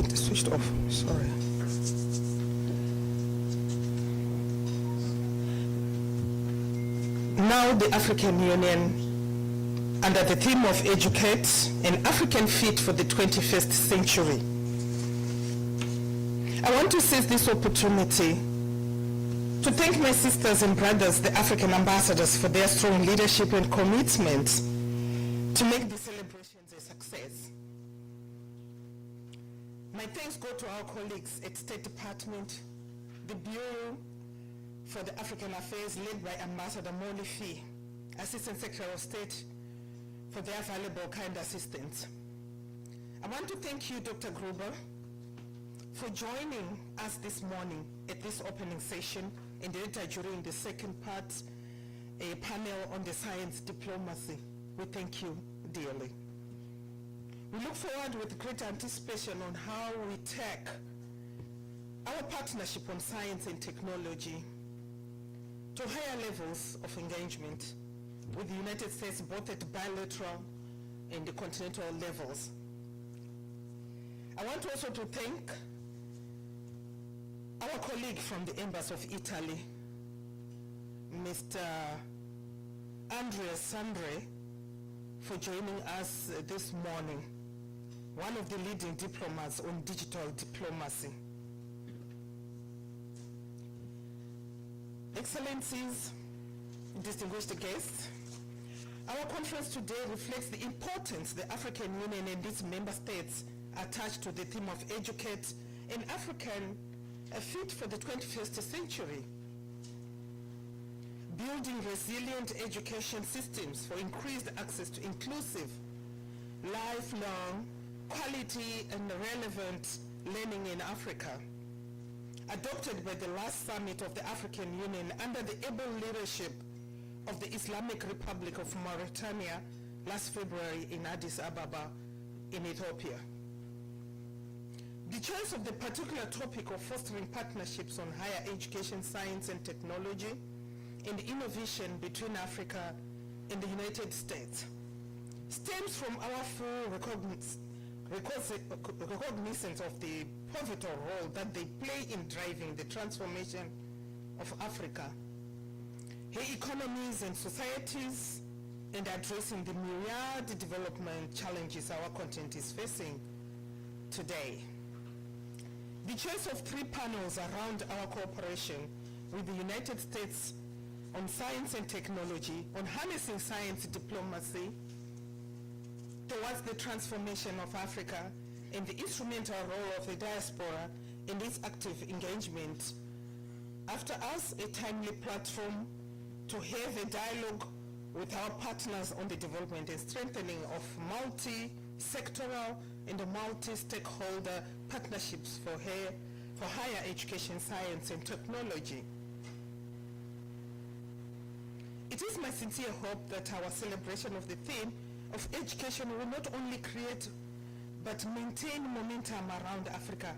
switched off. Sorry. Now the African Union, under the theme of Educate, an African Fit for the 21st Century. I want to seize this opportunity to thank my sisters and brothers, the African ambassadors, for their strong leadership and commitment to make the celebrations a success. My thanks go to our colleagues at State Department, the Bureau for the African Affairs led by Ambassador Molly Fee, Assistant Secretary of State, for their valuable kind assistance. I want to thank you, Dr. Gruber, for joining us this morning at this opening session and later during the second part, a panel on the science diplomacy. We thank you dearly. We look forward with great anticipation on how we take our partnership on science and technology to higher levels of engagement with the United States, both at bilateral and the continental levels. I want also to thank our colleague from the Embassy of Italy, Mr. Andrea Sandre, for joining us this morning, one of the leading diplomats on digital diplomacy. Excellencies, distinguished guests, our conference today reflects the importance the African Union and its member states attach to the theme of Educate an African Fit for the 21st Century, building resilient education systems for increased access to inclusive, lifelong, quality and relevant learning in Africa. Adopted by the last summit of the African Union under the able leadership of the Islamic Republic of Mauritania last February in Addis Ababa in Ethiopia. The choice of the particular topic of fostering partnerships on higher education, science and technology and innovation between Africa and the United States stems from our full recognizance of the pivotal role that they play in driving the transformation of Africa, her economies and societies, and addressing the myriad development challenges our continent is facing today. The choice of 3 panels around our cooperation with the United States on science and technology, on harnessing science diplomacy towards the transformation of Africa, and the instrumental role of the diaspora in its active engagement. After us, a timely platform to have a dialogue with our partners on the development and strengthening of multi-sectoral and multi-stakeholder partnerships for higher education, science and technology. It is my sincere hope that our celebration of the theme of education will not only create but maintain momentum around Africa.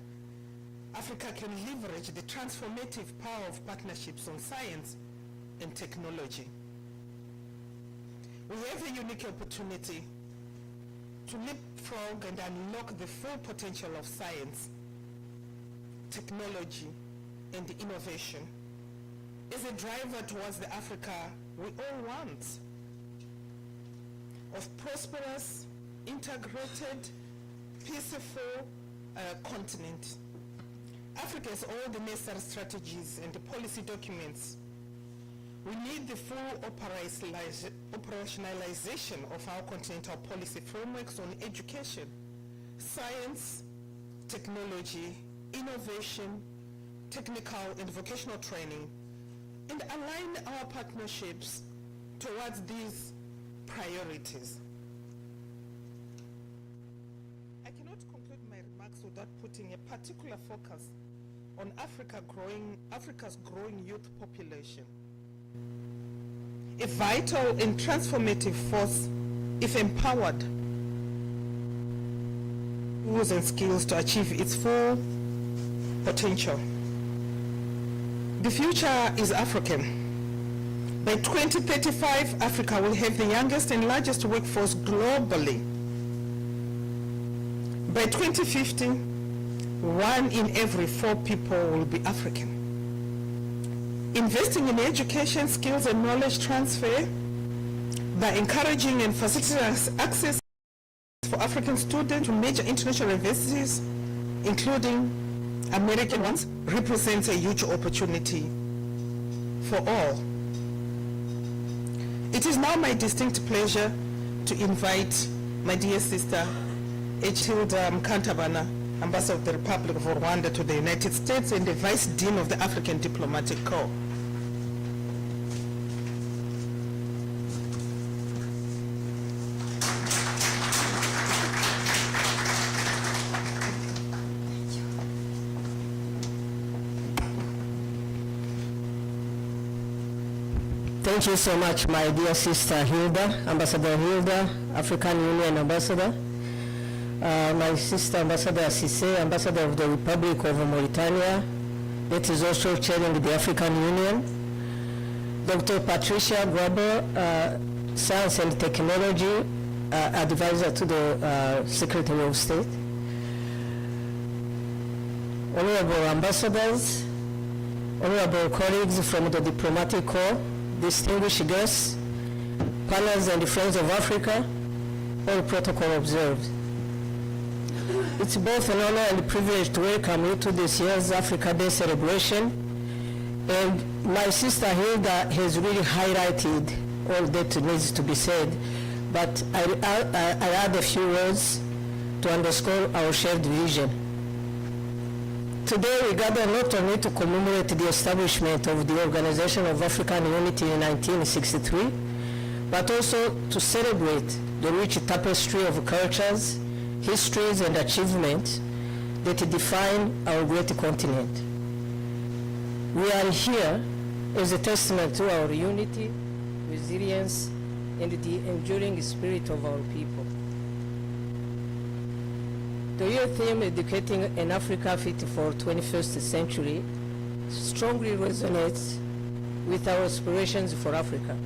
Africa can leverage the transformative power of partnerships on science and technology. We have a unique opportunity to leapfrog and unlock the full potential of science, technology, and innovation as a driver towards the Africa we all want, of prosperous, integrated, peaceful continent. Africa has all the necessary strategies and the policy documents. We need the full operationalization of our continental policy frameworks on education, science, technology, innovation, technical and vocational training, and align our partnerships towards these priorities. I cannot conclude my remarks without putting a particular focus on Africa's growing youth population. A vital and transformative force, if empowered, tools and skills to achieve its full potential. The future is African. By 2035, Africa will have the youngest and largest workforce globally. By 2050, 1 in every 4 people will be African. Investing in education, skills and knowledge transfer by encouraging and facilitating access for African students to major international universities, including American ones, represents a huge opportunity for all. It is now my distinct pleasure to invite my dear sister, Hilda Mkantabana, Ambassador of the Republic of Rwanda to the United States and the Vice Dean of the African Diplomatic Corps. Thank you so much, my dear sister Hilda, Ambassador Hilda, African Union Ambassador. My sister Ambassador Cissé, Ambassador of the Republic of Mauritania, that is also chairing the African Union. Dr. Patricia Graber, Science and Technology Advisor to the Secretary of State. Honorable Ambassadors, honorable colleagues from the Diplomatic Corps, distinguished guests, partners and friends of Africa, all protocol observed. It's both an honor and a privilege to welcome you to this year's Africa Day celebration. And my sister Hilda has really highlighted all that needs to be said, but I add a few words to underscore our shared vision. Today we gather not only to commemorate the establishment of the Organization of African Unity in 1963, but also to celebrate the rich tapestry of cultures, histories and achievements that define our great continent. We are here as a testament to our unity, resilience, and the enduring spirit of our people. The year theme, Educating an Africa Fit for 21st Century, strongly resonates with our aspirations for Africa.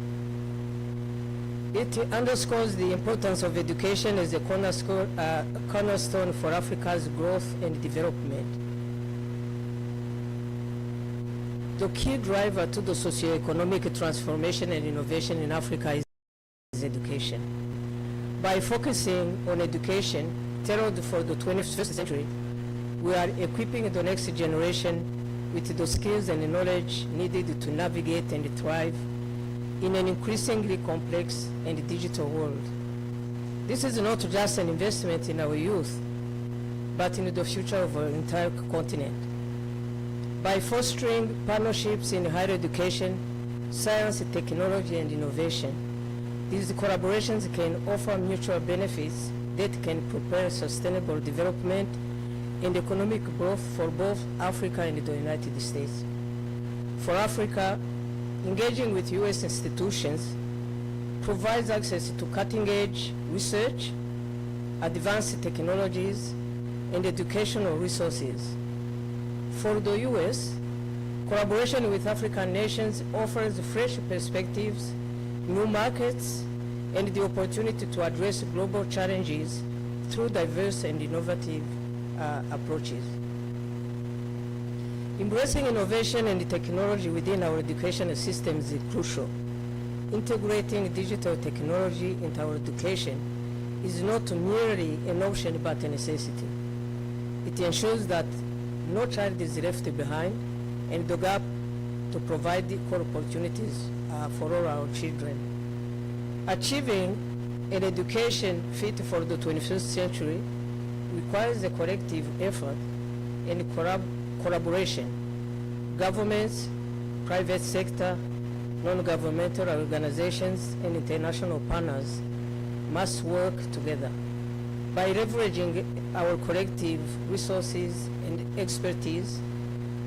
It underscores the importance of education as a cornerstone for Africa's growth and development. The key driver to the socio-economic transformation and innovation in Africa is education. By focusing on education tailored for the 21st century, we are equipping the next generation with the skills and knowledge needed to navigate and thrive in an increasingly complex and digital world. This is not just an investment in our youth, but in the future of our entire continent. By fostering partnerships in higher education, science, technology, and innovation, these collaborations can offer mutual benefits that can prepare sustainable development and economic growth for both Africa and the United States. For Africa, engaging with U.S. institutions provides access to cutting-edge research, advanced technologies, and educational resources. For the U.S., collaboration with African nations offers fresh perspectives, new markets, and the opportunity to address global challenges through diverse and innovative approaches. Embracing innovation and technology within our education systems is crucial. Integrating digital technology into our education is not merely an option but a necessity. It ensures that no child is left behind, and the gap to provide equal opportunities for all our children. Achieving an education fit for the 21st century requires a collective effort and collaboration. Governments, private sector, non-governmental organizations, and international partners must work together. By leveraging our collective resources and expertise,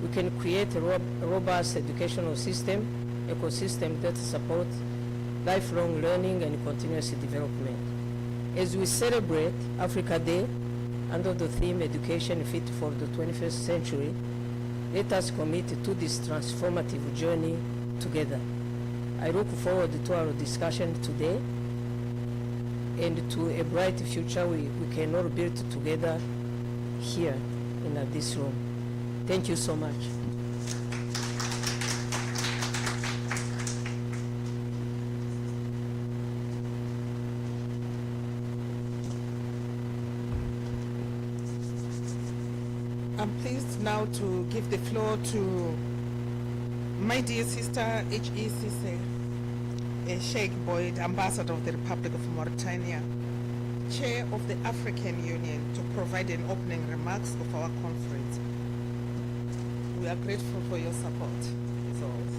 we can create a robust educational ecosystem that supports lifelong learning and continuous development. As we celebrate Africa Day under the theme Education Fit for the 21st Century, let us commit to this transformative journey together. I look forward to our discussion today and to a bright future we can all build together here in this room. Thank you so much. I'm pleased now to give the floor to my dear sister, H.E. Cisse, Sheikh Boyd, Ambassador of the Republic of Mauritania, Chair of the African Union, to provide an opening remarks of our conference. We are grateful for your support, as always.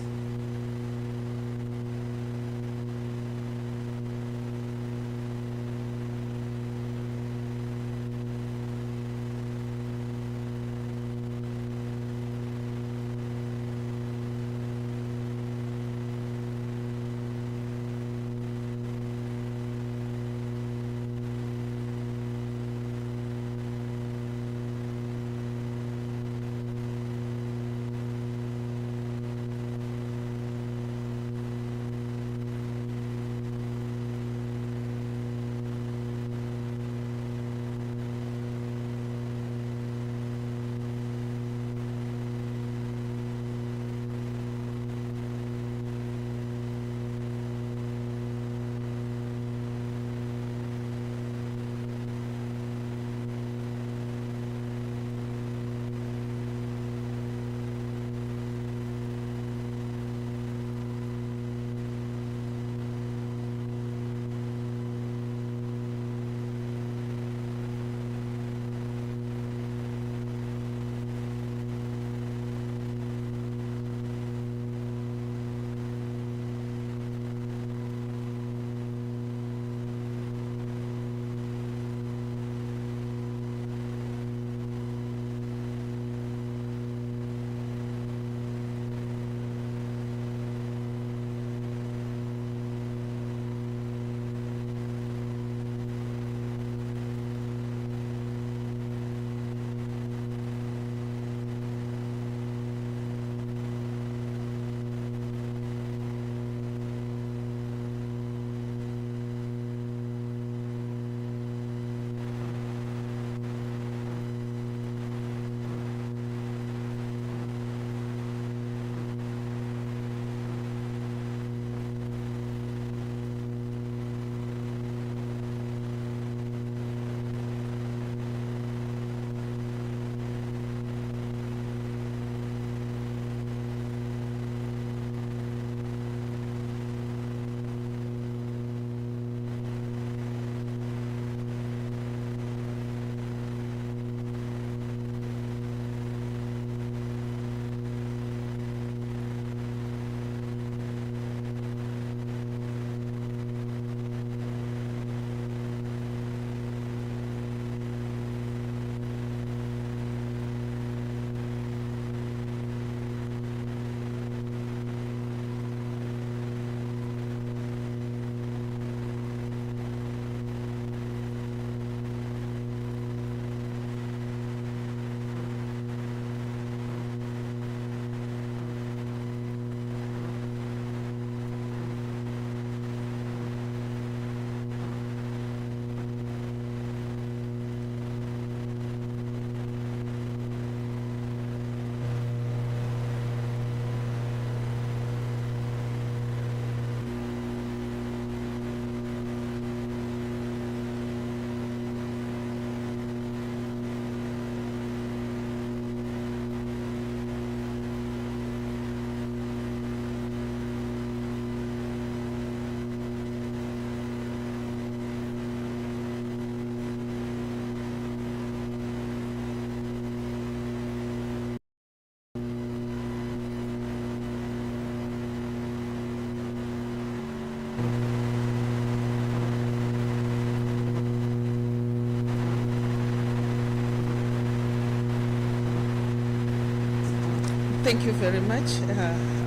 Thank you very much,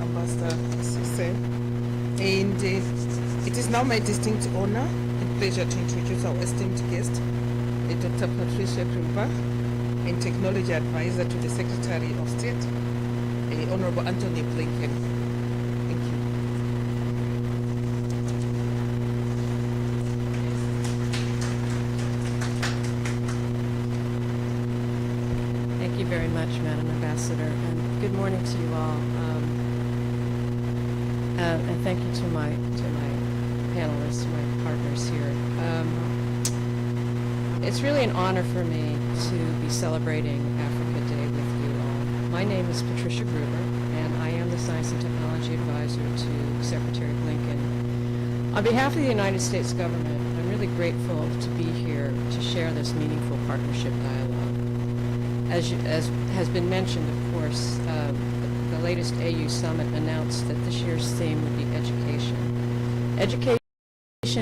Ambassador Cisse. And it is now my distinct honor and pleasure to introduce our esteemed guest, Dr. Patricia Krimpa, and Technology Advisor to the Secretary of State, Honorable Anthony Blinken. Thank you. Thank Madam Ambassador, and good morning to you all. And thank you to my panelists, to my partners here. It's really an honor for me to be celebrating Africa Day with you all. My name is Patricia Gruber, and I am the Science and Technology Advisor to Secretary Blinken. On behalf of the United States government, I'm really grateful to be here to share this meaningful partnership dialogue. As has been mentioned, of course, the latest AU summit announced that this year's theme would be education. Education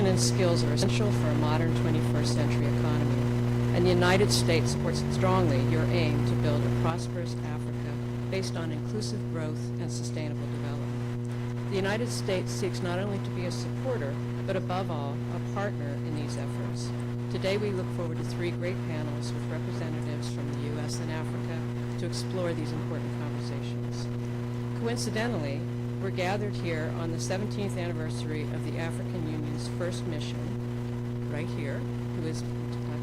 and skills are essential for a modern 21st century economy, and the United States supports strongly your aim to build a prosperous Africa based on inclusive growth and sustainable development. The United States seeks not only to be a supporter, but above all, a partner in these efforts. Today we look forward to 3 great panels with representatives from the U.S. and Africa to explore these important conversations. Coincidentally, we're gathered here on the 17th anniversary of the African Union's first mission, right here, who is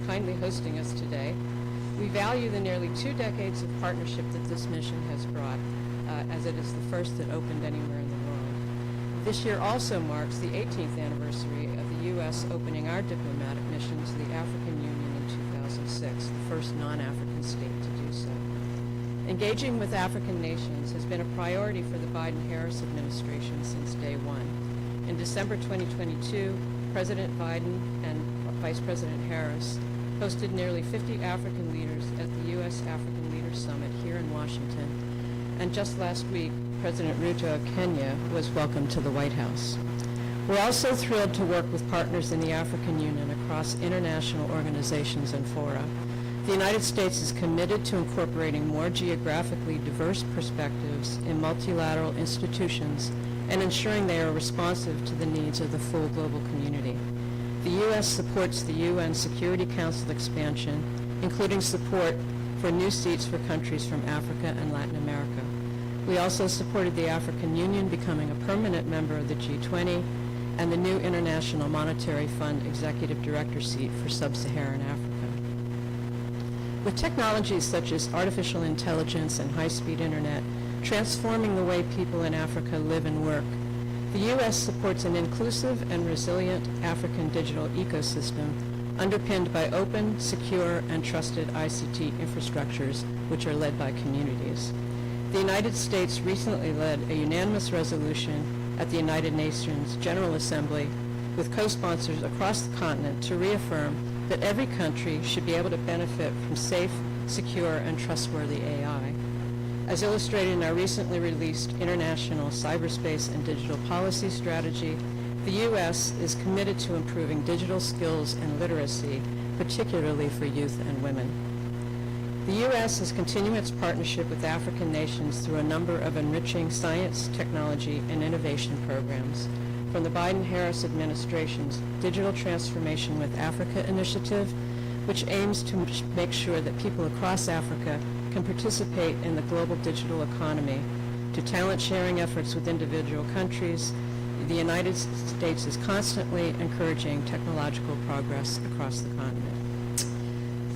kindly hosting us today. We value the nearly 2 decades of partnership that this mission has brought, as it is the first that opened anywhere in the world. This year also marks the 18th anniversary of the U.S. opening our diplomatic mission to the African Union in 2006, the first non-African state to do so. Engaging with African nations has been a priority for the Biden-Harris administration since day one. In December 2022, President Biden and Vice President Harris hosted nearly 50 African leaders at the U.S. African Leaders Summit here in Washington. And just last week, President Ruto of Kenya was welcomed to the White House. We're also thrilled to work with partners in the African Union across international organizations and fora. The United States is committed to incorporating more geographically diverse perspectives in multilateral institutions and ensuring they are responsive to the needs of the full global community. The U.S. supports the UN Security Council expansion, including support for new seats for countries from Africa and Latin America. We also supported the African Union becoming a permanent member of the G20 and the new International Monetary Fund Executive Director seat for Sub-Saharan Africa. With technologies such as artificial intelligence and high-speed internet transforming the way people in Africa live and work, the U.S. supports an inclusive and resilient African digital ecosystem underpinned by open, secure, and trusted ICT infrastructures, which are led by communities. The United States recently led a unanimous resolution at the United Nations General Assembly with co-sponsors across the continent to reaffirm that every country should be able to benefit from safe, secure, and trustworthy AI. As illustrated in our recently released International Cyberspace and Digital Policy Strategy, the U.S. is committed to improving digital skills and literacy, particularly for youth and women. The U.S. is continuing its partnership with African nations through a number of enriching science, technology, and innovation programs, from the Biden-Harris administration's Digital Transformation with Africa initiative, which aims to make sure that people across Africa can participate in the global digital economy, to talent-sharing efforts with individual countries. The United States is constantly encouraging technological progress across the continent.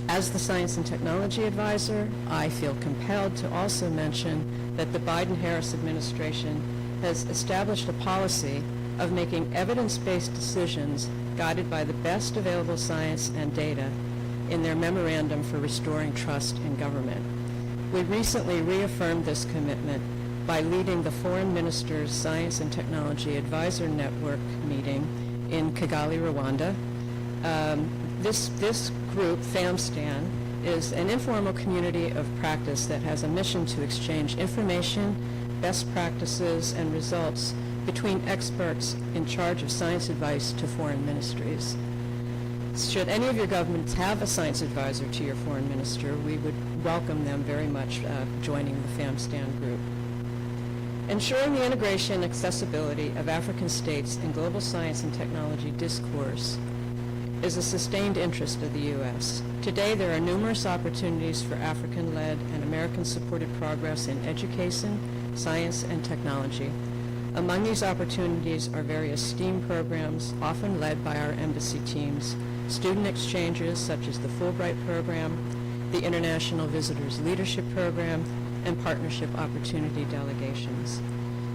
As the Science and Technology Advisor, I feel compelled to also mention that the Biden-Harris administration has established a policy of making evidence-based decisions guided by the best available science and data in their memorandum for restoring trust in government. We recently reaffirmed this commitment by leading the Foreign Ministers' Science and Technology Advisor Network meeting in Kigali, Rwanda. This group, FAMSTAN, is an informal community of practice that has a mission to exchange information, best practices, and results between experts in charge of science advice to foreign ministries. Should any of your governments have a science advisor to your foreign minister, we would welcome them very much joining the FAMSTAN group. Ensuring the integration and accessibility of African states in global science and technology discourse is a sustained interest of the U.S. Today, there are numerous opportunities for African-led and American-supported progress in education, science, and technology. Among these opportunities are various STEAM programs, often led by our embassy teams, student exchanges such as the Fulbright program, the International Visitors Leadership Program, and partnership opportunity delegations.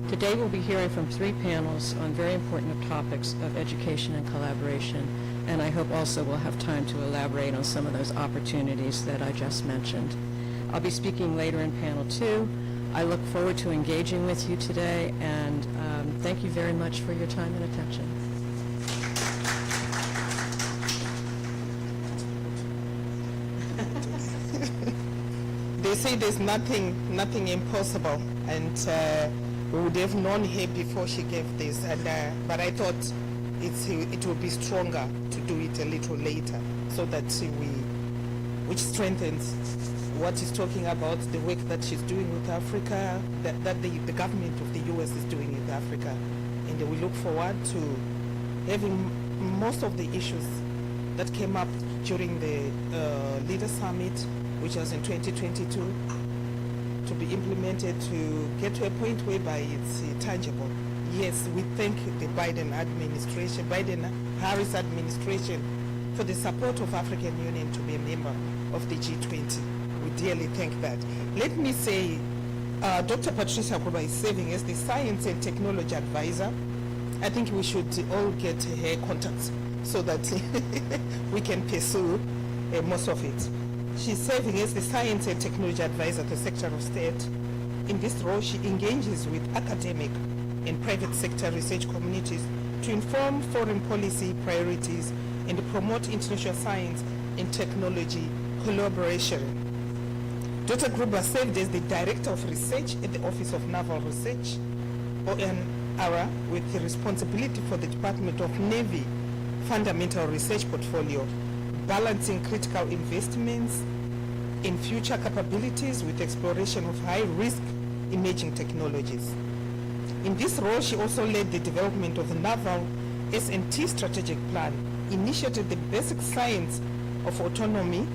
Today we'll be hearing from 3 panels on very important topics of education and collaboration, and I hope also we'll have time to elaborate on some of those opportunities that I just mentioned. I'll be speaking later in panel 2. I look forward to engaging with you today, and thank you very much for your time and attention. They say there's nothing impossible, and we would have known her before she gave this, and but I thought it would be stronger to do it a little later, so that which strengthens what she's talking about, the work that she's doing with Africa, that the government of the U.S. is doing with Africa, and we look forward to having most of the issues that came up during the Leader Summit, which was in 2022, to be implemented, to get to a point whereby it's tangible. Yes, we thank the Biden-Harris administration for the support of African Union to be a member of the G20. We dearly thank that. Let me say, Dr. Patricia Gruber is serving as the Science and Technology Advisor. I think we should all get her contacts so that we can pursue most of it. She's serving as the Science and Technology Advisor to the Secretary of State. In this role, she engages with academic and private sector research communities to inform foreign policy priorities and promote international science and technology collaboration. Dr. Gruber served as the Director of Research at the Office of Naval Research, ONARA, with the responsibility for the Department of Navy Fundamental Research Portfolio, balancing critical investments in future capabilities with exploration of high-risk emerging technologies. In this role, she also led the development of the Naval S&T Strategic Plan, initiated the Basic Science of Autonomy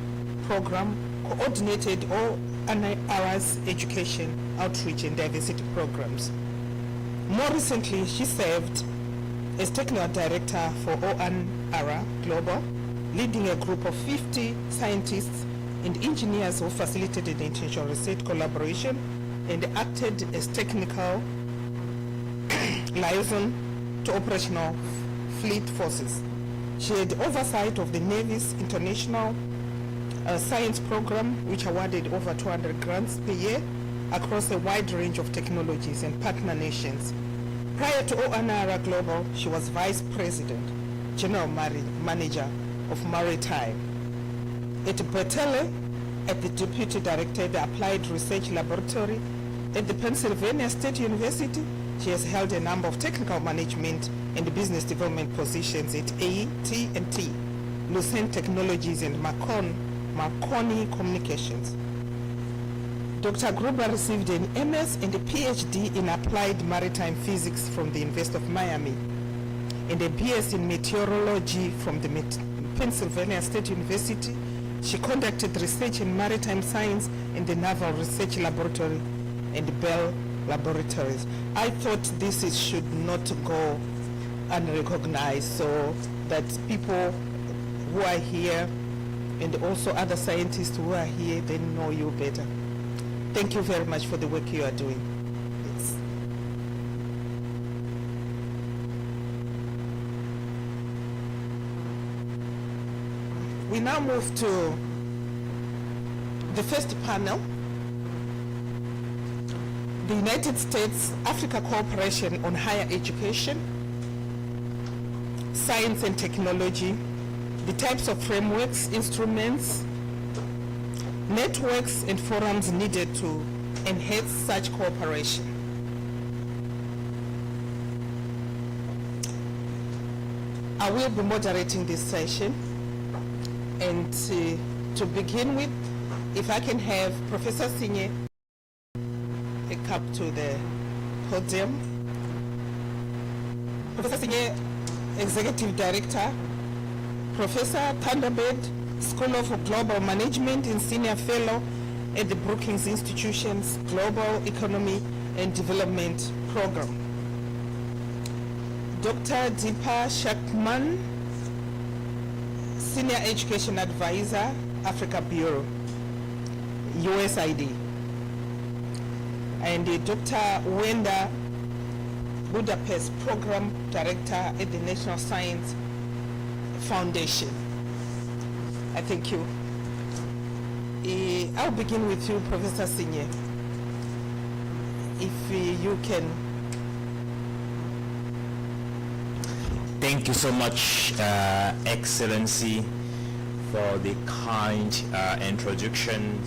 program, coordinated all ONARA's education, outreach, and diversity programs. More recently, she served as Technical Director for ONARA Global, leading a group of 50 scientists and engineers who facilitated international research collaboration and acted as technical liaison to operational fleet forces. She had oversight of the Navy's International Science Program, which awarded over 200 grants per year across a wide range of technologies and partner nations. Prior to ONARA Global, she was Vice President, General Manager of Maritime. At Bertelle, at the Deputy Director of the Applied Research Laboratory at the Pennsylvania State University, she has held a number of technical management and business development positions at AT&T, Lucent Technologies, and Marconi Communications. Dr. Gruber received an MS and a PhD in Applied Maritime Physics from the University of Miami and a BS in Meteorology from the Pennsylvania State University. She conducted research in maritime science in the Naval Research Laboratory and Bell Laboratories. I thought this should not go unrecognized, so that people who are here and also other scientists who are here, they know you better. Thank you very much for the work you are doing. Yes. We now move to the first panel, the United States-Africa Cooperation on Higher Education, Science and Technology, the types of frameworks, instruments, networks, and forums needed to enhance such cooperation. I will be moderating this session, and to begin with, if I can have Professor Sinye come to the podium. Professor Sinye, Executive Director, Professor Thunderbird, School of Global Management and Senior Fellow at the Brookings Institution's Global Economy and Development Program. Dr. Deepa Shakman, Senior Education Advisor, Africa Bureau, USAID. and Dr. Wenda Budapest, Program Director at the National Science Foundation. I thank you. I'll begin with you, Professor Sinye. If you can. Thank you so much, Excellency, for the kind introduction.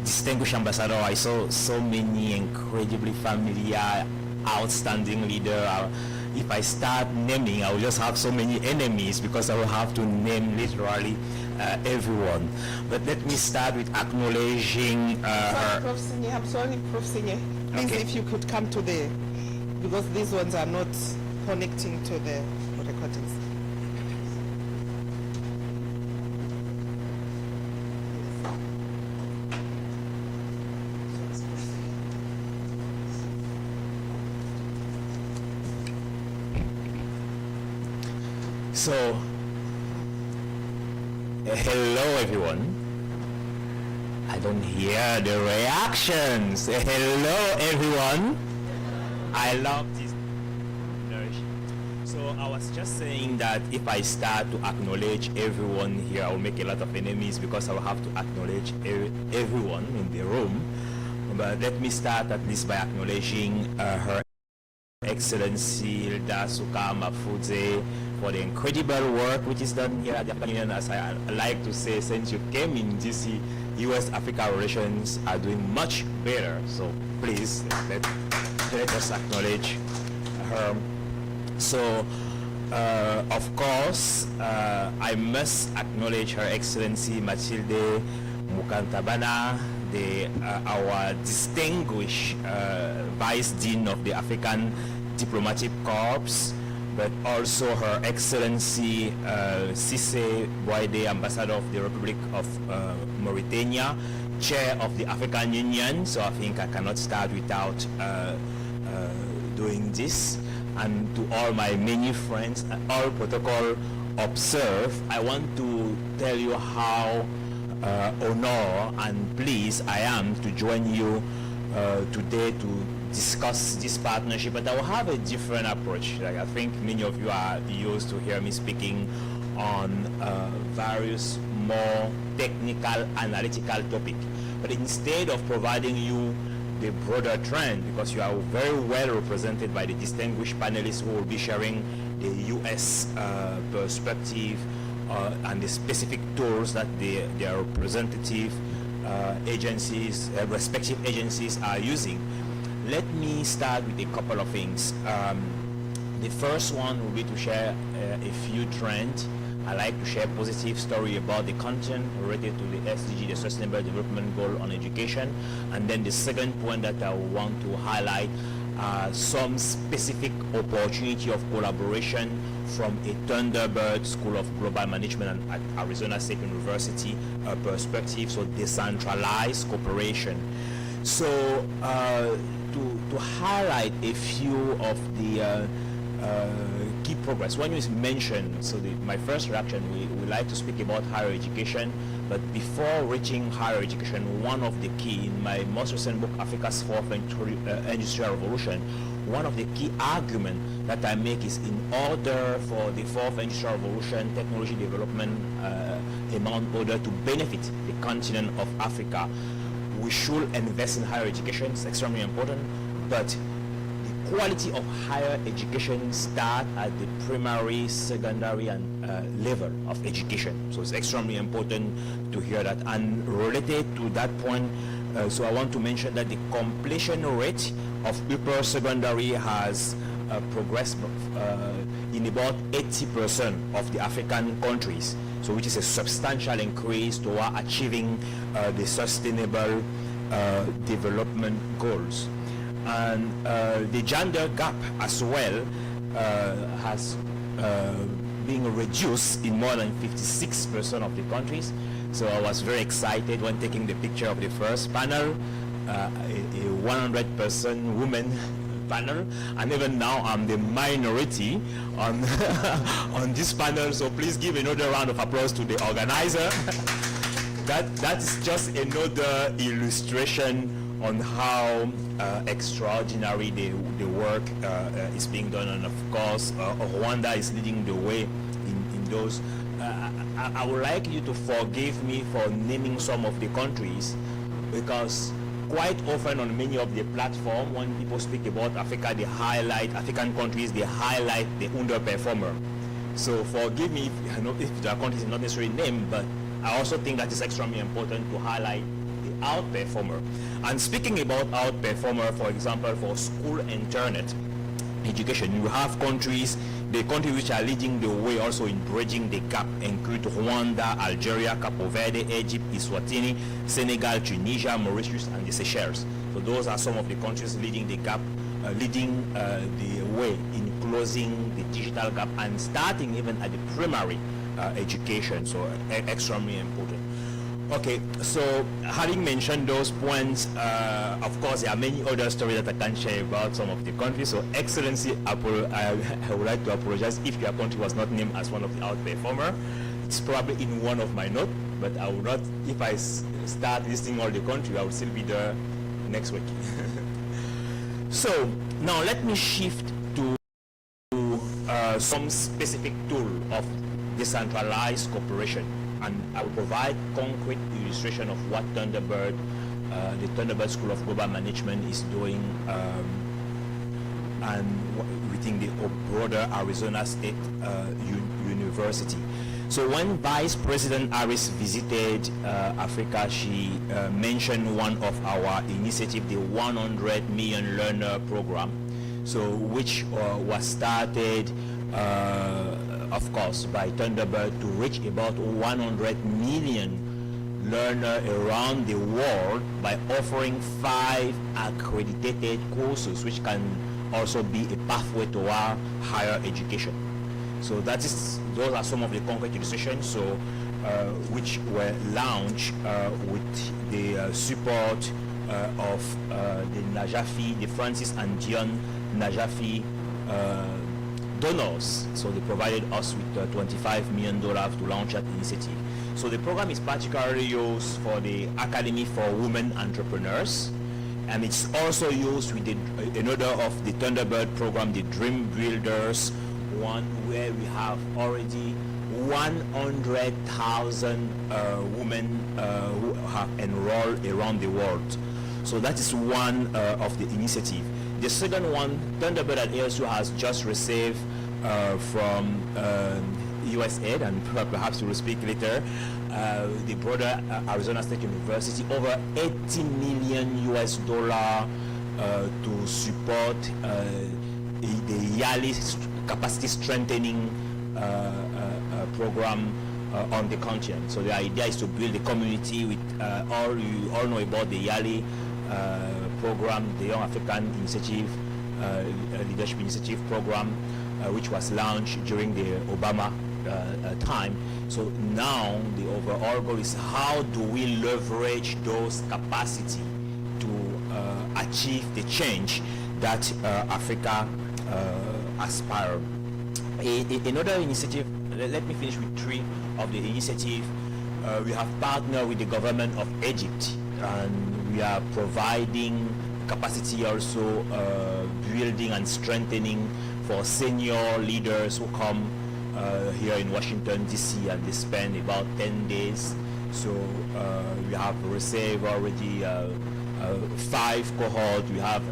Distinguished Ambassador, I saw so many incredibly familiar, outstanding leaders. If I start naming, I will just have so many enemies because I will have to name literally everyone. But let me start with acknowledging her. Prof. Sinye, I'm sorry, Prof. Sinye. Please, Okay. if you could come to the, because these ones are not connecting to the recordings. So, hello everyone. I don't hear the reactions. Hello everyone. I love this. So I was just saying that if I start to acknowledge everyone here, I will make a lot of enemies because I will have to acknowledge everyone in the room. But let me start at least by acknowledging Her Excellency Hilda Suka Mafudze for the incredible work which is done here at the African Union. As I like to say, since you came in DC, US-Africa relations are doing much better. So please, let us acknowledge her. So, of course, I must acknowledge Her Excellency Mathilde Mukantabana, our distinguished Vice Dean of the African Diplomatic Corps, but also Her Excellency Cissé Boide, Ambassador of the Republic of Mauritania, Chair of the African Union. So I think I cannot start without doing this. And to all my many friends, all protocol observed, I want to tell you how honored and pleased I am to join you today to discuss this partnership. But I will have a different approach. Like I think many of you are used to hear me speaking on various more technical, analytical topics. But instead of providing you the broader trend, because you are very well represented by the distinguished panelists who will be sharing the U.S. perspective and the specific tools that their representative agencies, respective agencies are using. Let me start with a couple of things. The first one will be to share a few trends. I like to share positive story about the content related to the SDG, the Sustainable Development Goal on education. And then the second point that I want to highlight some specific opportunity of collaboration from a Thunderbird School of Global Management at Arizona State University perspective, so decentralized cooperation. So to highlight a few of the key progress. When you mentioned, so my first reaction, we like to speak about higher education, but before reaching higher education, one of the key, in my most recent book, Africa's Fourth Industrial Revolution, one of the key arguments that I make is in order for the Fourth Industrial Revolution technology development in order to benefit the continent of Africa, we should invest in higher education. It's extremely important, but quality of higher education start at the primary, secondary, and level of education. So it's extremely important to hear that. And related to that point, so I want to mention that the completion rate of upper secondary has progressed in about 80% of the African countries. So which is a substantial increase toward achieving the sustainable development goals. And the gender gap as well has been reduced in more than 56% of the countries. So I was very excited when taking the picture of the first panel, a 100% women panel, and even now I'm the minority on on this panel. So please give another round of applause to the organizer. that's just another illustration on how extraordinary the work is being done, and of course Rwanda is leading the way in those. I would like you to forgive me for naming some of the countries, because quite often on many of the platforms, when people speak about Africa, they highlight African countries, they highlight the underperformer. So forgive me if there are countries not necessarily named, but I also think that it's extremely important to highlight the outperformer. And speaking about outperformer, for example, for school internet education, you have countries, the countries which are leading the way also in bridging the gap include Rwanda, Algeria, Cape Verde, Egypt, Eswatini, Senegal, Tunisia, Mauritius, and the Seychelles. So those are some of the countries leading the gap, leading the way in closing the digital gap and starting even at the primary education. So extremely important. Okay, so having mentioned those points, of course there are many other stories that I can share about some of the countries. So Excellency, I would like to apologize if your country was not named as one of the outperformer. It's probably in one of my notes, but I will not, if I start listing all the countries, I will still be there next week. So now let me shift to some specific tool of decentralized cooperation, and I will provide concrete illustration of what Thunderbird, the Thunderbird School of Global Management is doing, and within the broader Arizona State University. So when Vice President Harris visited Africa, she mentioned one of our initiatives, the 100 Million Learner Program, so which was started of course by Thunderbird to reach about 100 million learners around the world by offering 5 accredited courses, which can also be a pathway to our higher education. So those are some of the concrete illustrations, so which were launched with the support of the Najafi, the Francis and Dion Najafi donors. So they provided us with $25 million to launch that initiative. So the program is particularly used for the Academy for Women Entrepreneurs, and it's also used with another of the Thunderbird program, the Dream Builders one, where we have already 100,000 women who have enrolled around the world. So that is one of the initiative. The second one, Thunderbird at ASU has just received from USAID, and perhaps we will speak later, the broader Arizona State University, over $80 million to support the yearly capacity strengthening program on the continent. So the idea is to build a community with you all know about the yearly program, the Young African Initiative, Leadership Initiative program, which was launched during the Obama time. So now the overall goal is how do we leverage those capacity to achieve the change that Africa aspire. Another initiative, let me finish with 3 of the initiative. We have partnered with the government of Egypt, and we are providing capacity also building and strengthening for senior leaders who come here in Washington DC, and they spend about 10 days. So we have received already 5 cohorts. We have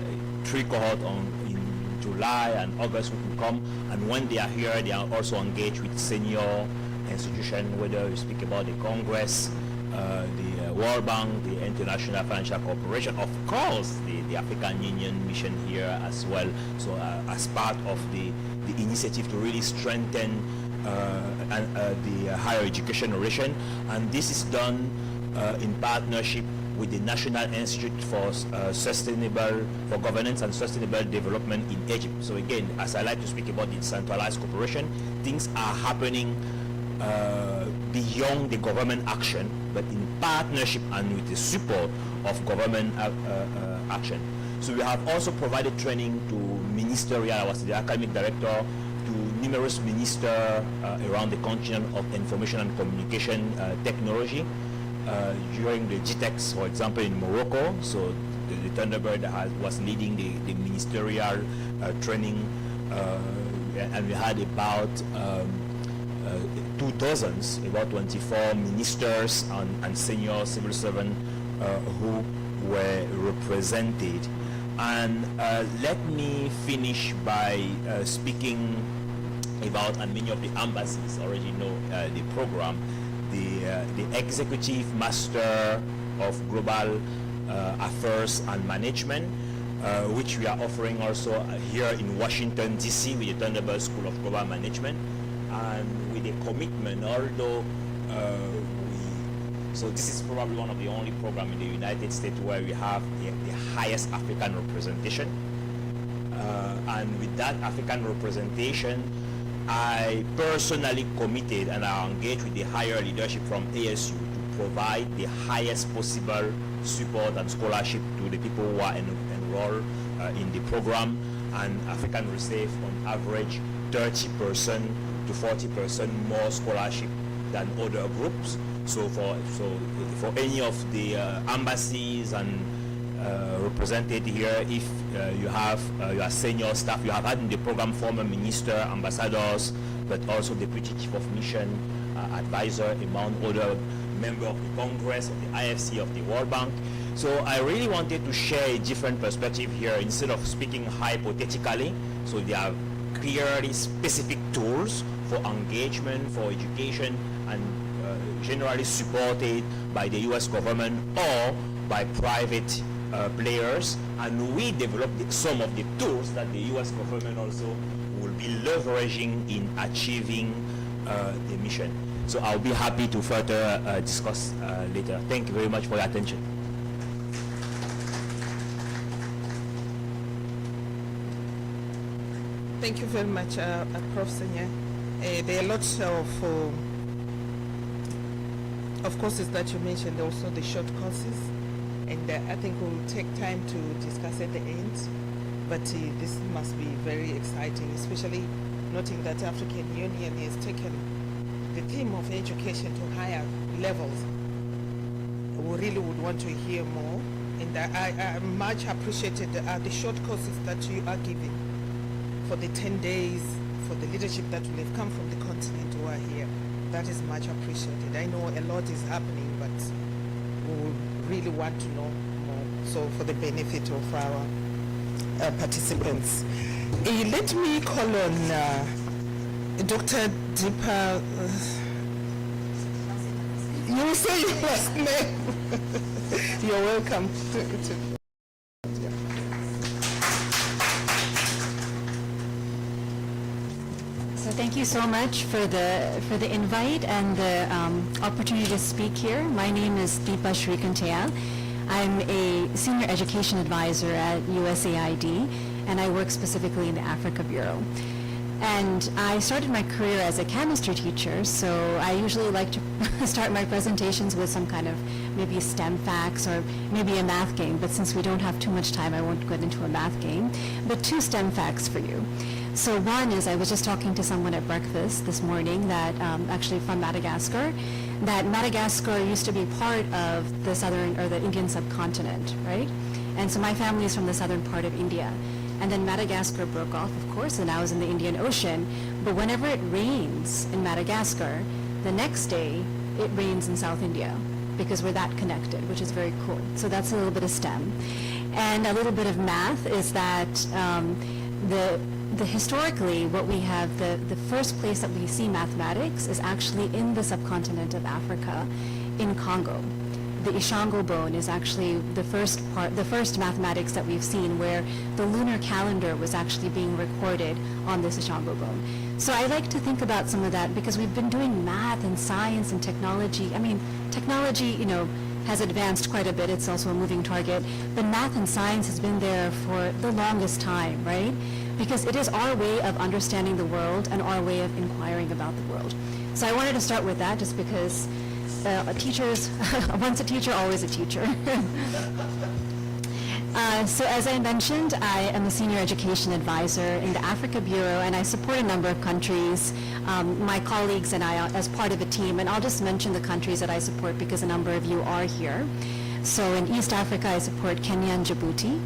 3 cohorts in July and August who can come, and when they are here they are also engaged with senior institutions, whether you speak about the Congress, the World Bank, the International Financial Corporation, of course the African Union mission here as well. So as part of the initiative to really strengthen the higher education relation, and this is done in partnership with the National Institute for Governance and Sustainable Development in Egypt. So again, as I like to speak about the decentralized cooperation, things are happening beyond the government action, but in partnership and with the support of government action. So we have also provided training to ministerial, I was the academic director, to numerous ministers around the continent of information and communication technology. during the GTEx, for example, in Morocco. So the Thunderbird was leading the ministerial training, and we had about 24 ministers and senior civil servants who were represented. And let me finish by speaking about, and many of the embassies already know the program, the Executive Master of Global Affairs and Management, which we are offering also here in Washington, D.C. with the Thunderbird School of Global Management, and with a commitment, although so this is probably one of the only programs in the United States where we have the highest African representation. And with that African representation, I personally committed and I engaged with the higher leadership from ASU to provide the highest possible support and scholarship to the people who are enrolled in the program. And African receive on average 30% to 40% more scholarship than other groups. So for any of the embassies and represented here, if you have your senior staff, you have had in the program former minister, ambassadors, but also deputy chief of mission, advisor, among other member of the Congress, of the IFC, of the World Bank. So I really wanted to share a different perspective here instead of speaking hypothetically. So there are clearly specific tools for engagement, for education, and generally supported by the US government or by private players, and we developed some of the tools that the US government also will be leveraging in achieving the mission. So I'll be happy to further discuss later. Thank you very much for your attention. Thank you very much, Prof. Senya. There are lots of courses that you mentioned, also the short courses, and I think we'll take time to discuss at the end, but this must be very exciting, especially noting that African Union has taken the theme of education to higher levels. We really would want to hear more, and I much appreciated the short courses that you are giving for the 10 days, for the leadership that will have come from the continent who are here. That is much appreciated. I know a lot is happening, but we really want to know more, so for the benefit of our participants. Let me call on Dr. Deepa. You say your last name. You're welcome. So thank you so much for the invite and the opportunity to speak here. My name is Deepa Srikanthayal. I'm a senior education advisor at USAID, and I work specifically in the Africa Bureau. And I started my career as a chemistry teacher, so I usually like to start my presentations with some kind of maybe STEM facts or maybe a math game, but since we don't have too much time, I won't get into a math game. But 2 STEM facts for you. So one is, I was just talking to someone at breakfast this morning that actually from Madagascar, that Madagascar used to be part of the southern or the Indian subcontinent, right? And so my family is from the southern part of India. And then Madagascar broke off, of course, and now is in the Indian Ocean. But whenever it rains in Madagascar, the next day it rains in South India because we're that connected, which is very cool. So that's a little bit of STEM. And a little bit of math is that the historically, what we have, the first place that we see mathematics is actually in the subcontinent of Africa, in Congo. The Ishango bone is actually the first mathematics that we've seen where the lunar calendar was actually being recorded on this Ishango bone. So I like to think about some of that because we've been doing math and science and technology. I mean, technology, has advanced quite a bit. It's also a moving target. But math and science has been there for the longest time, right? Because it is our way of understanding the world and our way of inquiring about the world. So I wanted to start with that just because teachers, once a teacher, always a teacher. So as I mentioned, I am a senior education advisor in the Africa Bureau, and I support a number of countries, my colleagues and I as part of a team, and I'll just mention the countries that I support because a number of you are here. So in East Africa, I support Kenya and Djibouti,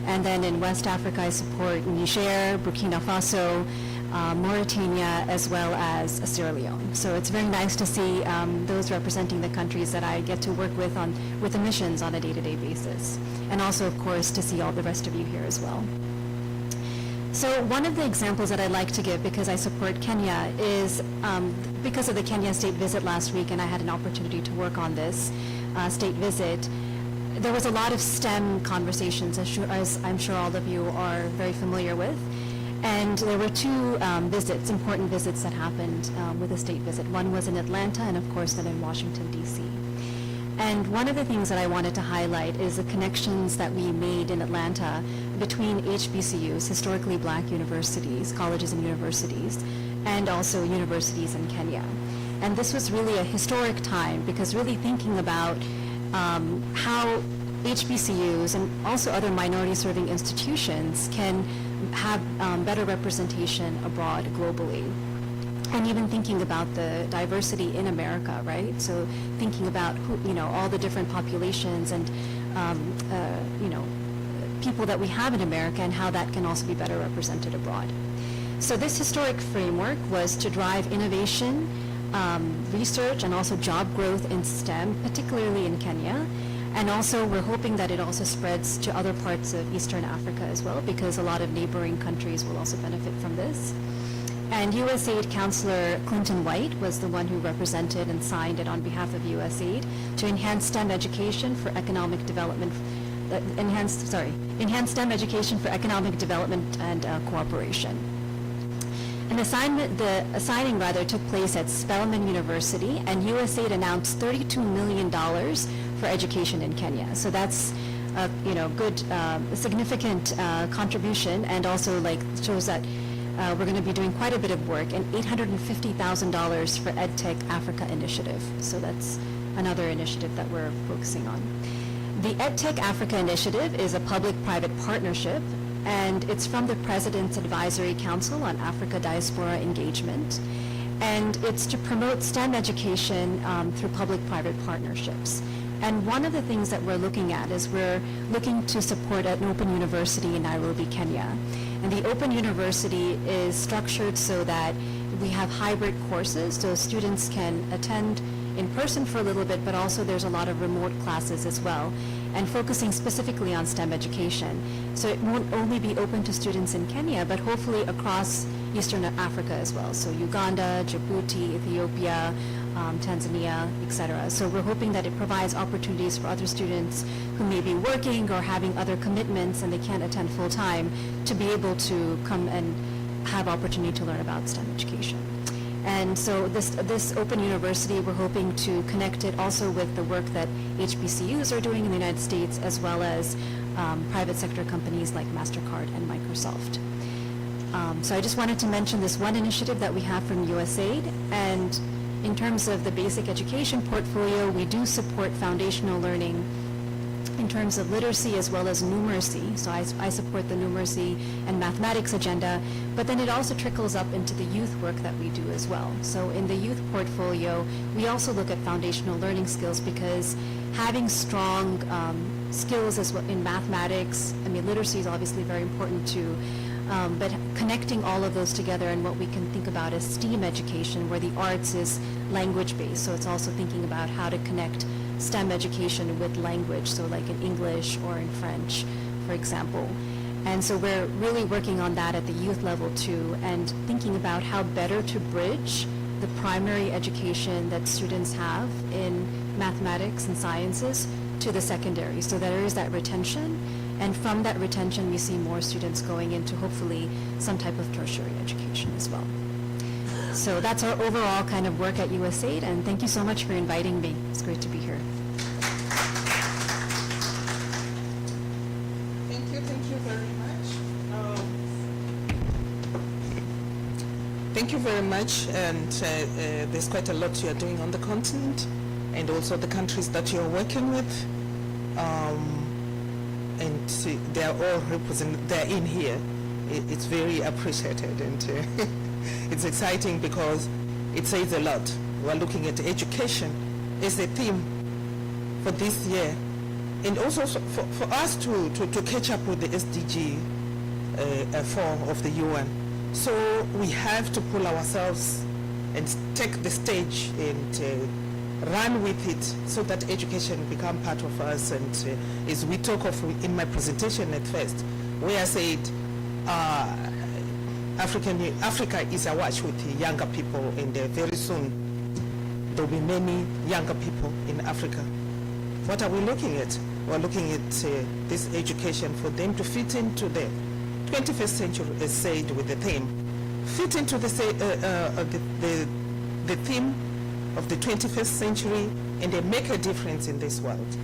and then in West Africa, I support Niger, Burkina Faso, Mauritania, as well as Sierra Leone. So it's very nice to see those representing the countries that I get to work with the missions on a day-to-day basis. And also, of course, to see all the rest of you here as well. So one of the examples that I like to give, because I support Kenya, is because of the Kenya state visit last week, and I had an opportunity to work on this state visit. There was a lot of STEM conversations, as I'm sure all of you are very familiar with. And there were two important visits that happened with the state visit. One was in Atlanta, and of course then in Washington, D.C. And one of the things that I wanted to highlight is the connections that we made in Atlanta between HBCUs, historically black universities, colleges and universities, and also universities in Kenya. And this was really a historic time, because really thinking about how HBCUs and also other minority-serving institutions can have better representation abroad globally. And even thinking about the diversity in America, right? So thinking about all the different populations and people that we have in America, and how that can also be better represented abroad. So this historic framework was to drive innovation, research, and also job growth in STEM, particularly in Kenya. And also, we're hoping that it also spreads to other parts of Eastern Africa as well, because a lot of neighboring countries will also benefit from this. And USAID Counselor Clinton White was the one who represented and signed it on behalf of USAID to enhance STEM education for economic development, enhance STEM education for economic development and cooperation. And the signing took place at Spelman University, and USAID announced $32 million for education in Kenya. So that's good, significant contribution, and also shows that we're going to be doing quite a bit of work, and $850,000 for EdTech Africa initiative. So that's another initiative that we're focusing on. The EdTech Africa initiative is a public-private partnership, and it's from the President's Advisory Council on Africa Diaspora Engagement. And it's to promote STEM education through public-private partnerships. And one of the things that we're looking at is we're looking to support an open university in Nairobi, Kenya. And the open university is structured so that we have hybrid courses, so students can attend in person for a little bit, but also there's a lot of remote classes as well, and focusing specifically on STEM education. So it won't only be open to students in Kenya, but hopefully across Eastern Africa as well. So Uganda, Djibouti, Ethiopia, Tanzania, etc. So we're hoping that it provides opportunities for other students who may be working or having other commitments and they can't attend full time to be able to come and have opportunity to learn about STEM education. And so this open university, we're hoping to connect it also with the work that HBCUs are doing in the United States, as well as private sector companies like MasterCard and Microsoft. So I just wanted to mention this one initiative that we have from USAID. And in terms of the basic education portfolio, we do support foundational learning in terms of literacy as well as numeracy. So I support the numeracy and mathematics agenda, but then it also trickles up into the youth work that we do as well. So in the youth portfolio, we also look at foundational learning skills, because having strong skills as well in mathematics, literacy is obviously very important too, but connecting all of those together, and what we can think about as STEAM education, where the arts is language-based. So it's also thinking about how to connect STEM education with language, so like in English or in French, for example. And so we're really working on that at the youth level too, and thinking about how better to bridge the primary education that students have in mathematics and sciences to the secondary, so that there is that retention. And from that retention, we see more students going into hopefully some type of tertiary education as well. So that's our overall kind of work at USAID, and thank you so much for inviting me. It's great to be here. Thank you very much. Thank you very much, and there's quite a lot you are doing on the continent, and also the countries that you're working with. and they are all they're in here. It's very appreciated, and it's exciting because it says a lot. We're looking at education as a theme for this year, and also for us to catch up with the SDG 4 of the UN. So we have to pull ourselves and take the stage and run with it so that education become part of us. And as we talk of in my presentation at first, where I said Africa is awash with younger people, and very soon there will be many younger people in Africa. What are we looking at? We're looking at this education for them to fit into the 21st century, as said with the theme, fit into the theme of the 21st century, and they make a difference in this world.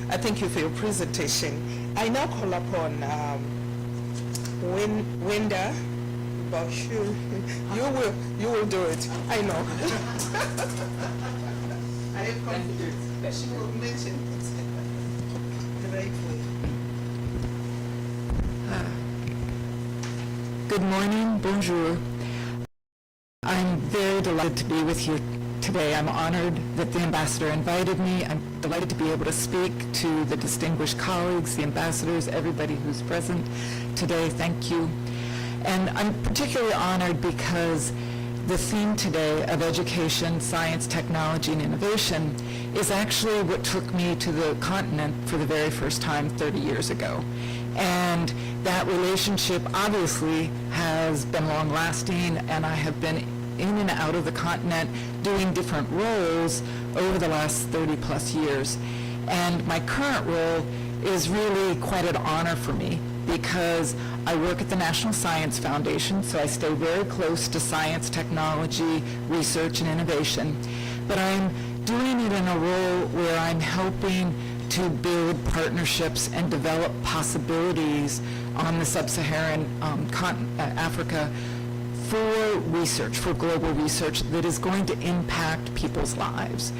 I thank you for your presentation. I now call upon Wenda Bashu. You will do it. I know. I have confidence that she will mention it the right way. Good morning, bonjour. I'm very delighted to be with you today. I'm honored that the ambassador invited me. I'm delighted to be able to speak to the distinguished colleagues, the ambassadors, everybody who's present today. Thank you. And I'm particularly honored because the theme today of education, science, technology, and innovation is actually what took me to the continent for the very first time 30 years ago. And that relationship obviously has been long-lasting, and I have been in and out of the continent doing different roles over the last 30 plus years. And my current role is really quite an honor for me because I work at the National Science Foundation, so I stay very close to science, technology, research, and innovation. But I'm doing it in a role where I'm helping to build partnerships and develop possibilities on the sub-Saharan Africa for research, for global research that is going to impact people's lives.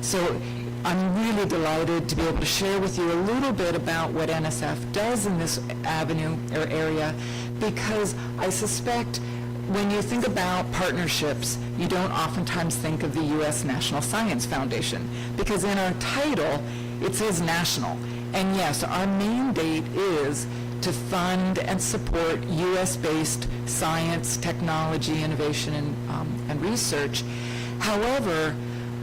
So I'm really delighted to be able to share with you a little bit about what NSF does in this avenue or area, because I suspect when you think about partnerships, you don't oftentimes think of the U.S. National Science Foundation, because in our title, it says national. And yes, our mandate is to fund and support U.S.-based science, technology, innovation, and research. However,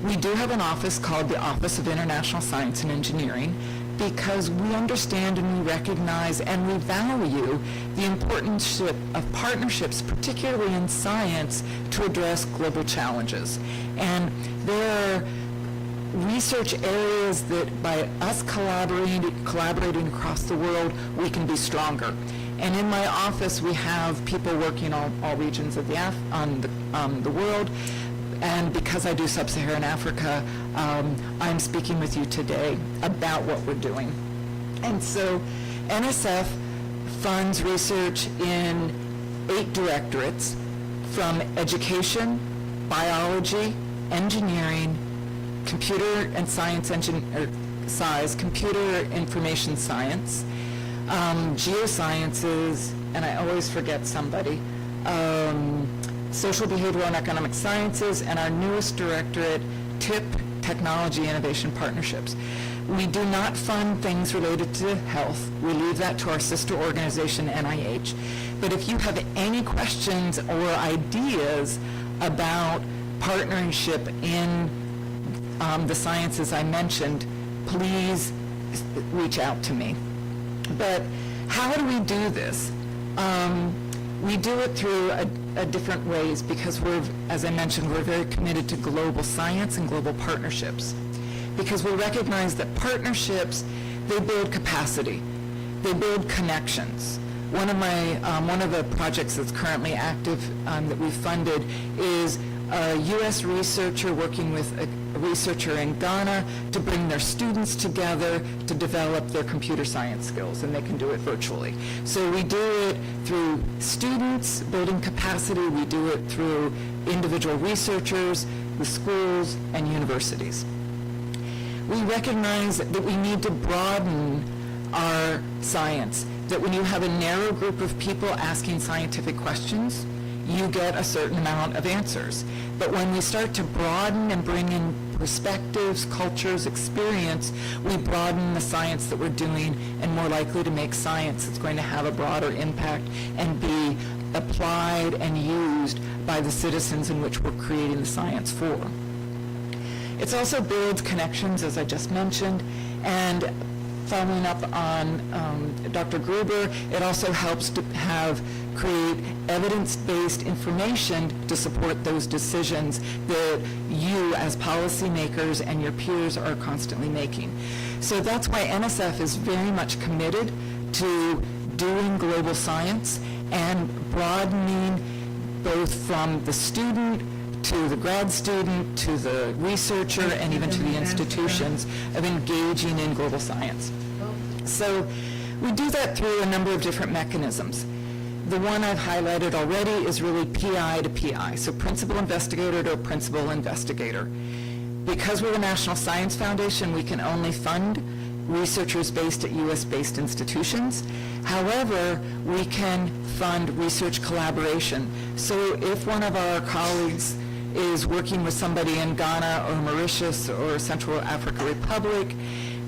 we do have an office called the Office of International Science and Engineering, because we understand and we recognize and we value the importance of partnerships, particularly in science, to address global challenges. And there are research areas that by us collaborating across the world, we can be stronger. And in my office, we have people working on all regions of the world. And because I do sub-Saharan Africa, I'm speaking with you today about what we're doing. And so NSF funds research in 8 directorates, from education, biology, engineering, computer and science computer information science, geosciences, and I always forget somebody, social, behavioral, and economic sciences, and our newest directorate, TIP, Technology, Innovation, Partnerships. We do not fund things related to health. We leave that to our sister organization, NIH. But if you have any questions or ideas about partnership in the sciences I mentioned, please reach out to me. But how do we do this? We do it through different ways, because we're, as I mentioned, we're very committed to global science and global partnerships, because we recognize that partnerships, they build capacity, they build connections. One of the projects that's currently active that we funded is a U.S. researcher working with a researcher in Ghana to bring their students together to develop their computer science skills, and they can do it virtually. So we do it through students building capacity, we do it through individual researchers, the schools, and universities. We recognize that we need to broaden are science. That when you have a narrow group of people asking scientific questions, you get a certain amount of answers. But when we start to broaden and bring in perspectives, cultures, experience, we broaden the science that we're doing and more likely to make science that's going to have a broader impact and be applied and used by the citizens in which we're creating the science for. It also builds connections, as I just mentioned, and following up on Dr. Gruber, it also helps to create evidence-based information to support those decisions that you as policymakers and your peers are constantly making. So that's why NSF is very much committed to doing global science and broadening both from the student to the grad student, to the researcher, and even to the institutions of engaging in global science. So we do that through a number of different mechanisms. The one I've highlighted already is really PI to PI, so principal investigator to a principal investigator. Because we're the National Science Foundation, we can only fund researchers based at U.S.-based institutions. However, we can fund research collaboration. So if one of our colleagues is working with somebody in Ghana or Mauritius or Central African Republic,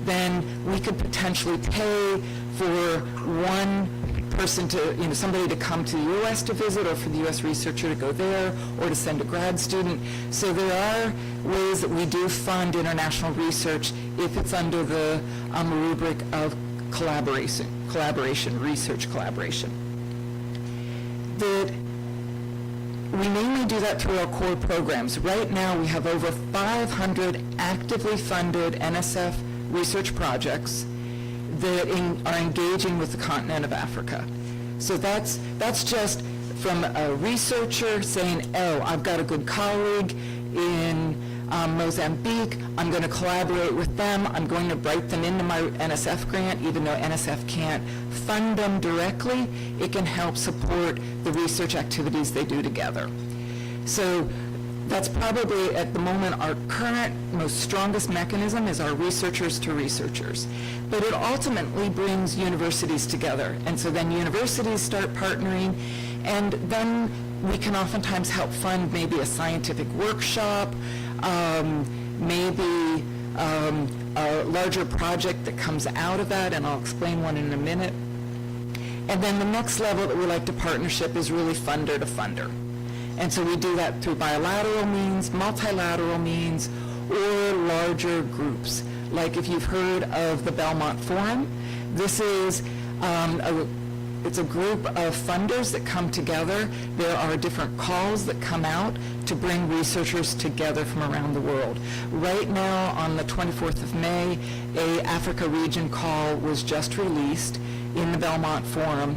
then we could potentially pay for one person to, somebody to come to the U.S. to visit, or for the U.S. researcher to go there, or to send a grad student. So there are ways that we do fund international research if it's under the rubric of collaboration, research collaboration. That we mainly do that through our core programs. Right now we have over 500 actively funded NSF research projects that are engaging with the continent of Africa. So that's just from a researcher saying, oh, I've got a good colleague in Mozambique, I'm going to collaborate with them, I'm going to write them into my NSF grant, even though NSF can't fund them directly, it can help support the research activities they do together. So that's probably, at the moment, our current most strongest mechanism is our researchers to researchers. But it ultimately brings universities together. And so then universities start partnering, and then we can oftentimes help fund maybe a scientific workshop, maybe a larger project that comes out of that, and I'll explain one in a minute. And then the next level that we like to partnership is really funder to funder. And so we do that through bilateral means, multilateral means, or larger groups. Like if you've heard of the Belmont Forum, this is it's a group of funders that come together. There are different calls that come out to bring researchers together from around the world. Right now, on the 24th of May, a Africa region call was just released in the Belmont Forum.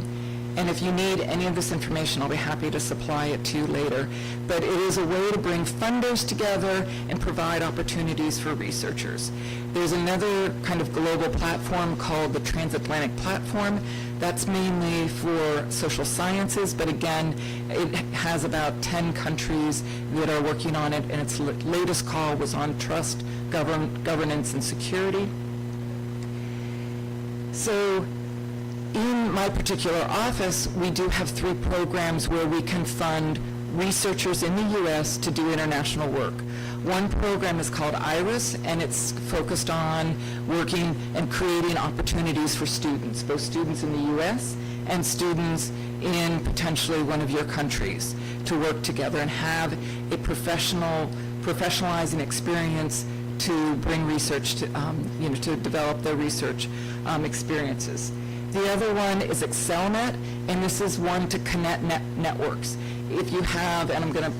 And if you need any of this information, I'll be happy to supply it to you later. But it is a way to bring funders together and provide opportunities for researchers. There's another kind of global platform called the Transatlantic Platform. That's mainly for social sciences, but again, it has about 10 countries that are working on it, and its latest call was on trust, governance, and security. So, in my particular office, we do have 3 programs where we can fund researchers in the U.S. to do international work. One program is called IRIS, and it's focused on working and creating opportunities for students, both students in the U.S. and students in potentially one of your countries, to work together and have a professionalizing experience to bring research to, to develop their research experiences. The other one is ExcelNet, and this is one to connect networks. If you have, and I'm going to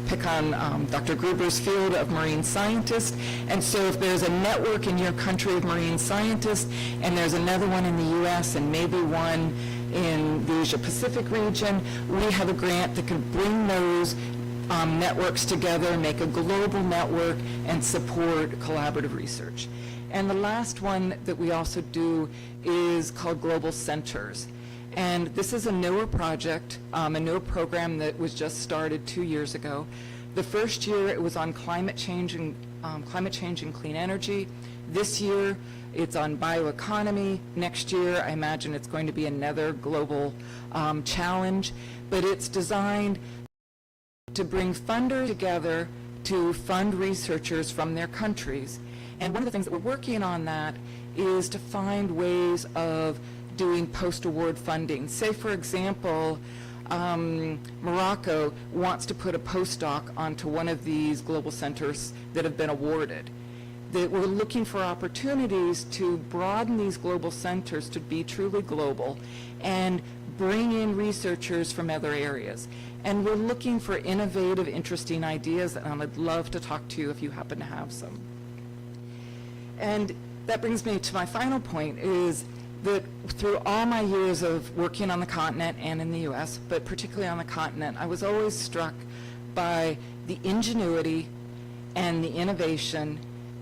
pick on Dr. Gruber's field of marine scientists, and so if there's a network in your country of marine scientists, and there's another one in the U.S. and maybe one in the Asia-Pacific region, we have a grant that can bring those networks together, make a global network, and support collaborative research. And the last one that we also do is called Global Centers. And this is a newer project, a newer program that was just started 2 years ago. The first year it was on climate change and clean energy. This year It's on bioeconomy. Next year, I imagine it's going to be another global challenge, but it's designed to bring funders together to fund researchers from their countries. And one of the things that we're working on that is to find ways of doing post-award funding. Say, for example, Morocco wants to put a postdoc onto one of these global centers that have been awarded. That we're looking for opportunities to broaden these global centers to be truly global and bring in researchers from other areas. And we're looking for innovative, interesting ideas, and I'd love to talk to you if you happen to have some. And that brings me to my final point, is that through all my years of working on the continent and in the U.S., but particularly on the continent, I was always struck by the ingenuity and the innovation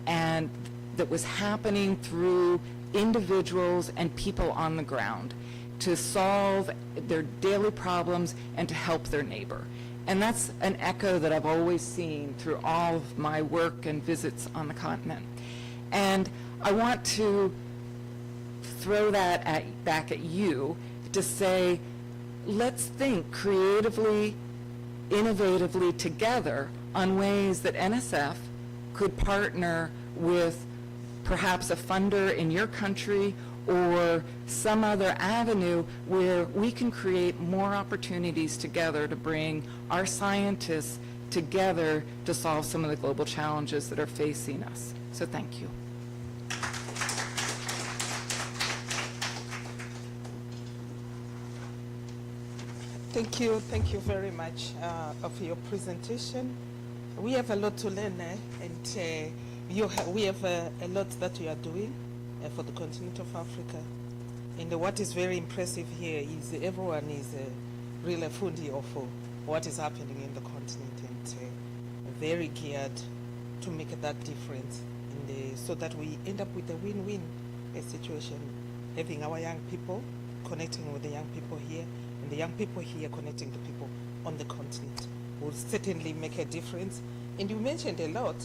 and that was happening through individuals and people on the ground to solve their daily problems and to help their neighbor. And that's an echo that I've always seen through all of my work and visits on the continent. And I want to throw that back at you to say, let's think creatively, innovatively together on ways that NSF could partner with perhaps a funder in your country or some other avenue where we can create more opportunities together to bring our scientists together to solve some of the global challenges that are facing us. So thank you. Thank you very much for your presentation. We have a lot to learn, and we have a lot that you are doing for the continent of Africa. And what is very impressive here is everyone is really fundi of what is happening in the continent, and very geared to make that difference, so that we end up with a win-win situation, having our young people connecting with the young people here, and the young people here connecting the people on the continent will certainly make a difference. And you mentioned a lot,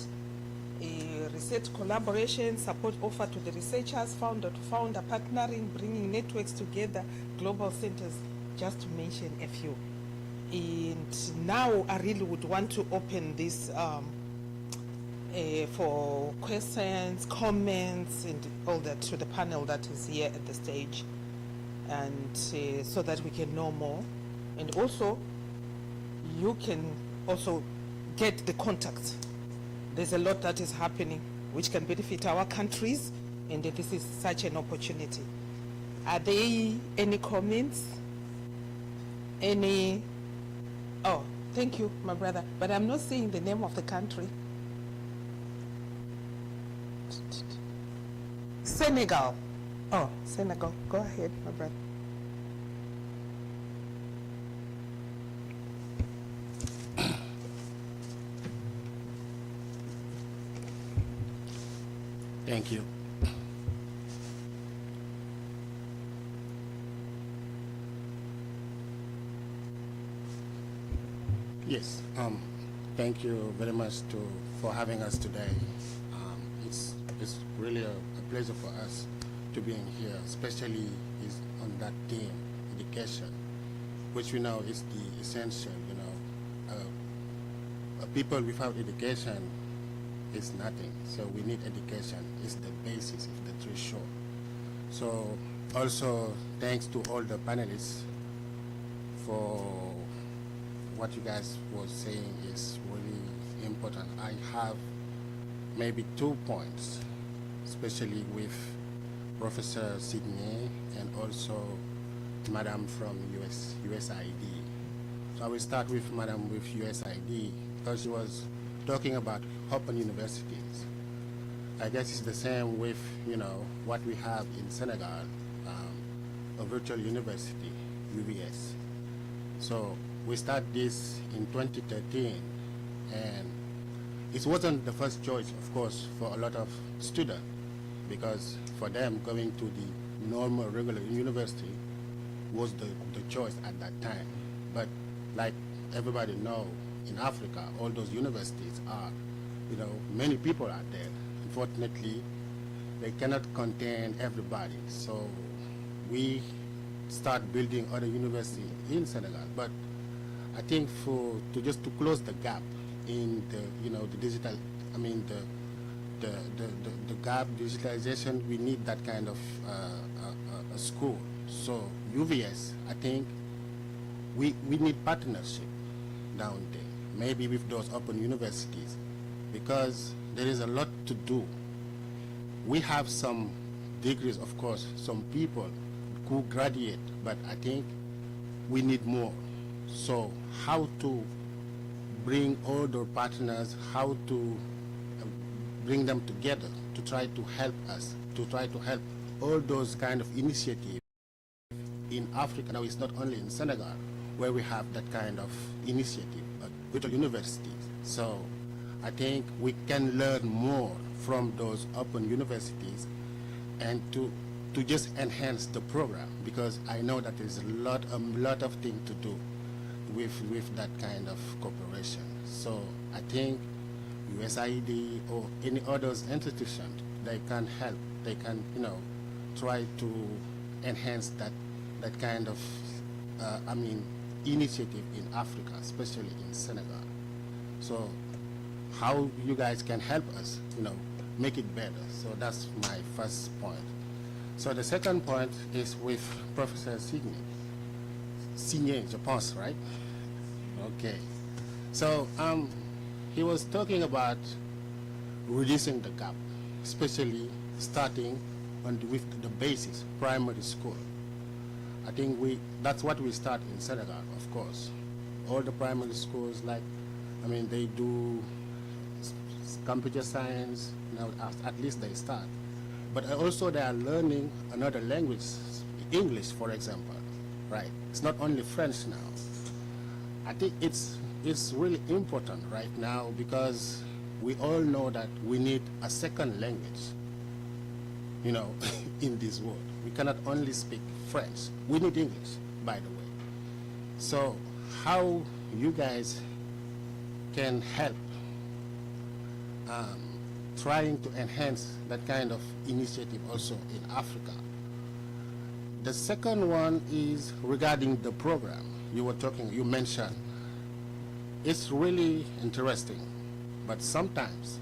research collaboration, support offered to the researchers, founder to founder, partnering, bringing networks together, global centers, just to mention a few. And now I really would want to open this for questions, comments, and all that to the panel that is here at the stage, and so that we can know more. And also, you can also get the contacts. There's a lot that is happening which can benefit our countries, and this is such an opportunity. Are there any comments? Any? Oh, thank you, my brother, but I'm not seeing the name of the country. Senegal. Oh, Senegal. Go ahead, my brother. Thank you. Yes, thank you very much for having us today. It's really a pleasure for us to be in here, especially is on that theme, education, which we know is the essential. People without education is nothing. So we need education. It's the basis of the true show. So also thanks to all the panelists for what you guys were saying is really important. I have maybe 2 points, especially with Professor Sidney and also Madam from USAID. So I will start with Madam with USAID because she was talking about open universities. I guess it's the same with, what we have in Senegal, a virtual university, UVS. So we started this in 2013, and it wasn't the first choice, of course, for a lot of students, because for them going to the normal, regular university was the choice at that time. But like everybody knows, in Africa, all those universities are, many people are there. Unfortunately, they cannot contain everybody. So we start building other universities in Senegal. But I think to close the gap in the digital, the gap digitalization, we need that kind of a school. So UVS, I think we need partnership down there, maybe with those open universities, because there is a lot to do. We have some degrees, of course, some people who graduate, but I think we need more. So how to bring all the partners, how to bring them together to try to help us, to try to help all those kind of initiatives in Africa. Now it's not only in Senegal where we have that kind of initiative, but with universities. So I think we can learn more from those open universities and to just enhance the program, because I know that there's a lot of things to do with that kind of cooperation. So I think USAID or any other institution, they can help, they can try to enhance that kind of initiative in Africa, especially in Senegal. So how you guys can help us make it better. So that's my first point. So the second point is with Professor Signé, je pense, right? Okay. So he was talking about reducing the gap, especially starting with the basics, primary school. I think that's what we start in Senegal, of course. All the primary schools, they do computer science, at least they start. But also they are learning another language, English, for example, right? It's not only French now. I think it's really important right now, because we all know that we need a second language, in this world. We cannot only speak French. We need English, by the way. So how you guys can help trying to enhance that kind of initiative also in Africa. The second one is regarding the program you mentioned. It's really interesting, but sometimes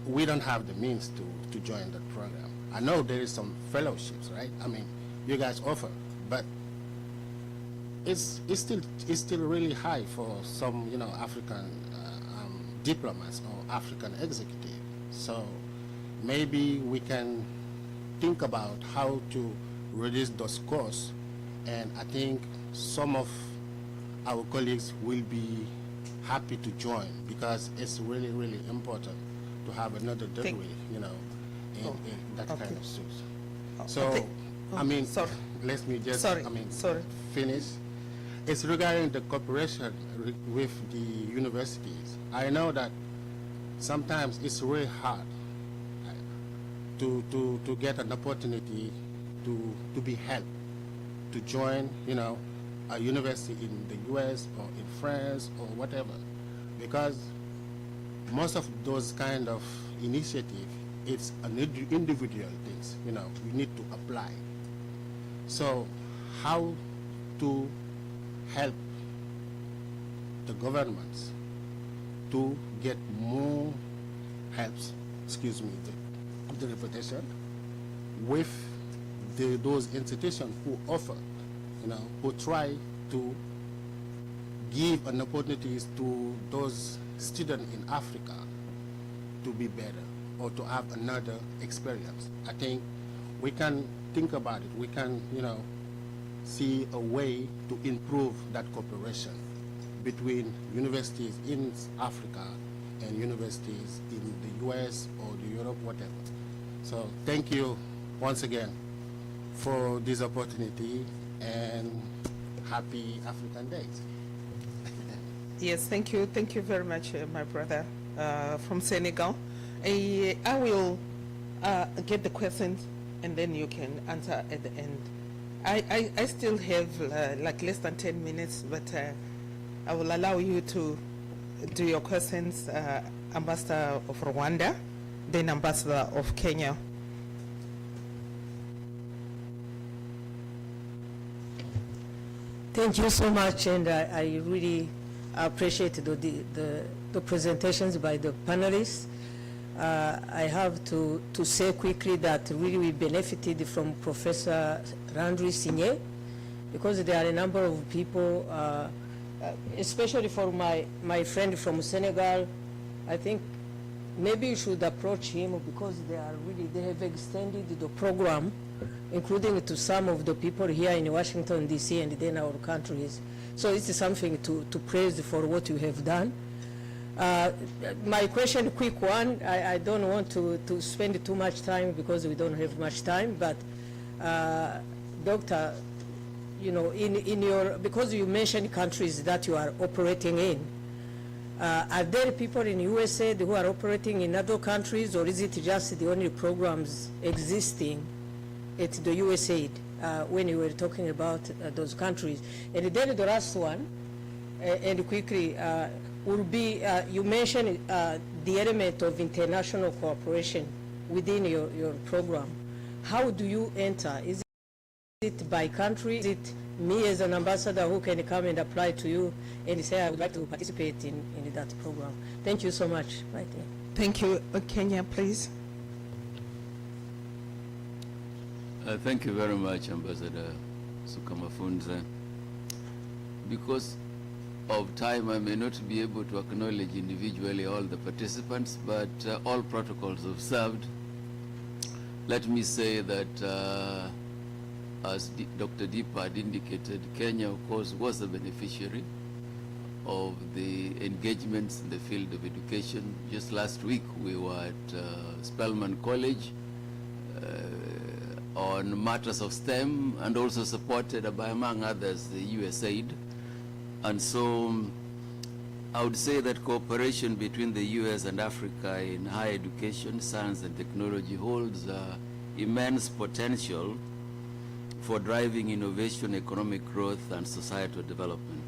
we don't have the means to join that program. I know there is some fellowships, right? You guys offer, but it's still really high for some African diplomats or African executive. So maybe we can think about how to reduce those costs, and I think some of our colleagues will be happy to join, because it's really, really important to have another degree, in that kind of suits. So, sorry. let me just, Sorry. finish. It's regarding the cooperation with the universities. I know that sometimes it's really hard to get an opportunity to be helped, to join, a university in the US or in France or whatever, because most of those kind of initiative, it's an individual things, you need to apply. So how to help the governments to get more helps, excuse me, the repetition, with those institutions who offer, who try to give an opportunities to those students in Africa to be better or to have another experience. I think we can think about it. We can, see a way to improve that cooperation between universities in Africa and universities in the US or the Europe, whatever. So thank you once again for this opportunity, and happy African Days. Yes, thank you very much, my brother from Senegal. I will get the questions, and then you can answer at the end. I still have less than 10 minutes, but I will allow you to do your questions. Ambassador of Rwanda, then Ambassador of Kenya. Thank you so much, and I really appreciate the presentations by the panelists. I have to say quickly that really we benefited from Professor Randri Signé, because there are a number of people, especially for my friend from Senegal. I think maybe you should approach him, because they have extended the program, including to some of the people here in Washington, D.C., and then our countries. So it's something to praise for what you have done. My question, quick one, I don't want to spend too much time because we don't have much time, but Doctor, you know, in your, because you mentioned countries that you are operating in, are there people in USA who are operating in other countries, or is it just the only programs existing at the USAID when you were talking about those countries? And then the last one, and quickly, will be, you mentioned the element of international cooperation within your program. How do you enter? Is it by country? Is it me as an ambassador who can come and apply to you and say, I would like to participate in that program? Thank you so much. Right there. Thank you. Kenya, please. Thank you very much, Ambassador Sukamafunza. Because of time, I may not be able to acknowledge individually all the participants, but all protocols observed. Let me say that as Dr. Deepa had indicated, Kenya, of course, was a beneficiary of the engagements in the field of education. Just last week, we were at Spelman College on matters of STEM, and also supported by, among others, the USAID. And so I would say that cooperation between the US and Africa in higher education, science and technology holds immense potential for driving innovation, economic growth, and societal development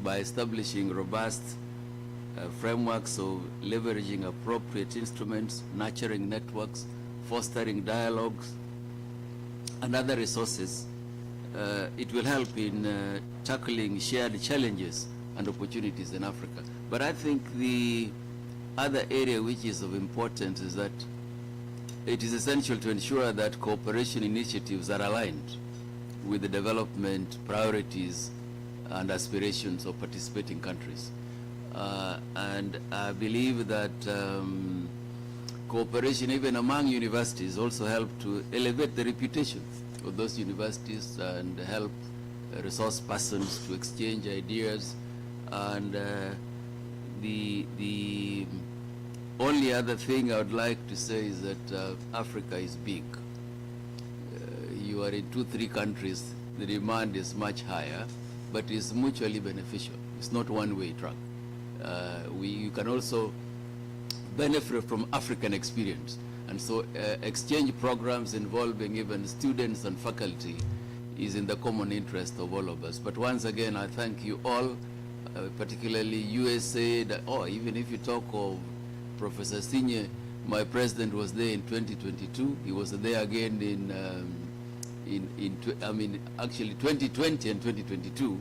by establishing robust frameworks of leveraging appropriate instruments, nurturing networks, fostering dialogues, and other resources. It will help in tackling shared challenges and opportunities in Africa. But I think the other area which is of importance is that it is essential to ensure that cooperation initiatives are aligned with the development priorities and aspirations of participating countries. And I believe that cooperation even among universities also help to elevate the reputation of those universities and help resource persons to exchange ideas. And the only other thing I would like to say is that Africa is big. You are in 2-3 countries, the demand is much higher, but it's mutually beneficial. It's not one-way track. You can also benefit from African experience. And so exchange programs involving even students and faculty is in the common interest of all of us. But once again, I thank you all, particularly USAID, or even if you talk of Professor Signé, my president was there in 2022. He was there again actually 2020 and 2022.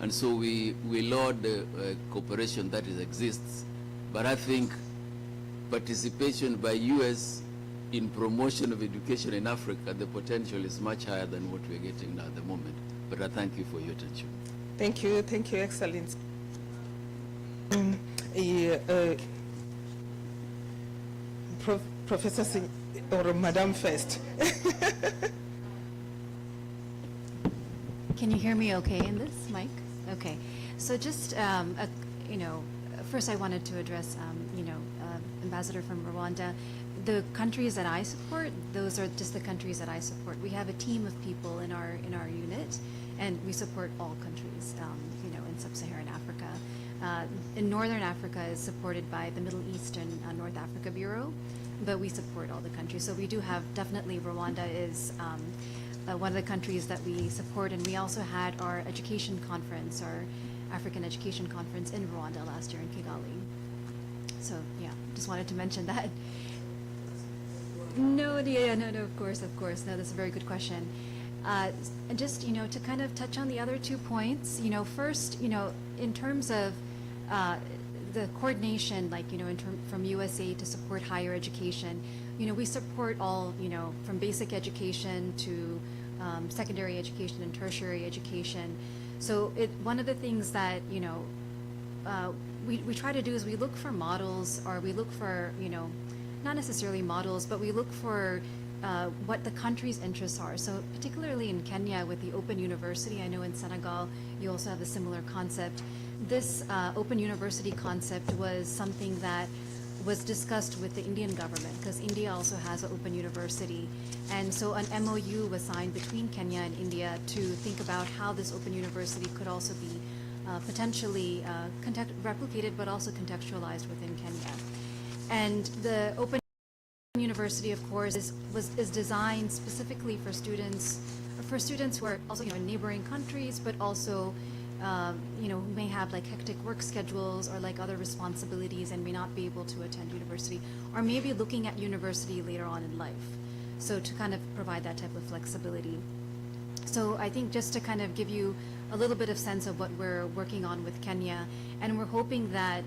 And so we laud the cooperation that exists. But I think participation by US in promotion of education in Africa, the potential is much higher than what we're getting now at the moment. But I thank you for your attention. Thank you, Excellency. Professor Singh, or Madam first. Can you hear me okay in this mic? Okay. So just, first I wanted to address, Ambassador from Rwanda. The countries that I support, those are just the countries that I support. We have a team of people in our unit, and we support all countries, in sub-Saharan Africa. In Northern Africa is supported by the Middle East and North Africa Bureau, but we support all the countries. So we do have, definitely Rwanda is one of the countries that we support, and we also had our education conference, our African Education Conference in Rwanda last year in Kigali. So yeah, just wanted to mention that. No, yeah, no, of course. No, that's a very good question. And just, to kind of touch on the other 2 points, first, in terms of the coordination, like, from USA to support higher education, we support all, from basic education to secondary education and tertiary education. So one of the things that, we try to do is we look for models, or we look for, not necessarily models, but we look for what the country's interests are. So particularly in Kenya with the Open University, I know in Senegal you also have a similar concept. This Open University concept was something that was discussed with the Indian government, because India also has an Open University. And so an MOU was signed between Kenya and India to think about how this Open University could also be potentially replicated, but also contextualized within Kenya. And the Open University, of course, is designed specifically for students who are also, in neighboring countries, but also, who may have like hectic work schedules or like other responsibilities and may not be able to attend university, or maybe looking at university later on in life. So to kind of provide that type of flexibility. So I think just to kind of give you a little bit of sense of what we're working on with Kenya, and we're hoping that,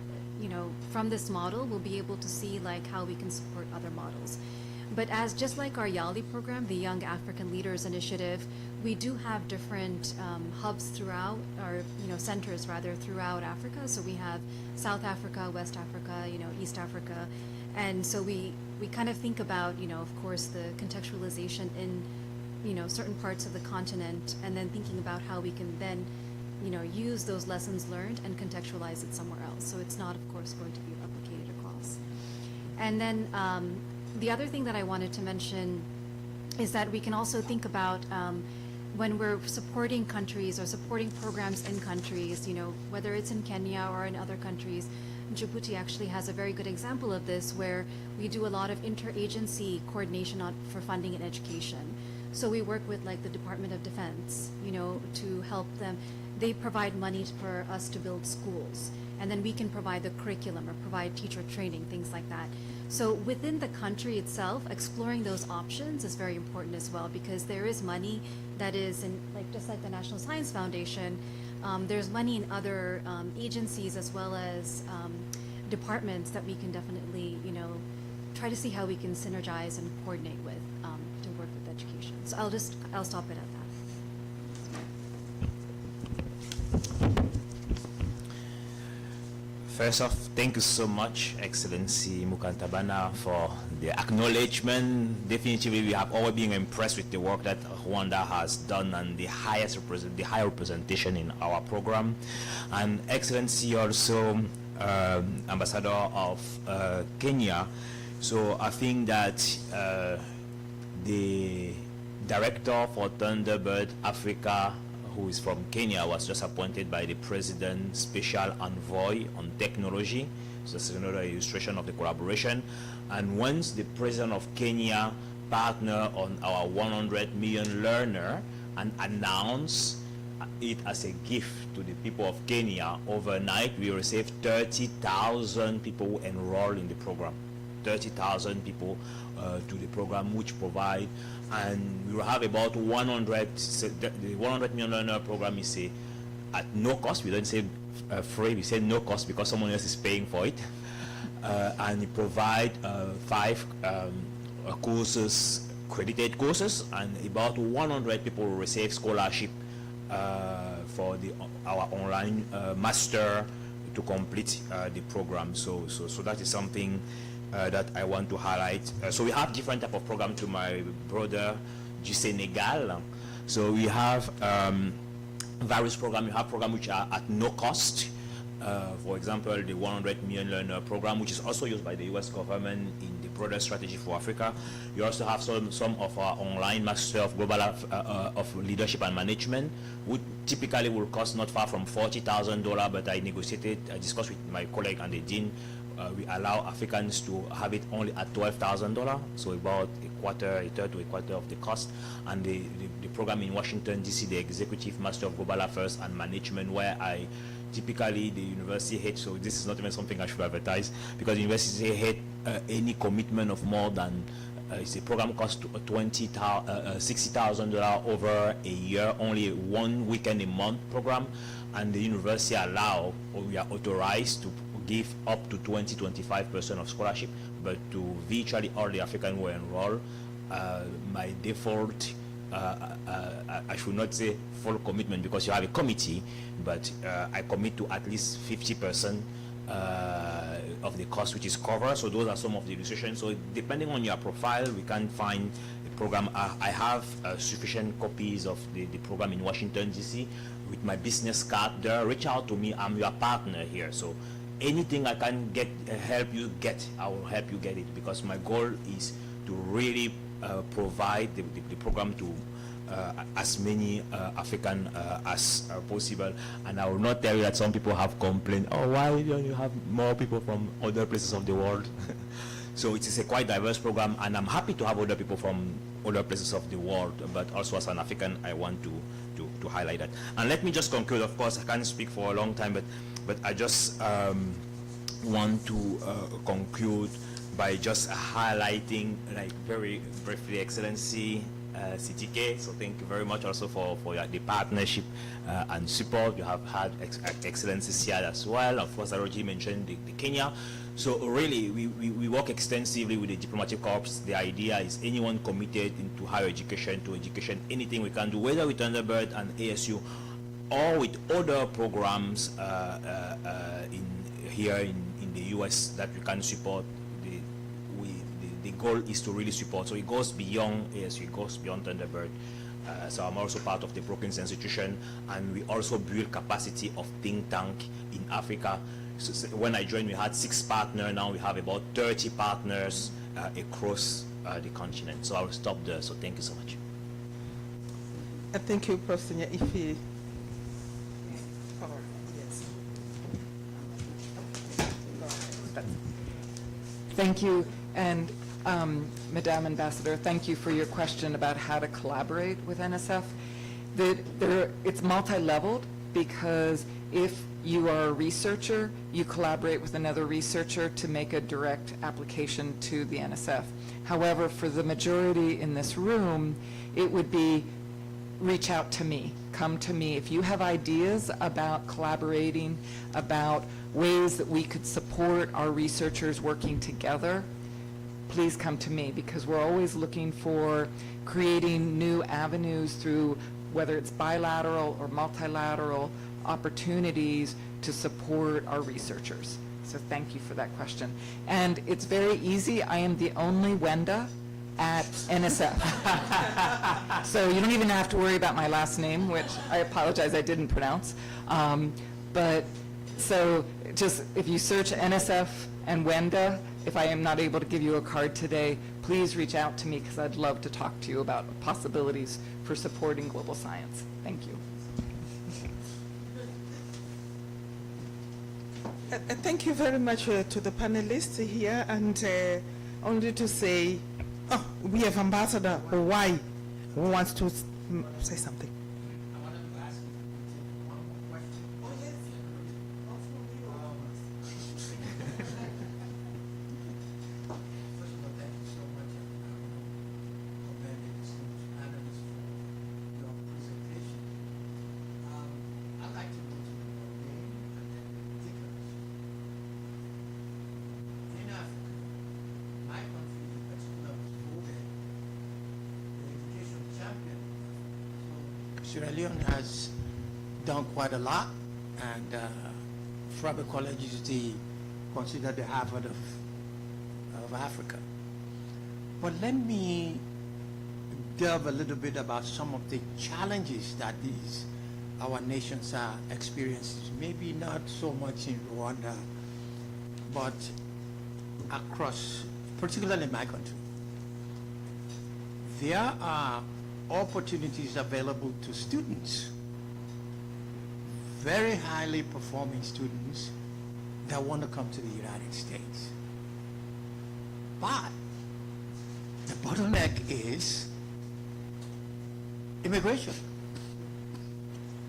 from this model, we'll be able to see like how we can support other models. But just like our YALI program, the Young African Leaders Initiative, we do have different hubs throughout, or centers rather, throughout Africa. So we have South Africa, West Africa, East Africa, and so we kind of think about, of course, the contextualization in certain parts of the continent, and then thinking about how we can then use those lessons learned and contextualize it somewhere else. So it's not, of course, going to be replicated across. And then the other thing that I wanted to mention is that we can also think about when we're supporting countries or supporting programs in countries, whether it's in Kenya or in other countries. Djibouti actually has a very good example of this, where we do a lot of interagency coordination for funding and education. So we work with like the Department of Defense, to help them. They provide money for us to build schools, and then we can provide the curriculum or provide teacher training, things like that. So within the country itself, exploring those options is very important as well, because there is money that is in, like, just like the National Science Foundation, there's money in other agencies as well as departments that we can definitely, try to see how we can synergize and coordinate with to work with education. So I'll stop it at that. First off, thank you so much, Excellency Mukantabana, for the acknowledgement. Definitely, we have all been impressed with the work that Rwanda has done and the high representation in our program. And Excellency also Ambassador of Kenya. So I think that the director for Thunderbird Africa, who is from Kenya, was just appointed by the President Special Envoy on Technology. So that's another illustration of the collaboration. And once the President of Kenya partner on our 100 million learner and announce it as a gift to the people of Kenya, overnight we received 30,000 people who enroll in the program. 30,000 people to the program, which provide, and we will have about 100. The 100 million learner program is at no cost. We don't say free, we say no cost because someone else is paying for it. And it provide 5 courses, credited courses, and about 100 people will receive scholarship for our online master to complete the program. So that is something that I want to highlight. So we have different type of program to my brother du Senegal. So we have various programs. We have programs which are at no cost. For example, the 100 million learner program, which is also used by the US government in the broader strategy for Africa. You also have some of our online master of global of leadership and management, which typically will cost not far from $40,000, but I discussed with my colleague and the dean. We allow Africans to have it only at $12,000, so about a third to a quarter of the cost. And the program in Washington, D.C., the Executive Master of Global Affairs and Management, where I typically the university hate, so this is not even something I should advertise, because the university hate any commitment of more than it's a program cost $60,000 over a year, only 1 weekend a month program, and the university allow, or we are authorized to give up to 20-25% of scholarship, but to virtually all the African who enroll, my default, I should not say full commitment because you have a committee, but I commit to at least 50% of the cost which is covered. So those are some of the illustrations. So depending on your profile, we can find the program. I have sufficient copies of the program in Washington, D.C. with my business card there. Reach out to me. I'm your partner here. So anything I can get, help you get, I will help you get it, because my goal is to really provide the program to as many African as possible. And I will not tell you that some people have complained, oh, why don't you have more people from other places of the world? So it is a quite diverse program, and I'm happy to have other people from other places of the world, but also as an African, I want to highlight that. And let me just conclude. Of course, I can't speak for a long time, but I just want to conclude by just highlighting, like, very briefly, Excellency CTK. So thank you very much also for the partnership and support. You have had Excellency here as well. Of course, Aroji mentioned the Kenya. So really, we work extensively with the diplomatic corps. The idea is anyone committed into higher education, to education, anything we can do, whether with Thunderbird and ASU or with other programs here in the US that we can support. The goal is to really support. So it goes beyond ASU, it goes beyond Thunderbird. So I'm also part of the Brookings Institution, and we also build capacity of think tank in Africa. So when I joined, we had 6 partners. Now we have about 30 partners across the continent. So I'll stop there. So thank you so much. Thank you, Professor. If he... Thank you. And Madam Ambassador, thank you for your question about how to collaborate with NSF. It's multi-leveled, because if you are a researcher, you collaborate with another researcher to make a direct application to the NSF. However, for the majority in this room, it would be reach out to me, come to me. If you have ideas about collaborating, about ways that we could support our researchers working together, please come to me, because we're always looking for creating new avenues through, whether it's bilateral or multilateral opportunities to support our researchers. So thank you for that question. And it's very easy. I am the only Wenda at NSF. So you don't even have to worry about my last name, which I apologize I didn't pronounce. But so just if you search NSF and Wenda, if I am not able to give you a card today, please reach out to me, because I'd love to talk to you about possibilities for supporting global science. Thank you. Thank you very much to the panelists here, and only to say, oh, we have Ambassador Owai who wants to say something. I wanted to ask you one more question. Oh, yes. First of all, thank you so much, commending distinguished panelists for your presentation. I'd like to go to your name and then particulars. In Africa, my country in particular was voted the education champion. So Sierra Leone has done quite a lot, and Frabe College is considered the Harvard of Africa. But let me delve a little bit about some of the challenges that our nations are experiencing. Maybe not so much in Rwanda, but across, particularly in my country. There are opportunities available to students, very highly performing students that want to come to the United States. But the bottleneck is immigration.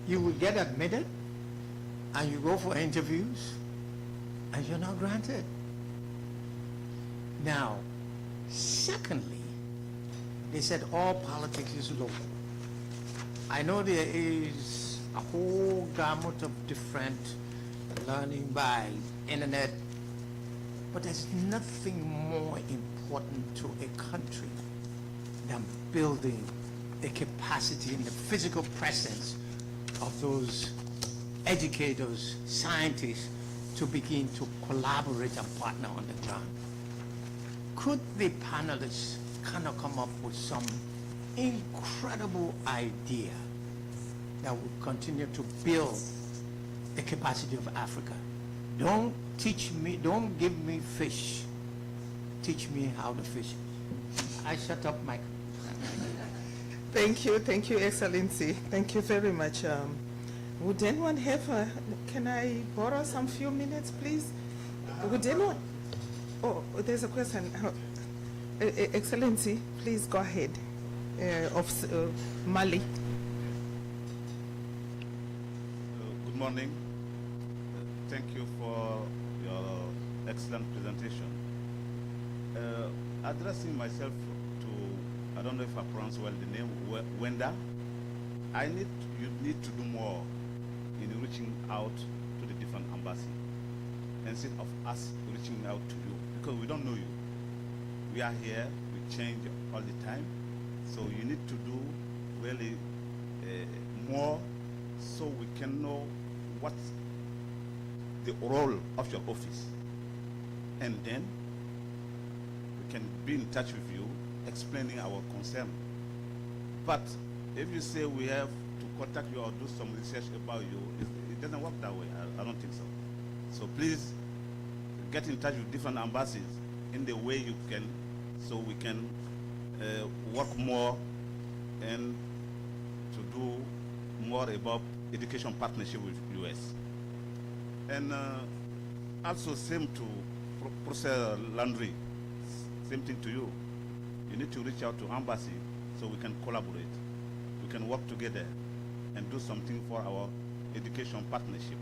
You will get admitted, and you go for interviews, and you're not granted. Now, secondly, They said all politics is local. I know there is a whole gamut of different learning by internet, but there's nothing more important to a country than building the capacity and the physical presence of those educators, scientists, to begin to collaborate and partner on the ground. Could the panelists kind of come up with some incredible idea that will continue to build the capacity of Africa? Don't give me fish. Teach me how to fish. I shut up, Mike. Thank you, Excellency. Thank you very much. Would anyone have can I borrow some few minutes, please? Would anyone? Oh, there's a question. Excellency, please go ahead. Of Mali. Good morning. Thank you for your excellent presentation. Addressing myself to, I don't know if I pronounce well the name, Wenda. You need to do more in reaching out to the different embassies instead of us reaching out to you, because we don't know you. We are here, we change all the time, so you need to do really more so we can know what's the role of your office, and then we can be in touch with you explaining our concern. But if you say we have to contact you or do some research about you, it doesn't work that way. I don't think so. So please get in touch with different embassies in the way you can, so we can work more and to do more about education partnership with US. And also same to Professor Landry, same thing to you. You need to reach out to embassy so we can collaborate. We can work together and do something for our education partnership.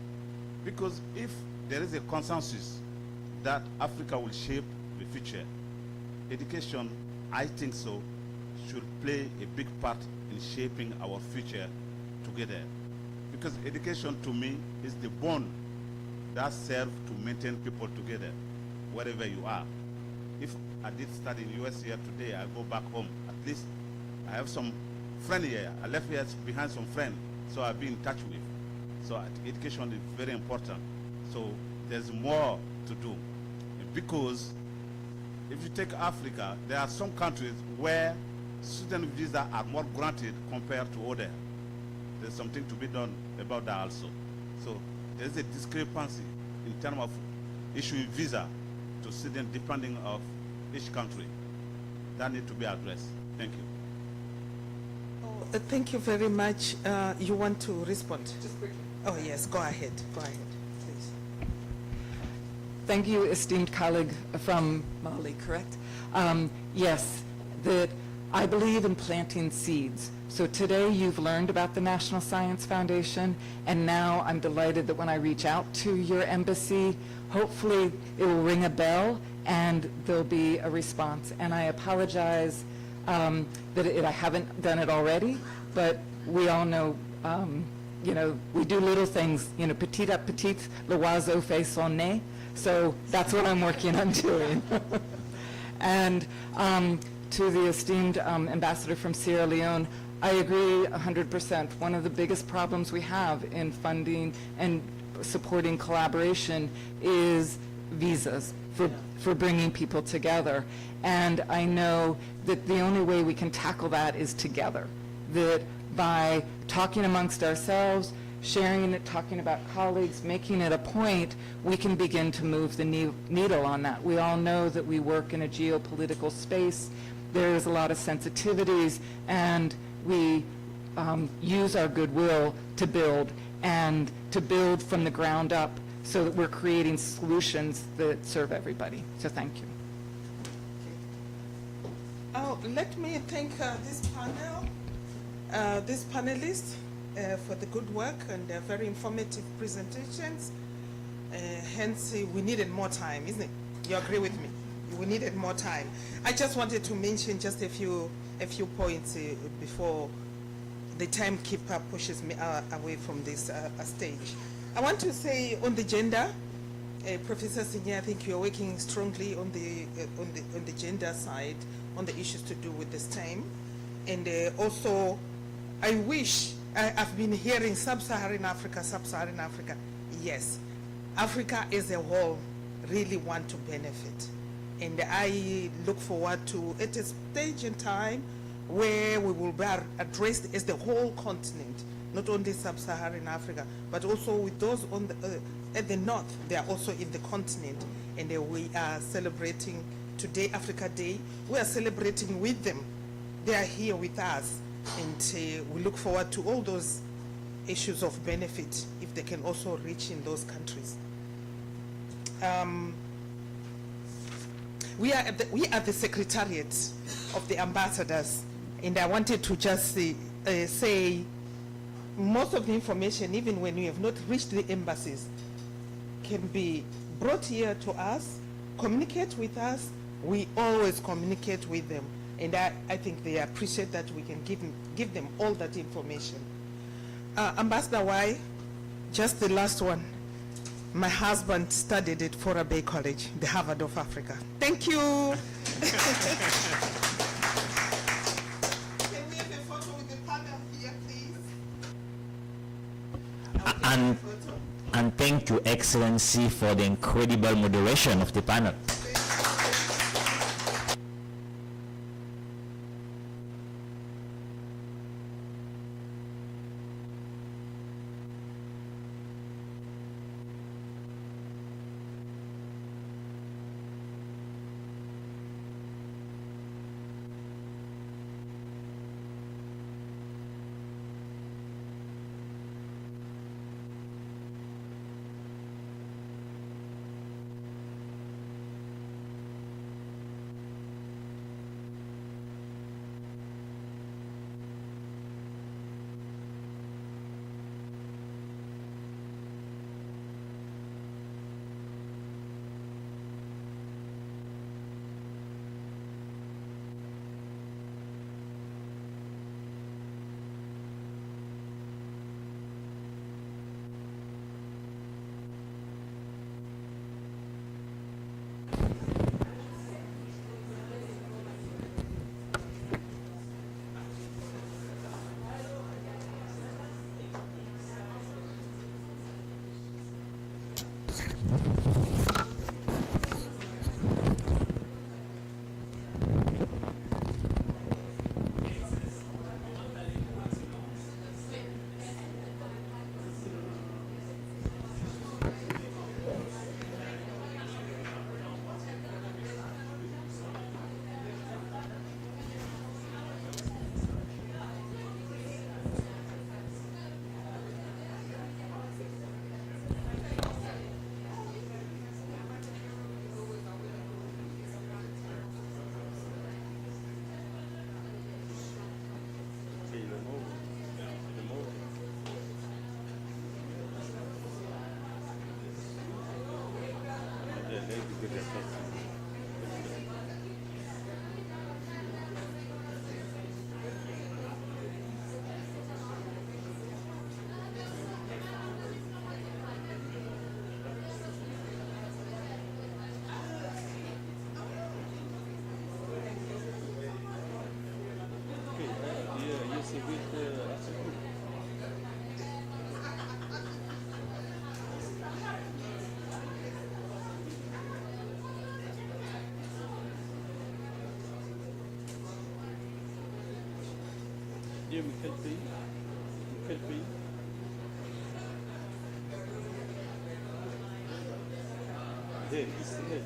Because if there is a consensus that Africa will shape the future, education, I think so, should play a big part in shaping our future together. Because education to me is the bond that serves to maintain people together wherever you are. If I did study in US here today, I go back home. At least I have some friend here. I left here behind some friend, so I'll be in touch with. So education is very important. So there's more to do. Because if you take Africa, there are some countries where student visas are more granted compared to others. There's something to be done about that also. So there's a discrepancy in terms of issuing visa to students depending of each country. That needs to be addressed. Thank you. Oh, thank you very much. You want to respond? Just quickly. Oh yes, go ahead. Go ahead, please. Thank you, esteemed colleague from Mali, correct? Yes, that I believe in planting seeds. So today you've learned about the National Science Foundation, and now I'm delighted that when I reach out to your embassy, hopefully it will ring a bell and there'll be a response. And I apologize that I haven't done it already, but we all know, you know, we do little things, you know, petit à petit, l'oiseau fait son nez. So that's what I'm working on doing. And to the esteemed ambassador from Sierra Leone, I agree 100%. One of the biggest problems we have in funding and supporting collaboration is visas for bringing people together. And I know that the only way we can tackle that is together, that by talking amongst ourselves, sharing it, talking about colleagues, making it a point, we can begin to move the needle on that. We all know that we work in a geopolitical space. There's a lot of sensitivities, and we use our goodwill to build, and to build from the ground up so that we're creating solutions that serve everybody. So thank you. Oh, let me thank this panel, these panelists for the good work and their very informative presentations. Hence, we needed more time, isn't it? You agree with me? We needed more time. I just wanted to mention just a few a few points before the timekeeper pushes me away from this stage. I want to say on the gender, Professor Senior, I think you're working strongly on the gender side, on the issues to do with this time. And also, I wish, I've been hearing sub-Saharan Africa. Yes, Africa as a whole really want to benefit. And I look forward to, at a stage in time, where we will be addressed as the whole continent, not only sub-Saharan Africa, but also with those on the, at the north. They are also in the continent, and we are celebrating today, Africa Day. We are celebrating with them. They are here with us, and we look forward to all those issues of benefit if they can also reach in those countries. We are the secretariat of the ambassadors, and I wanted to just say most of the information, even when we have not reached the embassies, can be brought here to us, communicate with us. We always communicate with them, and I think they appreciate that we can give them all that information. Ambassador Y, just the last one. My husband studied at Fora Bay College, the Harvard of Africa. Thank you. Can we have a photo with the panel here, please? And thank you, Excellency, for the incredible moderation of the panel. Dieu, mais quel pays? Quel pays? Israël.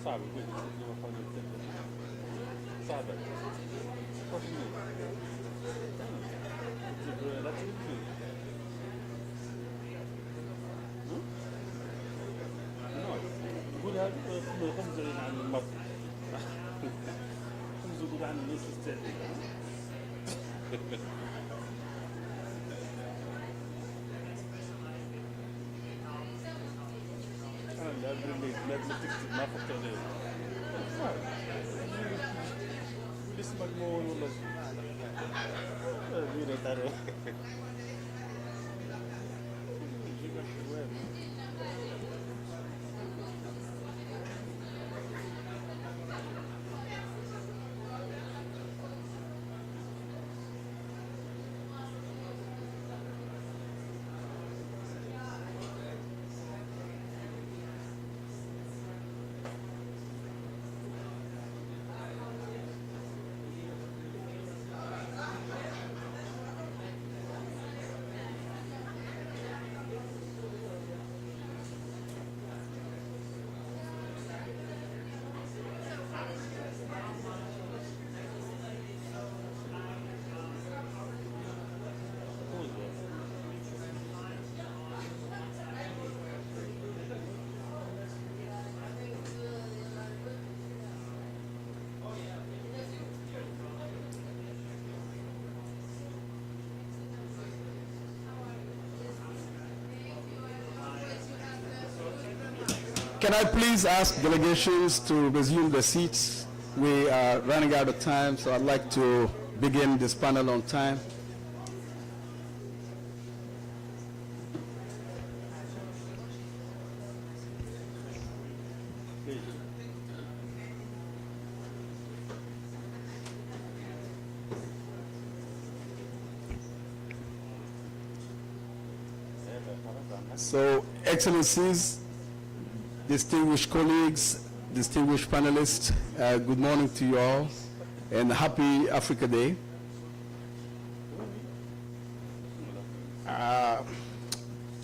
صعب يقول لي ما قبل صعبة لا تجيب قولها خمس عن المرض خمس يقول عن الناس تستعدي لا تكتب ما فكر عليه اسمك مول ولا مين تعرف Can I please ask delegations to resume their seats? We are running out of time, so I'd like to begin this panel on time. So, Excellencies, distinguished colleagues, distinguished panelists, good morning to you all, and happy Africa Day.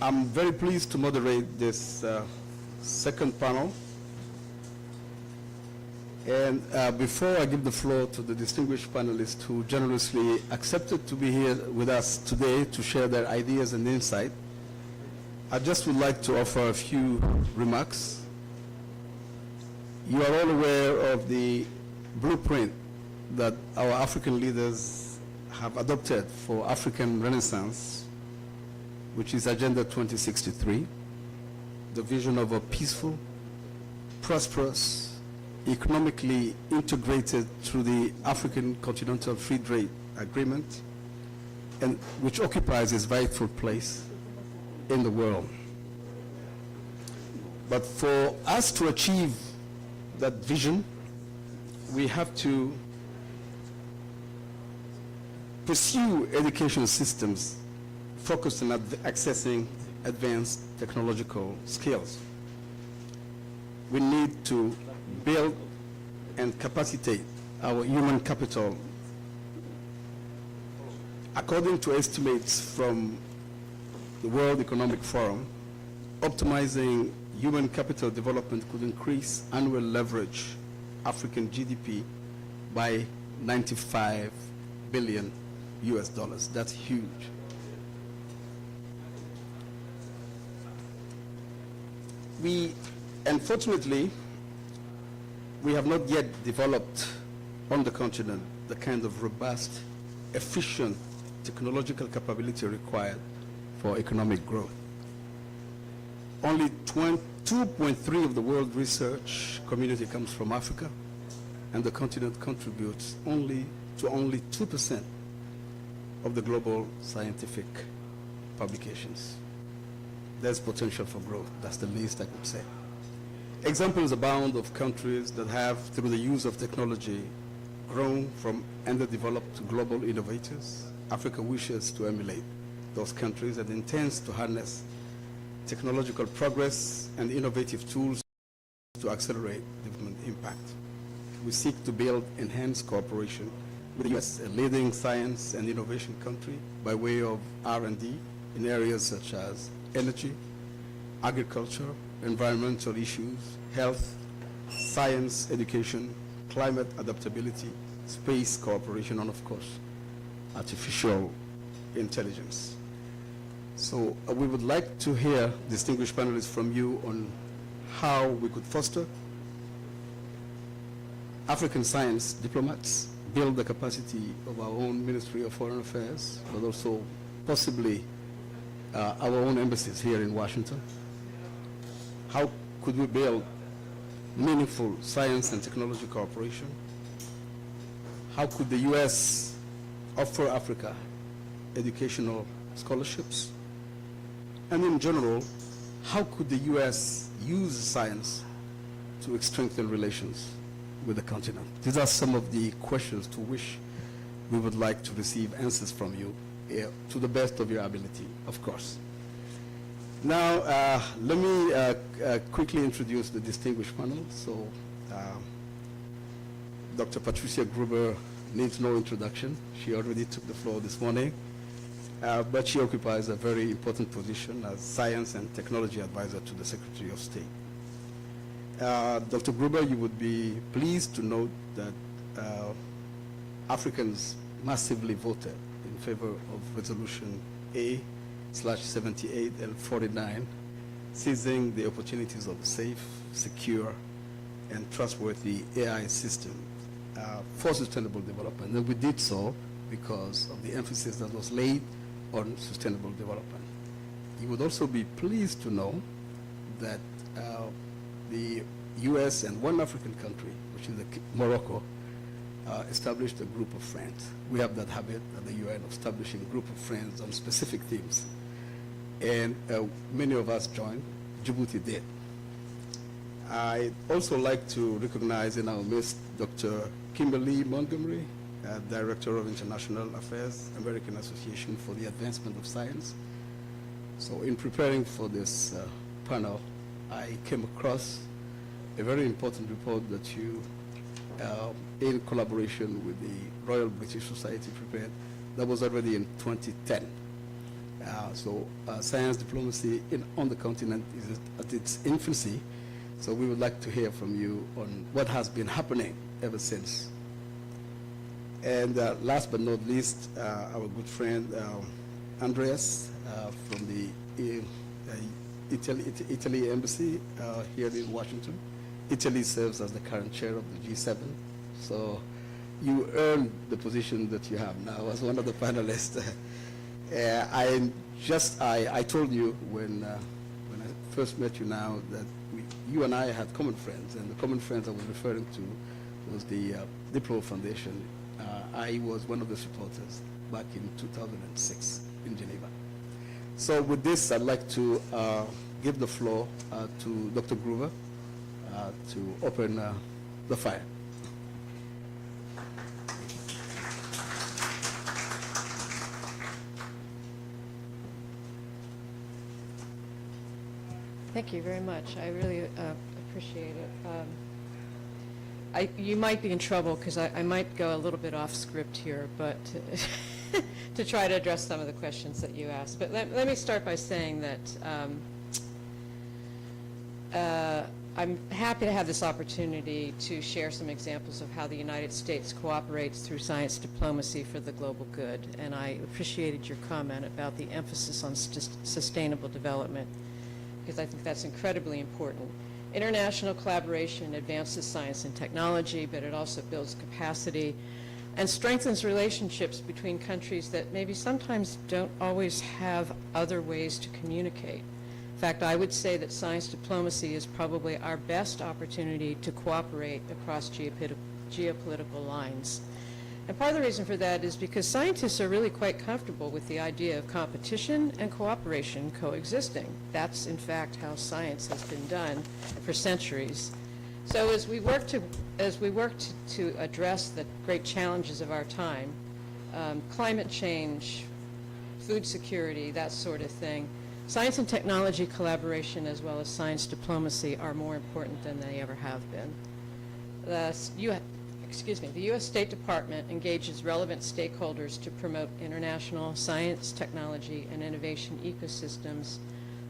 I'm very pleased to moderate this second panel. And before I give the floor to the distinguished panelists who generously accepted to be here with us today to share their ideas and insight, I just would like to offer a few remarks. You are all aware of the blueprint that our African leaders have adopted for African Renaissance, which is Agenda 2063, the vision of a peaceful, prosperous, economically integrated through the African Continental Free Trade Agreement, and which occupies its rightful place in the world. But for us to achieve that vision, we have to pursue education systems focused on accessing advanced technological skills. We need to build and capacitate our human capital. According to estimates from the World Economic Forum, optimizing human capital development could increase annual leverage African GDP by 95 billion US dollars. That's huge. Unfortunately, we have not yet developed on the continent the kind of robust, efficient technological capability required for economic growth. Only 2.3% of the world research community comes from Africa, and the continent contributes only 2% of the global scientific publications. There's potential for growth. That's the least I could say. Examples abound of countries that have, through the use of technology, grown from underdeveloped to global innovators. Africa wishes to emulate those countries and intends to harness technological progress and innovative tools to accelerate development impact. We seek to build enhanced cooperation with the U.S., a leading science and innovation country, by way of R&D in areas such as energy, agriculture, environmental issues, health, science education, climate adaptability, space cooperation, and of course, artificial intelligence. So we would like to hear, distinguished panelists, from you on how we could foster African science diplomats, build the capacity of our own Ministry of Foreign Affairs, but also possibly our own embassies here in Washington. How could we build meaningful science and technology cooperation? How could the U.S. offer Africa educational scholarships? And in general, how could the U.S. use science to strengthen relations with the continent? These are some of the questions to which we would like to receive answers from you, to the best of your ability, of course. Now, let me quickly introduce the distinguished panel. So, Dr. Patricia Gruber needs no introduction. She already took the floor this morning, but she occupies a very important position as Science and Technology Advisor to the Secretary of State. Dr. Gruber, you would be pleased to note that Africans massively voted in favor of Resolution A/78 and 49, seizing the opportunities of a safe, secure, and trustworthy AI system for sustainable development. And we did so because of the emphasis that was laid on sustainable development. You would also be pleased to know that the U.S. and one African country, which is Morocco, established a group of friends. We have that habit at the UN of establishing a group of friends on specific themes. And many of us joined. Djibouti did. I'd also like to recognize in our midst Dr. Kimberly Montgomery, Director of International Affairs, American Association for the Advancement of Science. So in preparing for this panel, I came across a very important report that you, in collaboration with the Royal British Society, prepared. That was already in 2010. So science diplomacy on the continent is at its infancy. So we would like to hear from you on what has been happening ever since. And last but not least, our good friend Andreas from the Italy Embassy here in Washington. Italy serves as the current chair of the G7. So you earned the position that you have now as one of the panelists. I told you when I first met you now that you and I had common friends, and the common friends I was referring to was the Diplo Foundation. I was one of the supporters back in 2006 in Geneva. So with this, I'd like to give the floor to Dr. Gruber to open the fire. Thank you very much. I really appreciate it. You might be in trouble because I might go a little bit off script here, but to try to address some of the questions that you asked. But let me start by saying that I'm happy to have this opportunity to share some examples of how the United States cooperates through science diplomacy for the global good. And I appreciated your comment about the emphasis on sustainable development, because I think that's incredibly important. International collaboration advances science and technology, but it also builds capacity and strengthens relationships between countries that maybe sometimes don't always have other ways to communicate. In fact, I would say that science diplomacy is probably our best opportunity to cooperate across geopolitical lines. And part of the reason for that is because scientists are really quite comfortable with the idea of competition and cooperation coexisting. That's, in fact, how science has been done for centuries. So as we work to address the great challenges of our time, climate change, food security, that sort of thing, science and technology collaboration as well as science diplomacy are more important than they ever have been. The U.S. State Department engages relevant stakeholders to promote international science, technology, and innovation ecosystems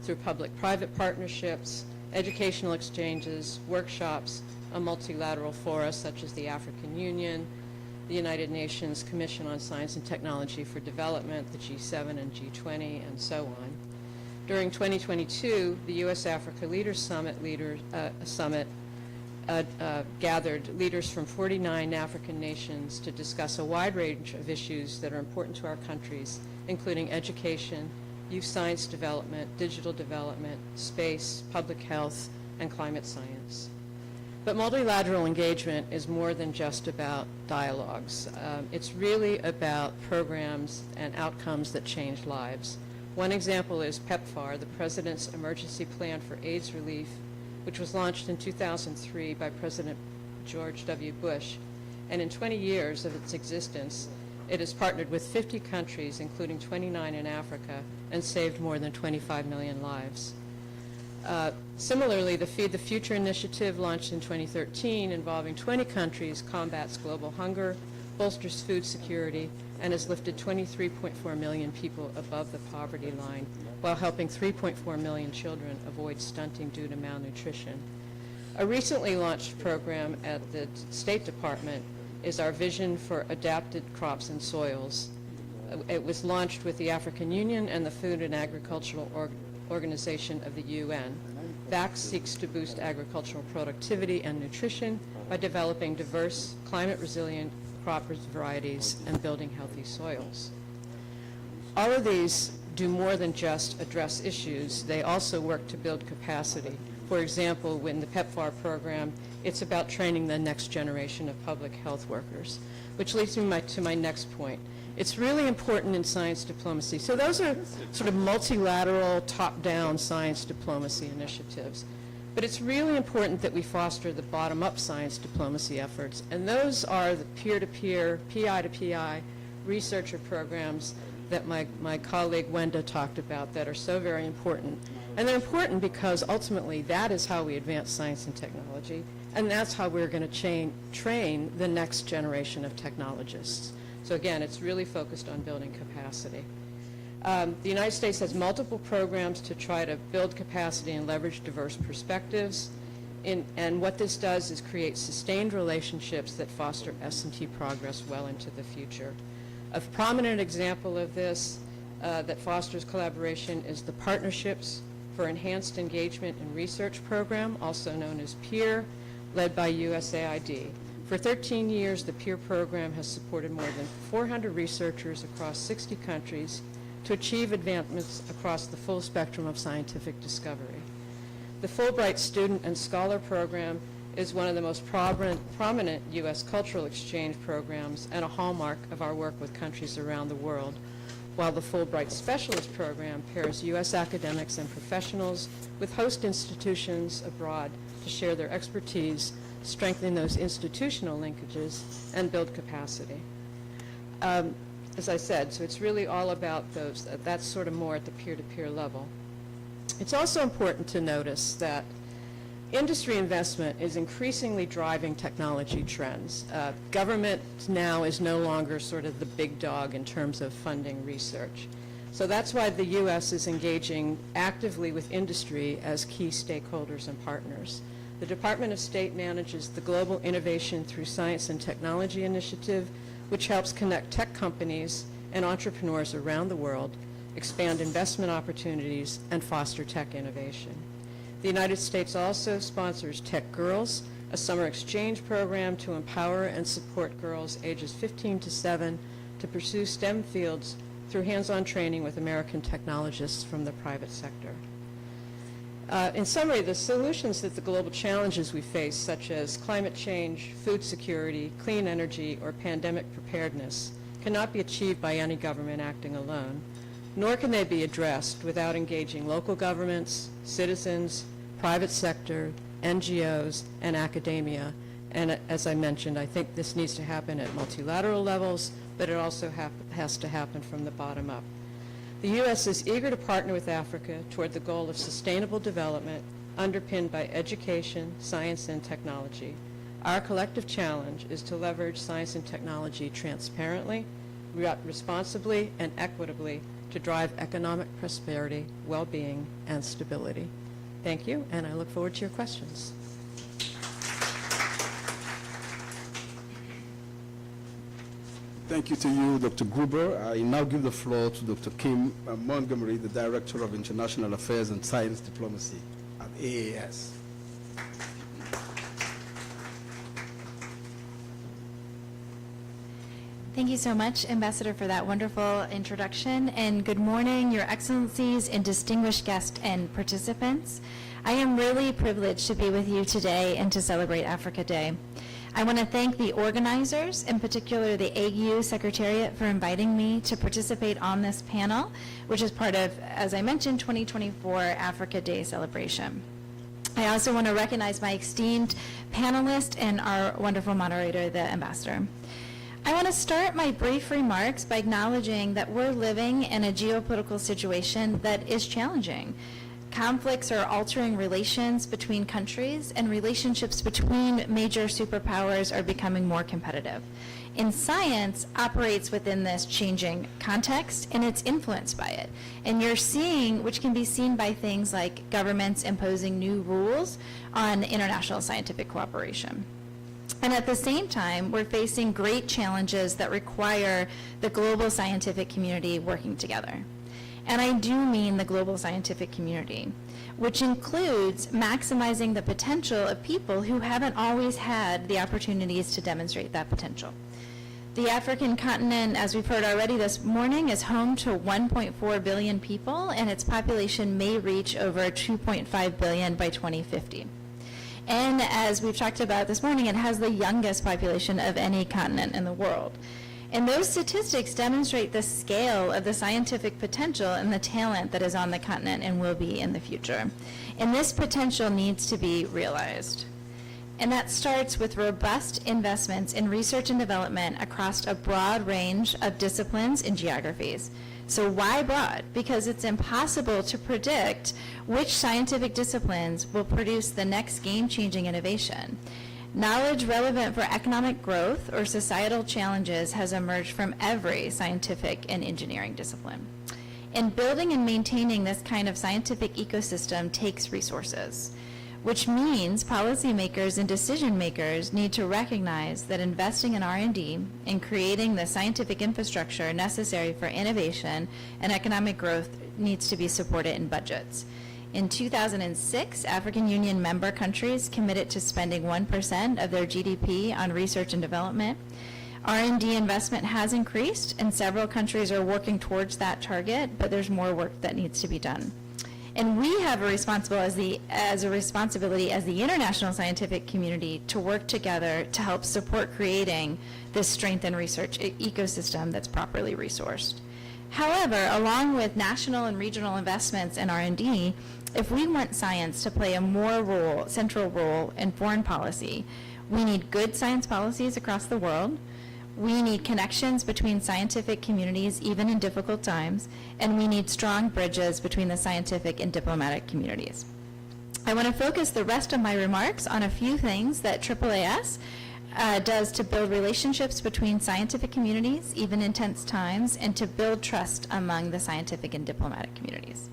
through public-private partnerships, educational exchanges, workshops, a multilateral fora such as the African Union, the United Nations Commission on Science and Technology for Development, the G7 and G20, and so on. During 2022, the U.S.-Africa Leaders Summit gathered leaders from 49 African nations to discuss a wide range of issues that are important to our countries, including education, youth science development, digital development, space, public health, and climate science. But multilateral engagement is more than just about dialogues. It's really about programs and outcomes that change lives. One example is PEPFAR, the President's Emergency Plan for AIDS Relief, which was launched in 2003 by President George W. Bush. And in 20 years of its existence, it has partnered with 50 countries, including 29 in Africa, and saved more than 25 million lives. Similarly, the Feed the Future initiative, launched in 2013, involving 20 countries, combats global hunger, bolsters food security, and has lifted 23.4 million people above the poverty line, while helping 3.4 million children avoid stunting due to malnutrition. A recently launched program at the State Department is our Vision for Adapted Crops and Soils. It was launched with the African Union and the Food and Agricultural Organization of the UN. VAX seeks to boost agricultural productivity and nutrition by developing diverse, climate-resilient crop varieties and building healthy soils. All of these do more than just address issues. They also work to build capacity. For example, in the PEPFAR program, it's about training the next generation of public health workers, which leads me to my next point. It's really important in science diplomacy. So those are sort of multilateral, top-down science diplomacy initiatives. But it's really important that we foster the bottom-up science diplomacy efforts, and those are the peer-to-peer, PI-to-PI researcher programs that my colleague Wenda talked about that are so very important. And they're important because ultimately that is how we advance science and technology, and that's how we're going to train the next generation of technologists. So again, it's really focused on building capacity. The United States has multiple programs to try to build capacity and leverage diverse perspectives. And what this does is create sustained relationships that foster S&T progress well into the future. A prominent example of this that fosters collaboration is the Partnerships for Enhanced Engagement in Research program, also known as PEER, led by USAID. For 13 years, the PEER program has supported more than 400 researchers across 60 countries to achieve advancements across the full spectrum of scientific discovery. The Fulbright Student and Scholar Program is one of the most prominent U.S. cultural exchange programs and a hallmark of our work with countries around the world, while the Fulbright Specialist Program pairs U.S. academics and professionals with host institutions abroad to share their expertise, strengthen those institutional linkages, and build capacity. As I said, so it's really all about those, that's sort of more at the peer-to-peer level. It's also important to notice that industry investment is increasingly driving technology trends. Government now is no longer sort of the big dog in terms of funding research. So that's why the U.S. is engaging actively with industry as key stakeholders and partners. The Department of State manages the Global Innovation Through Science and Technology Initiative, which helps connect tech companies and entrepreneurs around the world, expand investment opportunities, and foster tech innovation. The United States also sponsors Tech Girls, a summer exchange program to empower and support girls ages 15 to 7 to pursue STEM fields through hands-on training with American technologists from the private sector. In summary, the solutions that the global challenges we face, such as climate change, food security, clean energy, or pandemic preparedness, cannot be achieved by any government acting alone, nor can they be addressed without engaging local governments, citizens, private sector, NGOs, and academia. And as I mentioned, I think this needs to happen at multilateral levels, but it also has to happen from the bottom up. The U.S. is eager to partner with Africa toward the goal of sustainable development underpinned by education, science, and technology. Our collective challenge is to leverage science and technology transparently, responsibly, and equitably to drive economic prosperity, well-being, and stability. Thank you, and I look forward to your questions. Thank you to you, Dr. Gruber. I now give the floor to Dr. Kim Montgomery, the Director of International Affairs and Science Diplomacy at AAS. Thank you so much, Ambassador, for that wonderful introduction. And good morning, Your Excellencies and distinguished guests and participants. I am really privileged to be with you today and to celebrate Africa Day. I want to thank the organizers, in particular the AU Secretariat, for inviting me to participate on this panel, which is part of, as I mentioned, 2024 Africa Day celebration. I also want to recognize my esteemed panelists and our wonderful moderator, the Ambassador. I want to start my brief remarks by acknowledging that we're living in a geopolitical situation that is challenging. Conflicts are altering relations between countries, and relationships between major superpowers are becoming more competitive. And science operates within this changing context, and it's influenced by it. And you're seeing, which can be seen by things like governments imposing new rules on international scientific cooperation. And at the same time, we're facing great challenges that require the global scientific community working together. And I do mean the global scientific community, which includes maximizing the potential of people who haven't always had the opportunities to demonstrate that potential. The African continent, as we've heard already this morning, is home to 1.4 billion people, and its population may reach over 2.5 billion by 2050. And as we've talked about this morning, it has the youngest population of any continent in the world. And those statistics demonstrate the scale of the scientific potential and the talent that is on the continent and will be in the future. And this potential needs to be realized. And that starts with robust investments in research and development across a broad range of disciplines and geographies. So why broad? Because it's impossible to predict which scientific disciplines will produce the next game-changing innovation. Knowledge relevant for economic growth or societal challenges has emerged from every scientific and engineering discipline. And building and maintaining this kind of scientific ecosystem takes resources, which means policymakers and decision makers need to recognize that investing in R&D and creating the scientific infrastructure necessary for innovation and economic growth needs to be supported in budgets. In 2006, African Union member countries committed to spending 1% of their GDP on research and development. R&D investment has increased, and several countries are working towards that target, but there's more work that needs to be done. And we have a responsibility as the international scientific community to work together to help support creating this strengthened research ecosystem that's properly resourced. However, along with national and regional investments in R&D, if we want science to play a more central role in foreign policy, we need good science policies across the world. We need connections between scientific communities, even in difficult times, and we need strong bridges between the scientific and diplomatic communities. I want to focus the rest of my remarks on a few things that AAAS does to build relationships between scientific communities, even in tense times, and to build trust among the scientific and diplomatic communities.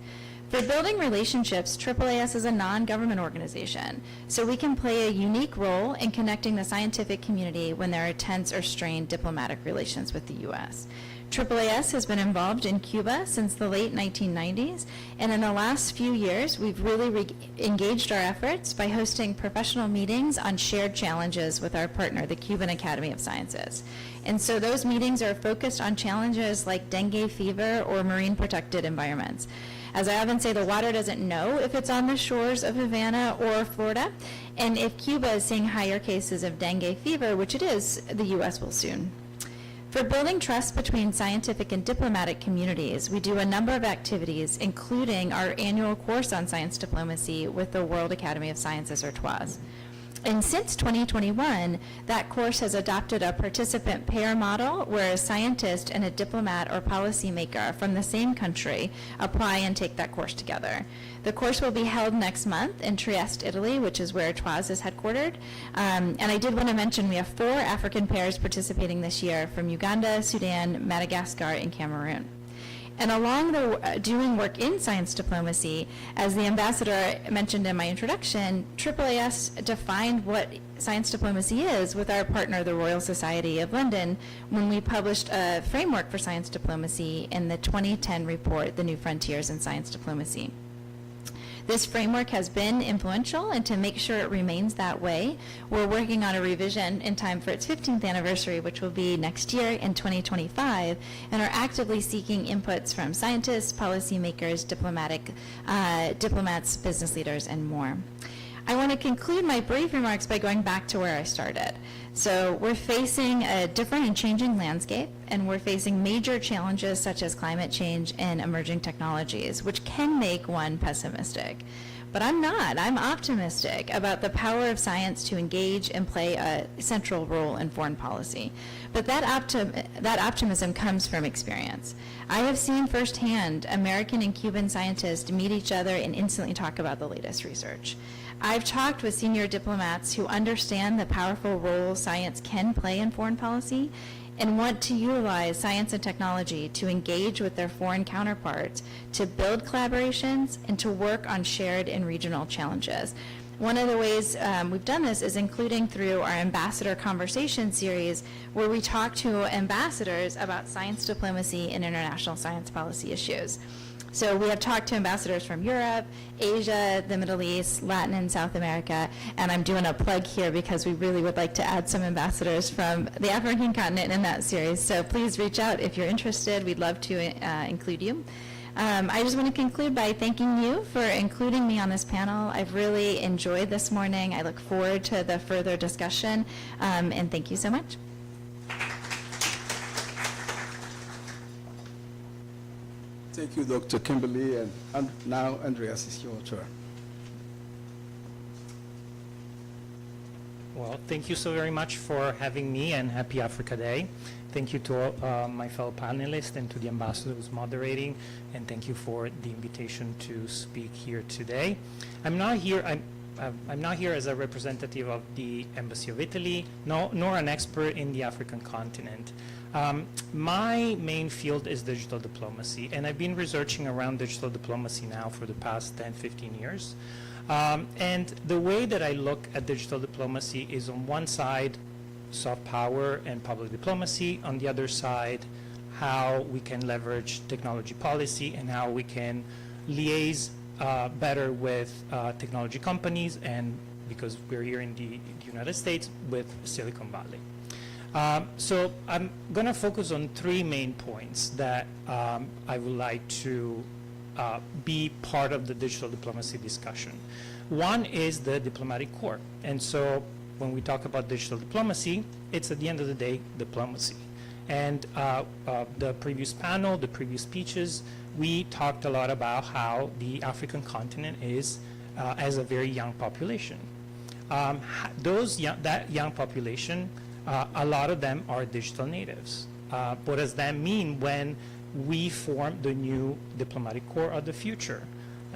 For building relationships, AAAS is a non-government organization, so we can play a unique role in connecting the scientific community when there are tense or strained diplomatic relations with the U.S. AAAS has been involved in Cuba since the late 1990s, and in the last few years, we've really engaged our efforts by hosting professional meetings on shared challenges with our partner, the Cuban Academy of Sciences. And so those meetings are focused on challenges like dengue fever or marine protected environments. As I often say, the water doesn't know if it's on the shores of Havana or Florida, and if Cuba is seeing higher cases of dengue fever, which it is, the U.S. will soon. For building trust between scientific and diplomatic communities, we do a number of activities, including our annual course on science diplomacy with the World Academy of Sciences, or TWAS. And since 2021, that course has adopted a participant pair model where a scientist and a diplomat or policymaker from the same country apply and take that course together. The course will be held next month in Trieste, Italy, which is where TWAS is headquartered. And I did want to mention we have 4 African pairs participating this year from Uganda, Sudan, Madagascar, and Cameroon. And along the doing work in science diplomacy, as the ambassador mentioned in my introduction, AAAS defined what science diplomacy is with our partner, the Royal Society of London, when we published a framework for science diplomacy in the 2010 report, The New Frontiers in Science Diplomacy. This framework has been influential, and to make sure it remains that way, we're working on a revision in time for its 15th anniversary, which will be next year in 2025, and are actively seeking inputs from scientists, policymakers, diplomats, business leaders, and more. I want to conclude my brief remarks by going back to where I started. So we're facing a different and changing landscape, and we're facing major challenges such as climate change and emerging technologies, which can make one pessimistic. But I'm not. I'm optimistic about the power of science to engage and play a central role in foreign policy. But that optimism comes from experience. I have seen firsthand American and Cuban scientists meet each other and instantly talk about the latest research. I've talked with senior diplomats who understand the powerful role science can play in foreign policy and want to utilize science and technology to engage with their foreign counterparts, to build collaborations, and to work on shared and regional challenges. One of the ways we've done this is including through our Ambassador Conversation series, where we talk to ambassadors about science diplomacy and international science policy issues. So we have talked to ambassadors from Europe, Asia, the Middle East, Latin and South America, and I'm doing a plug here because we really would like to add some ambassadors from the African continent in that series. So please reach out if you're interested. We'd love to include you. I just want to conclude by thanking you for including me on this panel. I've really enjoyed this morning. I look forward to the further discussion, and thank you so much. Thank you, Dr. Kimberly, and now, Andreas, it's your turn. Well, thank you so very much for having me, and happy Africa Day. Thank you to all, my fellow panelists and to the ambassador who's moderating, and thank you for the invitation to speak here today. I'm not here as a representative of the Embassy of Italy, nor an expert in the African continent. My main field is digital diplomacy, and I've been researching around digital diplomacy now for the past 10, 15 years. And the way that I look at digital diplomacy is, on one side, soft power and public diplomacy, on the other side, how we can leverage technology policy and how we can liaise better with technology companies, and because we're here in the United States, with Silicon Valley. So I'm going to focus on three main points that I would like to be part of the digital diplomacy discussion. One is the diplomatic core. And so when we talk about digital diplomacy, it's at the end of the day diplomacy. And the previous panel, the previous speeches, we talked a lot about how the African continent is as a very young population. That young population, a lot of them are digital natives. What does that mean when we form the new diplomatic corps of the future?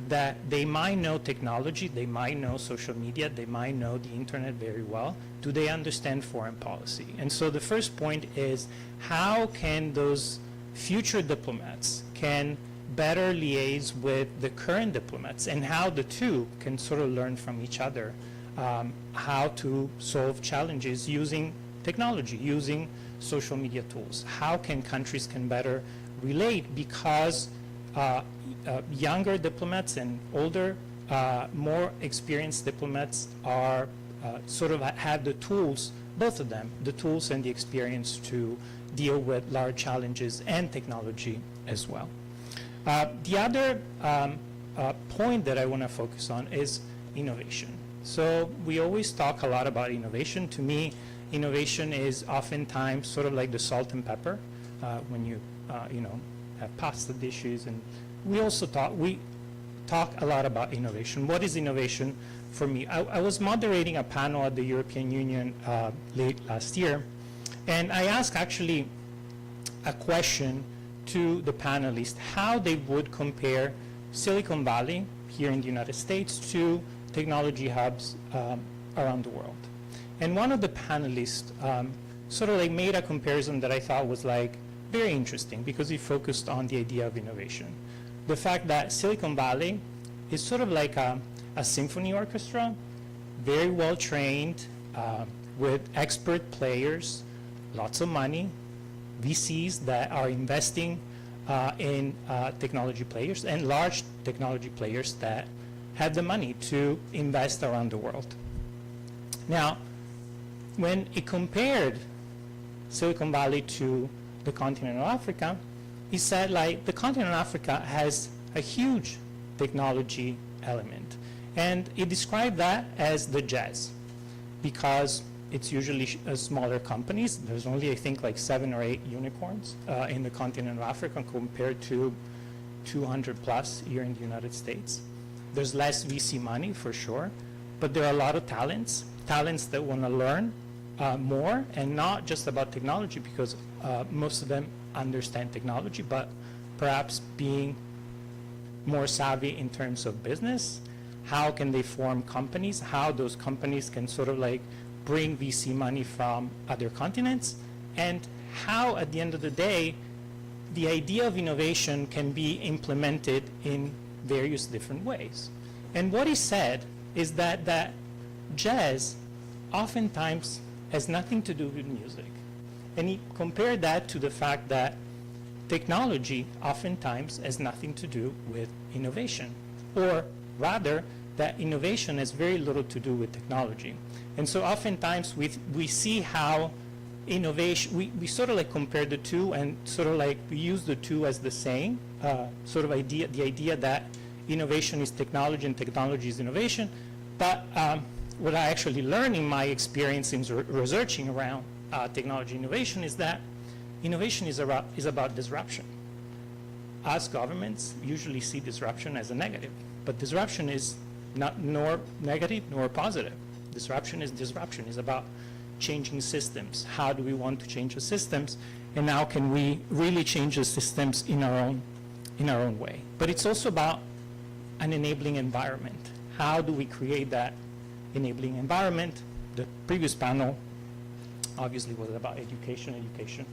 That they might know technology, they might know social media, they might know the internet very well. Do they understand foreign policy? And so the first point is, how can those future diplomats can better liaise with the current diplomats, and how the two can sort of learn from each other how to solve challenges using technology, using social media tools. How can countries can better relate, because younger diplomats and older, more experienced diplomats are sort of have the tools, both of them, the tools and the experience to deal with large challenges and technology as well. The other point that I want to focus on is innovation. So we always talk a lot about innovation. To me, innovation is oftentimes sort of like the salt and pepper when you have pasta dishes, and we talk a lot about innovation. What is innovation for me? I was moderating a panel at the European Union late last year, and I asked actually a question to the panelists, how they would compare Silicon Valley here in the United States to technology hubs around the world. And one of the panelists sort of like made a comparison that I thought was like very interesting because he focused on the idea of innovation. The fact that Silicon Valley is sort of like a symphony orchestra, very well trained, with expert players, lots of money, VCs that are investing in technology players, and large technology players that have the money to invest around the world. Now, when he compared Silicon Valley to the continent of Africa, he said, like, the continent of Africa has a huge technology element. And he described that as the jazz, because it's usually smaller companies. There's only, I think, like 7 or 8 unicorns in the continent of Africa compared to 200 plus here in the United States. There's less VC money, for sure, but there are a lot of talents that want to learn more, and not just about technology, because most of them understand technology, but perhaps being more savvy in terms of business. How can they form companies? How those companies can sort of like bring VC money from other continents, and how, at the end of the day, the idea of innovation can be implemented in various different ways. And what he said is that jazz oftentimes has nothing to do with music. And he compared that to the fact that technology oftentimes has nothing to do with innovation, or rather, that innovation has very little to do with technology. And so oftentimes we see how innovation, we sort of like compare the two, and sort of like we use the two as the same sort of idea, the idea that innovation is technology and technology is innovation. But what I actually learned in my experience in researching around technology innovation is that innovation is about disruption. Us governments usually see disruption as a negative, but disruption is not nor negative nor positive. Disruption is about changing systems. How do we want to change the systems, and how can we really change the systems in our own way? But it's also about an enabling environment. How do we create that enabling environment? The previous panel obviously was about education. Education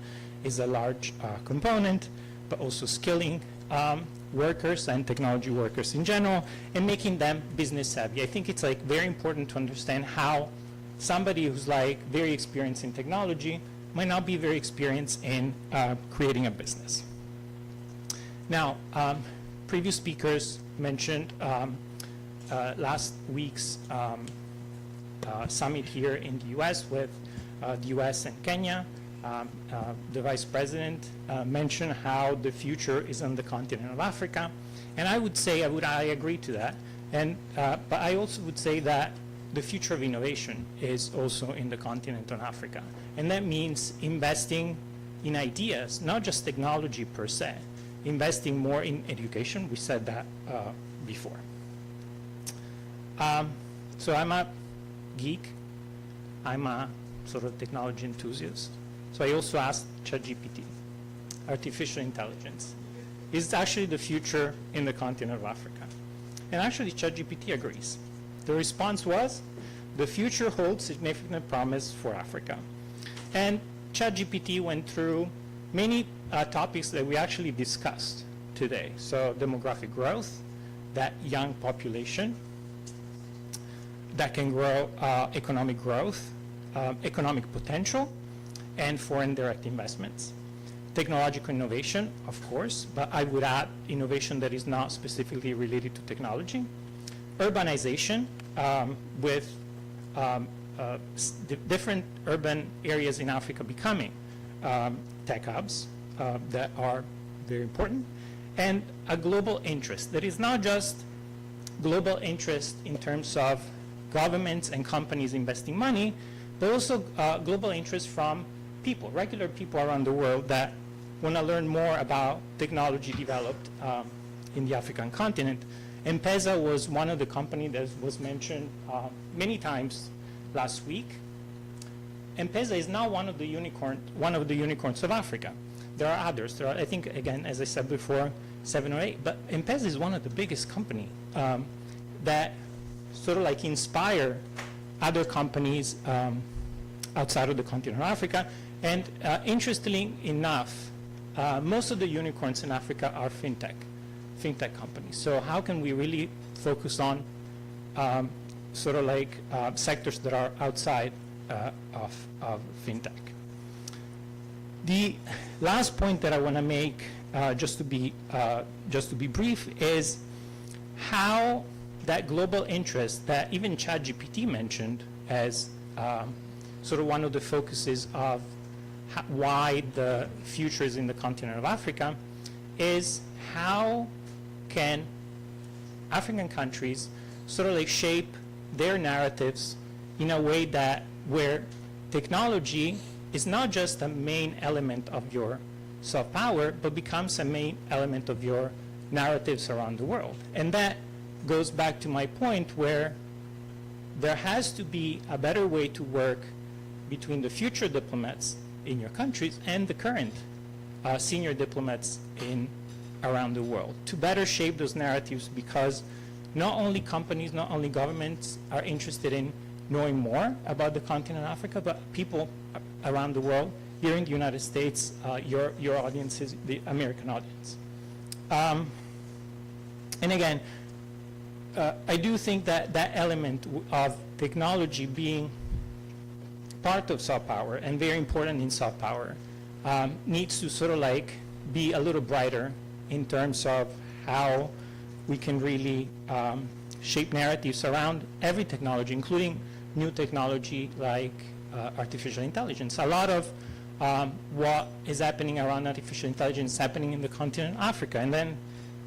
is a large component, but also skilling workers and technology workers in general, and making them business savvy. I think it's like very important to understand how somebody who's like very experienced in technology might not be very experienced in creating a business. Now, previous speakers mentioned last week's summit here in the US with the US and Kenya. The Vice President mentioned how the future is on the continent of Africa, and I would say I agree to that. And but I also would say that the future of innovation is also in the continent of Africa, and that means investing in ideas, not just technology per se. Investing more in education. We said that before. So I'm a geek. I'm a sort of technology enthusiast. So I also asked ChatGPT, artificial intelligence. Is actually the future in the continent of Africa? And actually ChatGPT agrees. The response was, the future holds significant promise for Africa. And ChatGPT went through many topics that we actually discussed today. So demographic growth, that young population that can grow economic growth, economic potential, and foreign direct investments. Technological innovation, of course, but I would add innovation that is not specifically related to technology. Urbanization, with different urban areas in Africa becoming tech hubs that are very important. And a global interest that is not just global interest in terms of governments and companies investing money, but also global interest from people, regular people around the world that want to learn more about technology developed in the African continent. M-Pesa was one of the companies that was mentioned many times last week. M-Pesa is now one of the unicorns of Africa. There are others. There are, I think, again, as I said before, 7 or 8. But M-Pesa is one of the biggest companies that sort of like inspire other companies outside of the continent of Africa. And interestingly enough, most of the unicorns in Africa are fintech companies. So how can we really focus on sort of like sectors that are outside of fintech? The last point that I want to make, just to be brief, is how that global interest that even ChatGPT mentioned as sort of one of the focuses of why the future is in the continent of Africa, is how can African countries sort of like shape their narratives in a way that where technology is not just a main element of your soft power, but becomes a main element of your narratives around the world. And that goes back to my point where there has to be a better way to work between the future diplomats in your countries and the current senior diplomats around the world to better shape those narratives, because not only companies, not only governments are interested in knowing more about the continent of Africa, but people around the world. Here in the United States, your audience is the American audience. And again, I do think that that element of technology being part of soft power and very important in soft power needs to sort of like be a little brighter in terms of how we can really shape narratives around every technology, including new technology like artificial intelligence. A lot of what is happening around artificial intelligence is happening in the continent of Africa. And then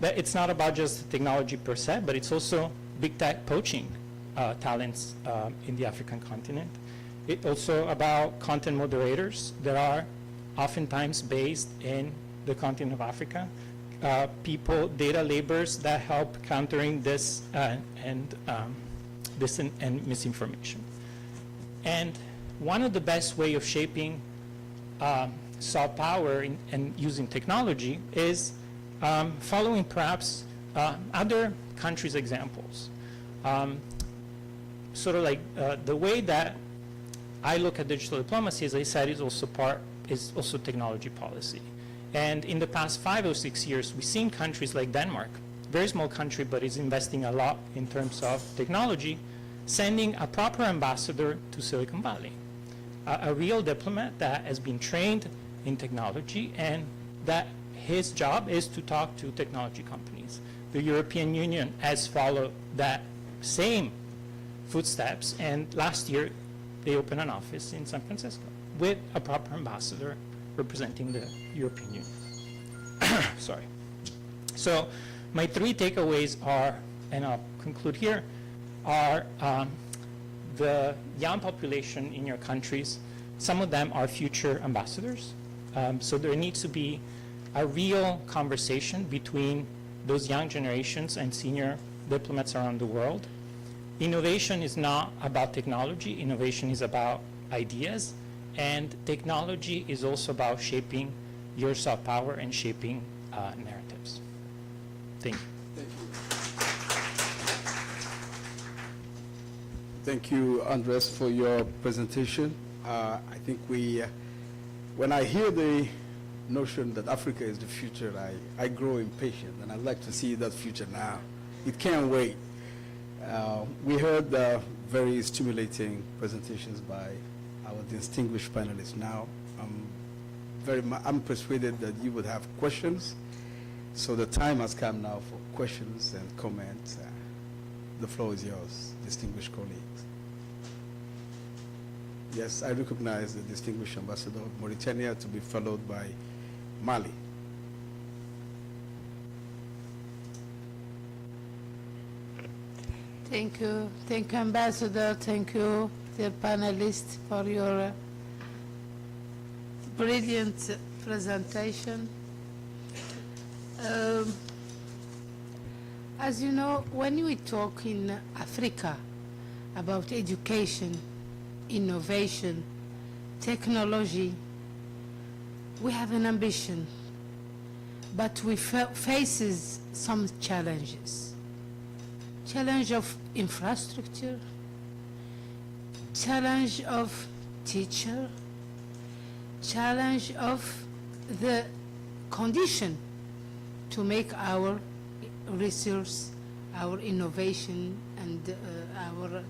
it's not about just the technology per se, but it's also big tech poaching talents in the African continent. It's also about content moderators that are oftentimes based in the continent of Africa. People, data laborers that help countering this and misinformation. And one of the best way of shaping soft power and using technology is following perhaps other countries' examples. Sort of like the way that I look at digital diplomacy, as I said, is also technology policy. And in the past 5 or 6 years, we've seen countries like Denmark, very small country, but is investing a lot in terms of technology, sending a proper ambassador to Silicon Valley, a real diplomat that has been trained in technology and that his job is to talk to technology companies. The European Union has followed that same footsteps, and last year they opened an office in San Francisco with a proper ambassador representing the European Union. Sorry. So my 3 takeaways are, and I'll conclude here, are the young population in your countries. Some of them are future ambassadors. So there needs to be a real conversation between those young generations and senior diplomats around the world. Innovation is not about technology. Innovation is about ideas. And technology is also about shaping your soft power and shaping narratives. Thank you. Thank you, Andres, for your presentation. I think when I hear the notion that Africa is the future, I grow impatient, and I'd like to see that future now. It can't wait. We heard very stimulating presentations by our distinguished panelists. Now, I'm persuaded that you would have questions, so the time has come now for questions and comments. The floor is yours, distinguished colleagues. Yes, I recognize the distinguished ambassador of Mauritania to be followed by Mali. Thank you, Ambassador. Thank you, dear panelists, for your brilliant presentation. As you know, when we talk in Africa about education, innovation, technology, we have an ambition, but we faces some challenges. Challenge of infrastructure, challenge of teacher, challenge of the condition to make our research, our innovation, and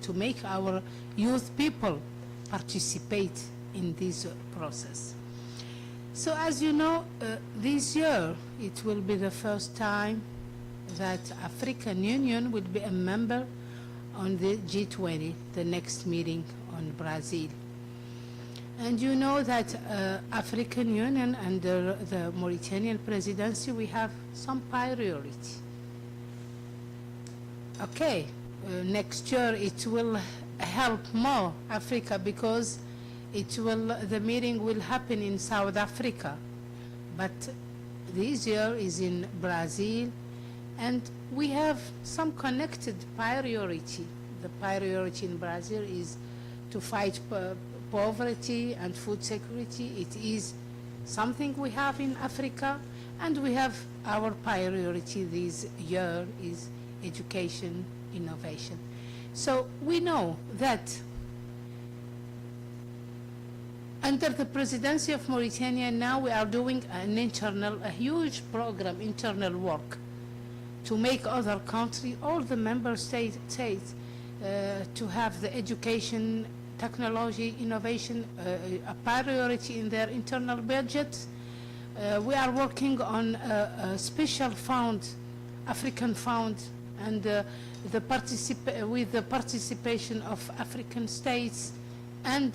to make our youth people participate in this process. So as you know, this year it will be the first time that African Union will be a member on the G20, the next meeting on Brazil. And you know that African Union under the Mauritanian presidency, we have some priority. Okay, next year it will help more Africa because the meeting will happen in South Africa. But this year is in Brazil, and we have some connected priority. The priority in Brazil is to fight poverty and food security. It is something we have in Africa, and we have our priority this year is education, innovation. So we know that under the presidency of Mauritania now we are doing a huge program, internal work, to make other countries, all the member states, to have the education, technology, innovation a priority in their internal budgets. We are working on a special fund, African fund, and with the participation of African states and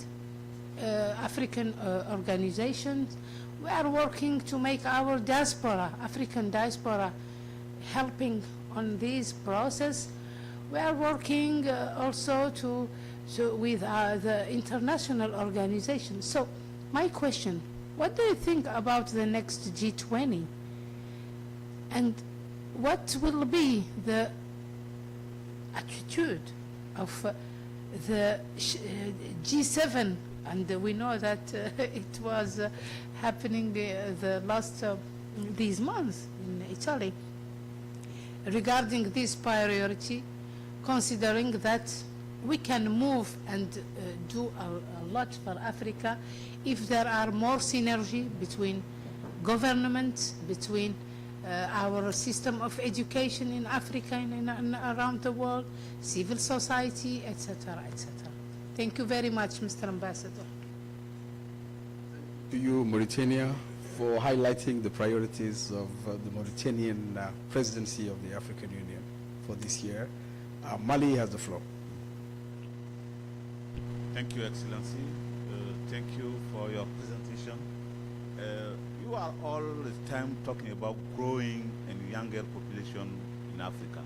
African organizations. We are working to make our diaspora, African diaspora, helping on this process. We are working also with the international organizations. So my question, what do you think about the next G20? And what will be the attitude of the G7? And we know that it was happening the last these months in Italy regarding this priority, considering that we can move and do a lot for Africa if there are more synergy between governments, between our system of education in Africa and around the world, civil society, etc., etc. Thank you very much, Mr. Ambassador. To you, Mauritania, for highlighting the priorities of the Mauritanian presidency of the African Union for this year. Mali has the floor. Thank you, Excellency. Thank you for your presentation. You are all the time talking about growing and younger population in Africa.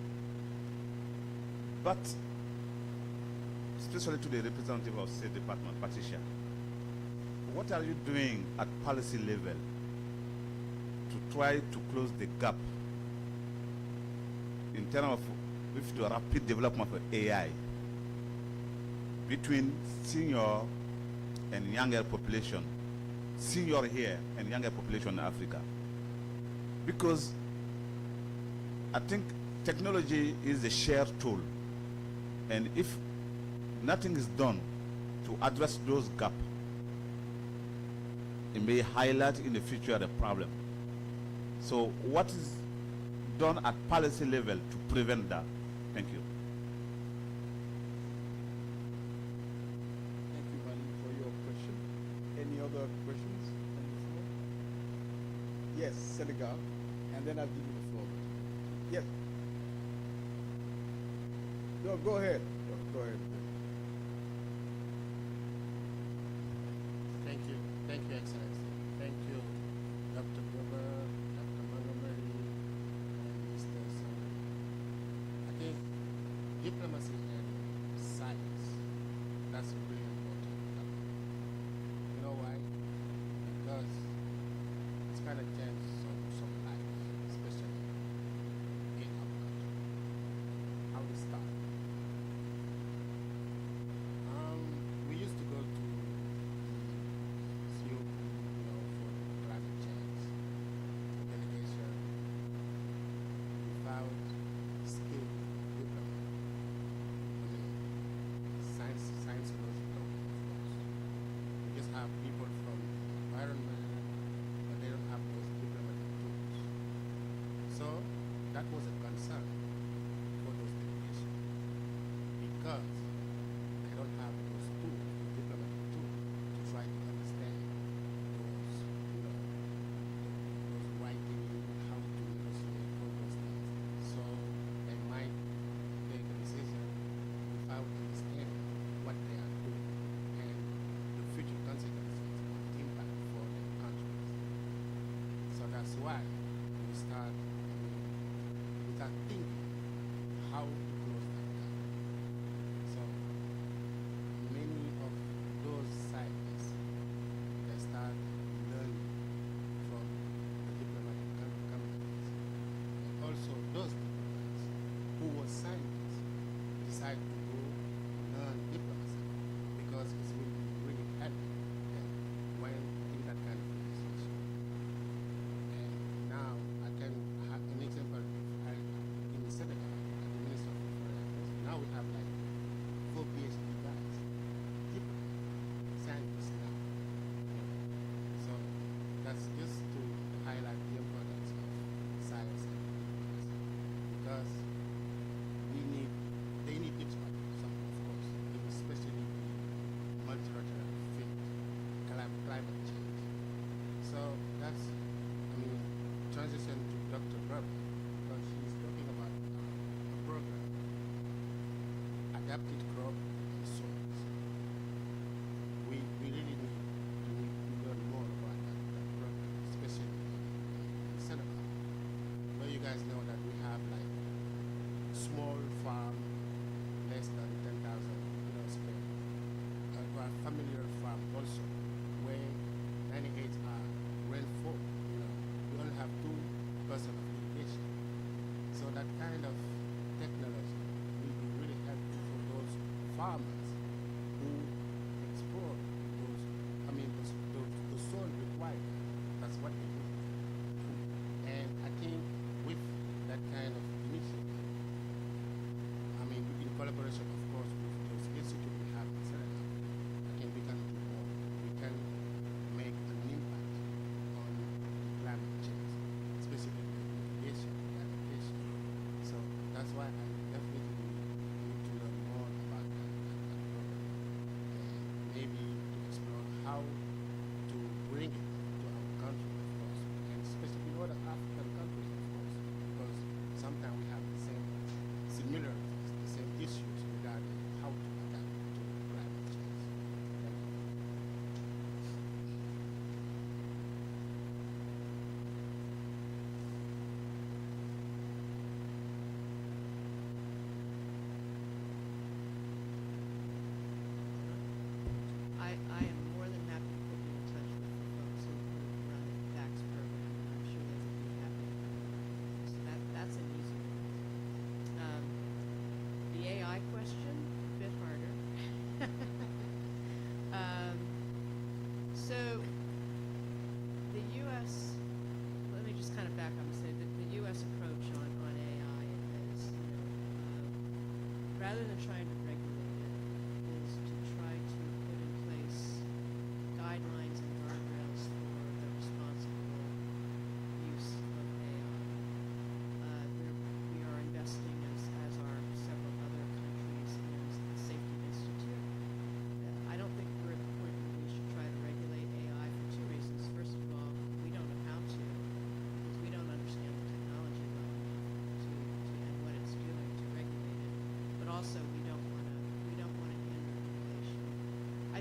But especially to the representative of State Department, Patricia, what are you doing at policy level to try to close the gap in terms of with the rapid development of AI between senior and younger population, senior here and younger population in Africa? Because I think technology is a shared tool, and if nothing is done to address those gaps, it may highlight in the future the problem. So what is done at policy level to prevent that? Thank you. Thank you, Mali, for your question. Any other questions on the floor? Yes, Senegal, and then I'll give you the floor. Yes. No, go ahead. Go ahead. Thank you, Excellency. Thank you, Dr. Gruber, Dr. Montgomery, and Mr. Song. I think diplomacy and science, that's really important. You know why? Because it's kind of changed some life, especially in our country. How we start. We used to go to for climate change.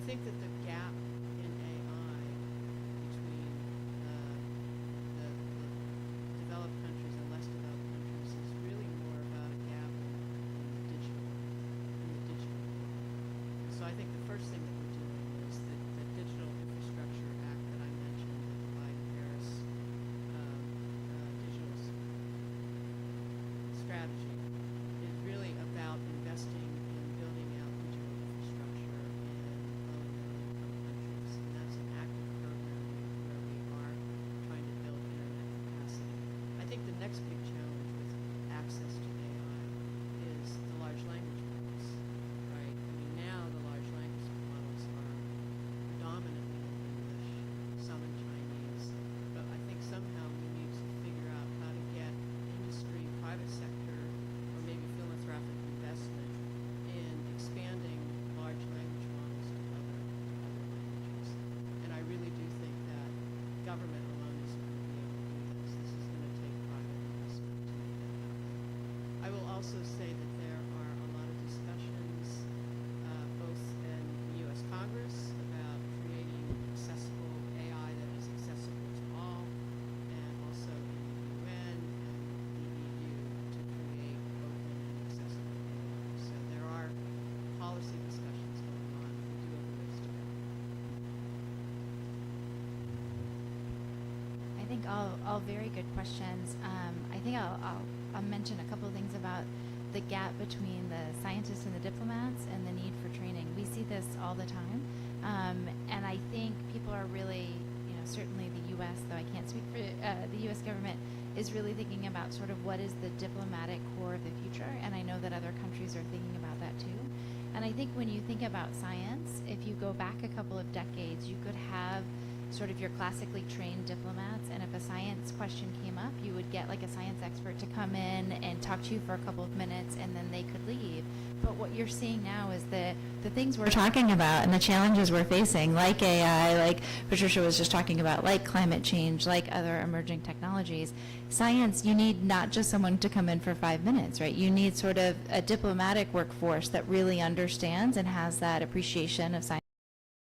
think that the gap in AI between the developed countries and less developed countries is really more about a gap in the digital world. So I think the first thing that we're doing is the Digital Infrastructure Act that I mentioned, the Biden-Harris digital strategy, is really about investing in building out digital infrastructure in low-and-middle-income countries. And that's an active program where we are trying to build internet capacity. I think the next big challenge with access to AI is the large language models, right? I mean, now the large language models are predominantly in English, some in Chinese, but I think somehow we need to figure out how to get industry, private sector, or maybe philanthropic investment in expanding large language models to other languages. And I really do think that government alone isn't going to be able to do this. This is going to take private investment to make that happen. I will also say that there are a lot of discussions, both in the U.S. Congress about creating accessible AI that is accessible to all, and also in the UN and the EU to create open and accessible AI. So there are policy discussions going on. We do have a ways to go. I think all very good questions. I think I'll mention a couple of things about the gap between the scientists and the diplomats and the need for training. We see this all the time, and I think people are really, certainly the U.S., though I can't speak for the U.S. government, is really thinking about sort of what is the diplomatic core of the future, and I know that other countries are thinking about that too. And I think when you think about science, if you go back a couple of decades, you could have sort of your classically trained diplomats, and if a science question came up, you would get like a science expert to come in and talk to you for a couple of minutes, and then they could leave. But what you're seeing now is the things we're talking about and the challenges we're facing, like AI, like Patricia was just talking about, like climate change, like other emerging technologies. Science, you need not just someone to come in for 5 minutes, right? You need sort of a diplomatic workforce that really understands and has that appreciation of science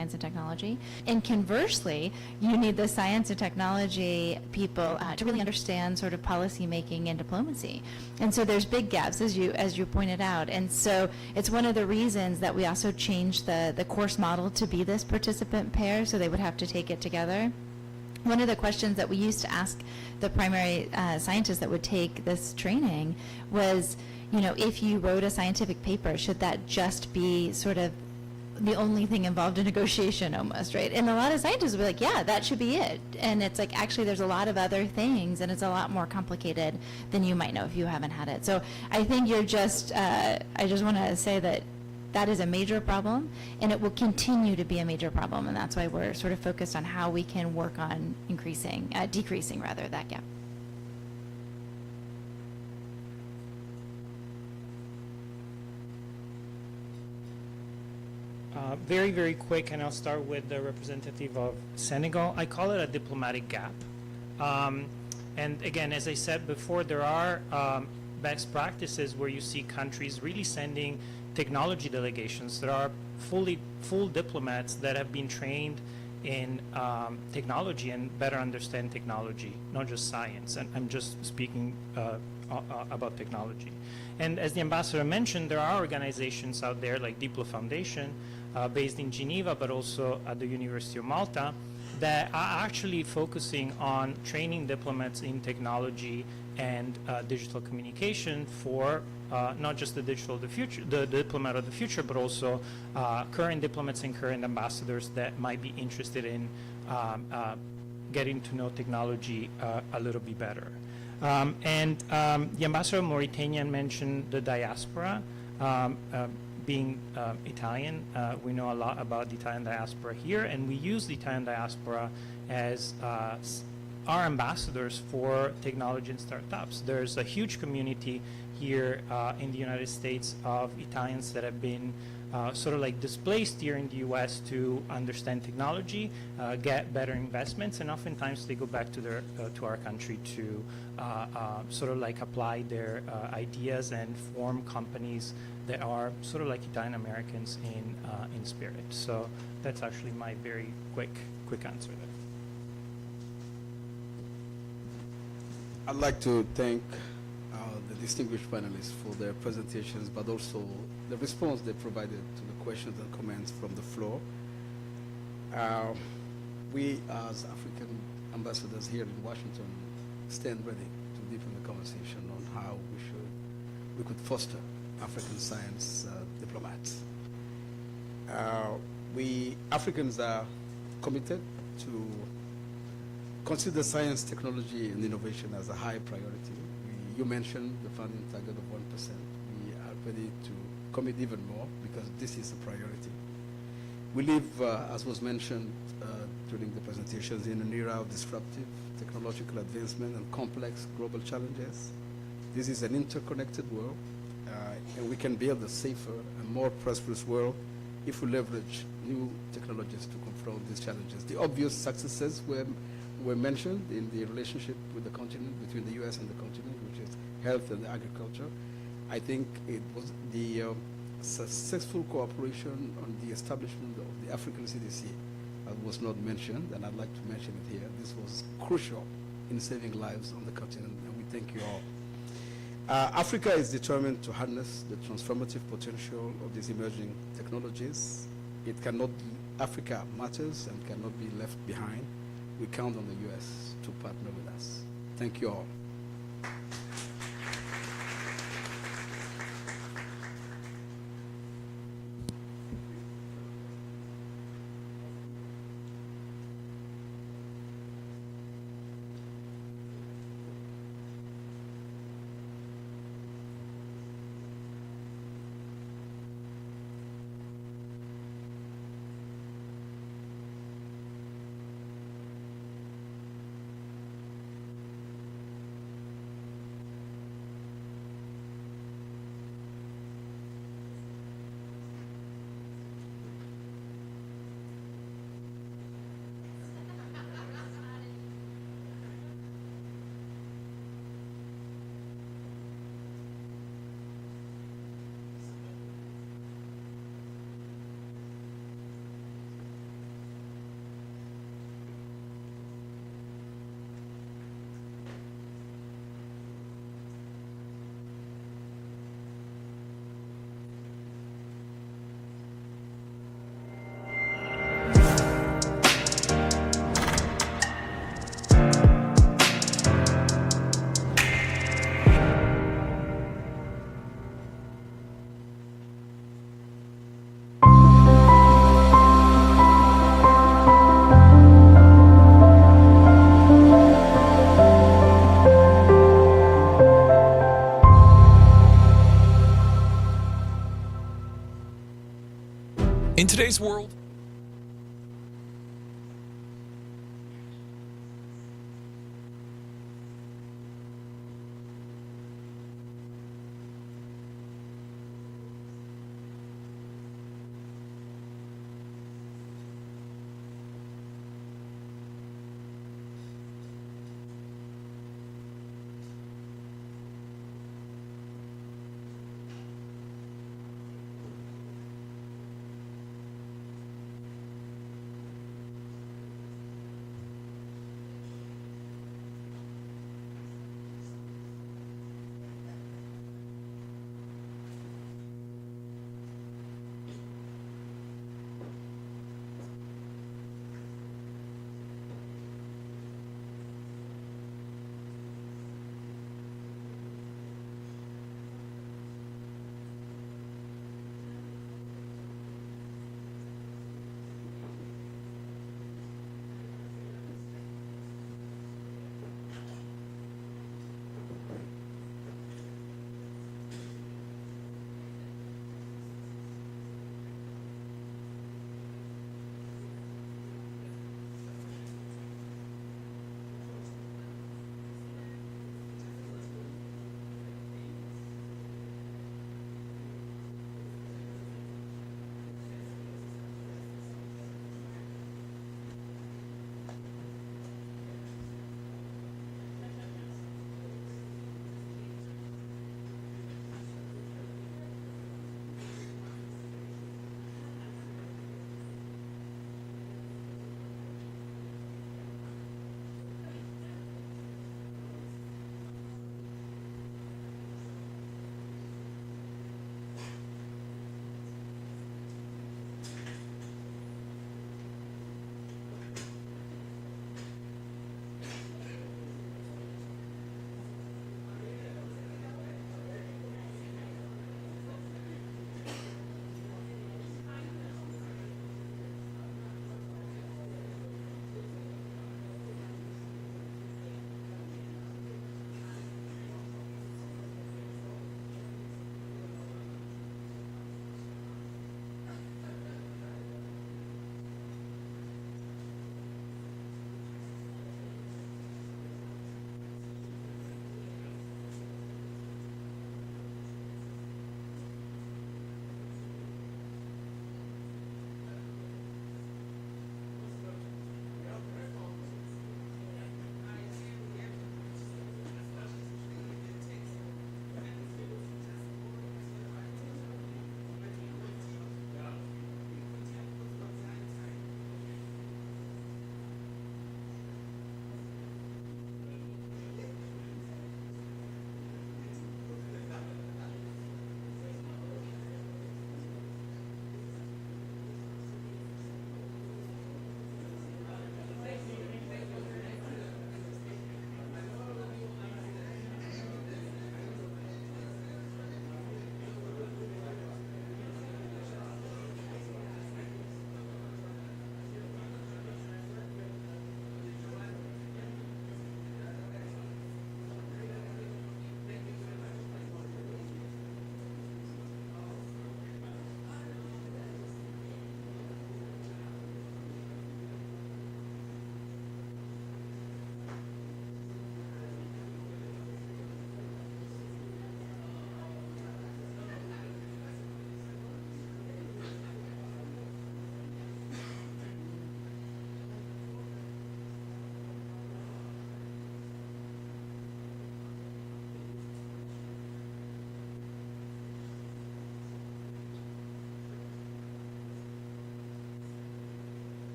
and technology. And conversely, you need the science and technology people to really understand sort of policy making and diplomacy. And so there's big gaps, as you pointed out. And so it's one of the reasons that we also changed the course model to be this participant pair, so they would have to take it together. One of the questions that we used to ask the primary scientists that would take this training was, if you wrote a scientific paper, should that just be sort of the only thing involved in negotiation almost, right? And a lot of scientists will be like, yeah, that should be it. And it's like, actually, there's a lot of other things, and it's a lot more complicated than you might know if you haven't had it. So I think I just want to say that that is a major problem, and it will continue to be a major problem, and that's why we're sort of focused on how we can work on decreasing rather, that gap. Very, very quick, and I'll start with the representative of Senegal. I call it a diplomatic gap. And again, as I said before, there are best practices where you see countries really sending technology delegations that are full diplomats that have been trained in technology and better understand technology, not just science. And I'm just speaking about technology. And as the ambassador mentioned, there are organizations out there like Diplo Foundation, based in Geneva, but also at the University of Malta, that are actually focusing on training diplomats in technology and digital communication for not just the diplomat of the future, but also current diplomats and current ambassadors that might be interested in getting to know technology a little bit better. The ambassador of Mauritania mentioned the diaspora. Being Italian, we know a lot about the Italian diaspora here, and we use the Italian diaspora as our ambassadors for technology and startups. There's a huge community here in the United States of Italians that have been sort of like displaced here in the U.S. to understand technology, get better investments, and oftentimes they go back to our country to sort of like apply their ideas and form companies they are sort of like Italian Americans in spirit. So that's actually my very quick answer there. I'd like to thank the distinguished panelists for their presentations, but also the response they provided to the questions and comments from the floor. We, as African ambassadors here in Washington, stand ready to deepen the conversation on how we could foster African science diplomats. We Africans are committed to consider science, technology, and innovation as a high priority. You mentioned the funding target of 1%. We are ready to commit even more because this is a priority. We live, as was mentioned during the presentations, in an era of disruptive technological advancement and complex global challenges. This is an interconnected world, and we can build a safer and more prosperous world if we leverage new technologies to confront these challenges. The obvious successes were mentioned in the relationship with the continent, between the U.S. and the continent, which is health and agriculture. I think it was the successful cooperation on the establishment of the African CDC was not mentioned, and I'd like to mention it here. This was crucial in saving lives on the continent, and we thank you all. Africa is determined to harness the transformative potential of these emerging technologies. Africa matters and cannot be left behind. We count on the U.S. to partner with us. Thank you all. In today's world,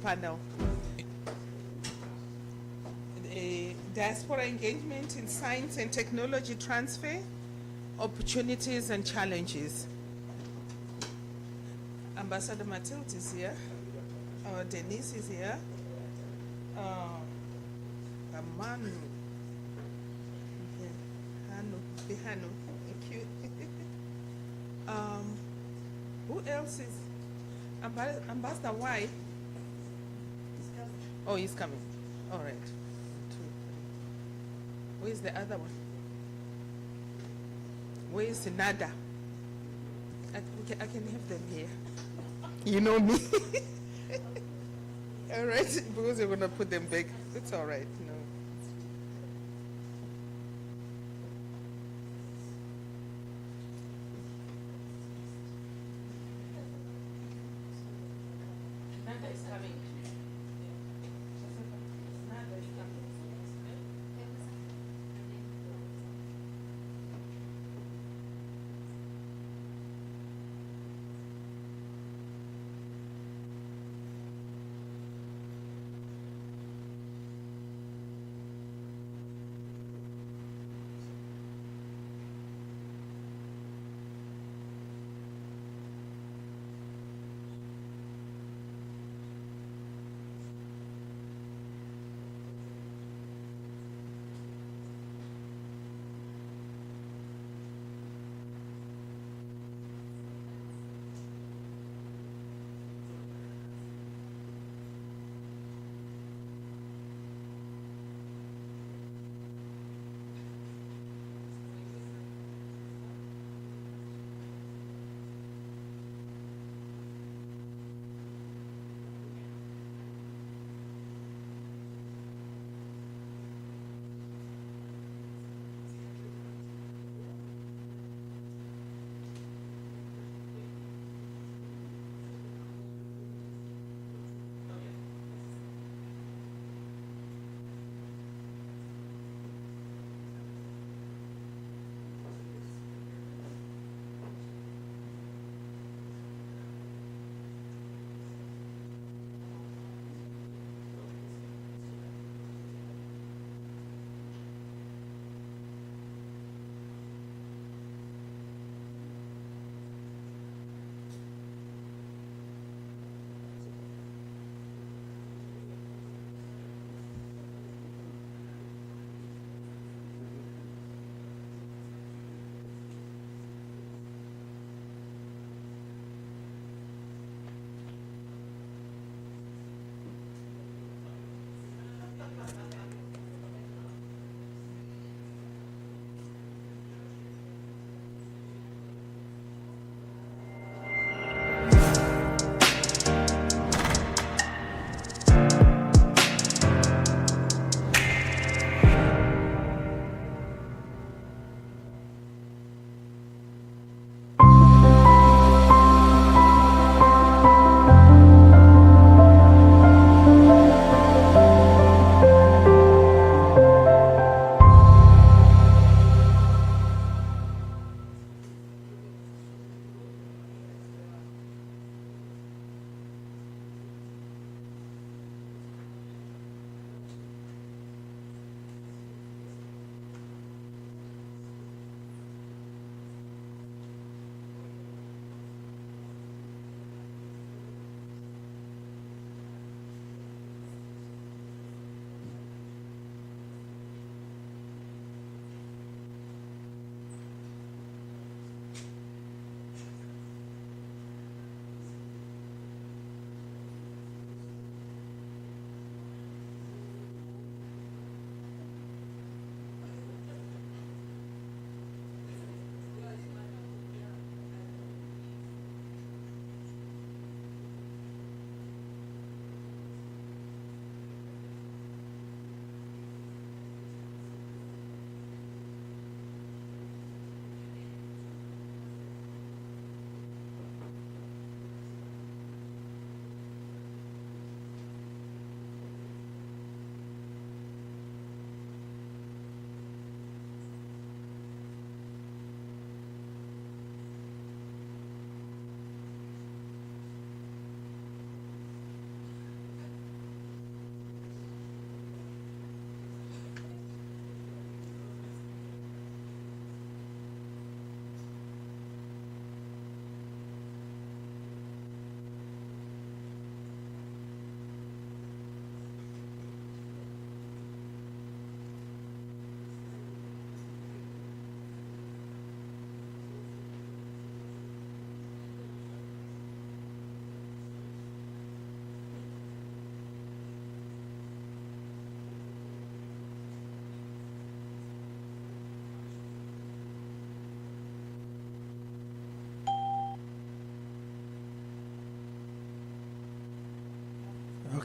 panel. Diaspora engagement in science and technology transfer, opportunities and challenges. Ambassador Matilde is here. Denise is here. Manu. Bihano. Thank you. Who else is? Ambassador Y? Oh, he's coming. All right. Where is the other one? Where is Nada? I can have them here. You know me. All right, because we're going to put them back. It's all right. No. Nada is coming. Nada is coming.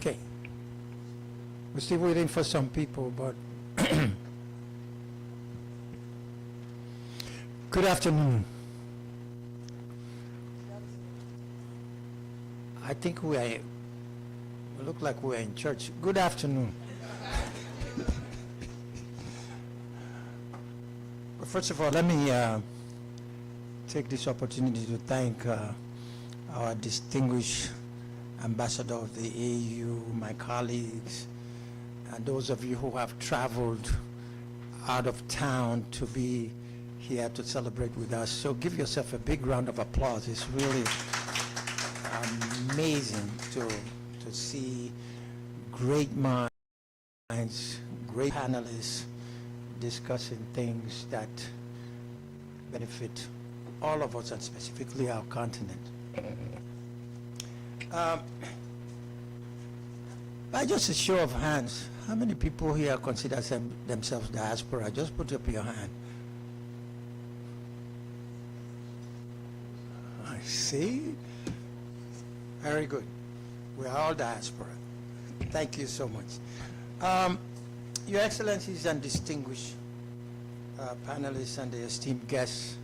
Okay. We're still waiting for some people, but good afternoon. I think we look like we're in church. Good afternoon. But first of all, let me take this opportunity to thank our distinguished ambassador of the AU, my colleagues, and those of you who have traveled out of town to be here to celebrate with us. So give yourself a big round of applause. It's really amazing to see great minds, great panelists discussing things that benefit all of us, and specifically our continent. By just a show of hands, how many people here consider themselves diaspora? Just put up your hand. I see. Very good. We are all diaspora. Thank you so much. Your Excellencies and distinguished panelists and the esteemed guests,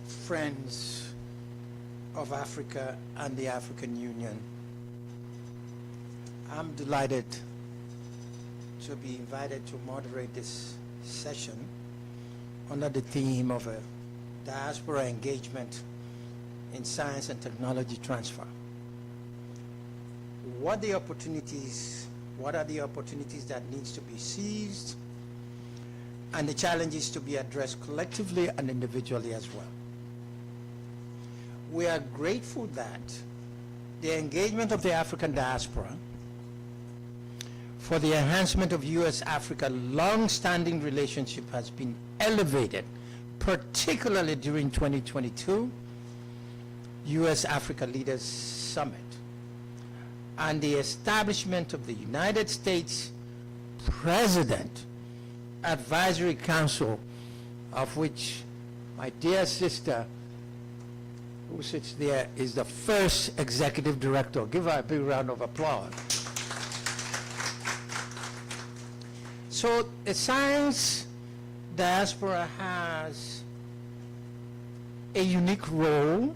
friends of Africa and the African Union, I'm delighted to be invited to moderate this session under the theme of a diaspora engagement in science and technology transfer. What are the opportunities that needs to be seized, and the challenges to be addressed collectively and individually as well? We are grateful that the engagement of the African diaspora for the enhancement of U.S.-Africa long-standing relationship has been elevated, particularly during 2022 U.S.-Africa Leaders Summit and the establishment of the United States President Advisory Council, of which my dear sister who sits there is the first executive director. Give her a big round of applause. So the science diaspora has a unique role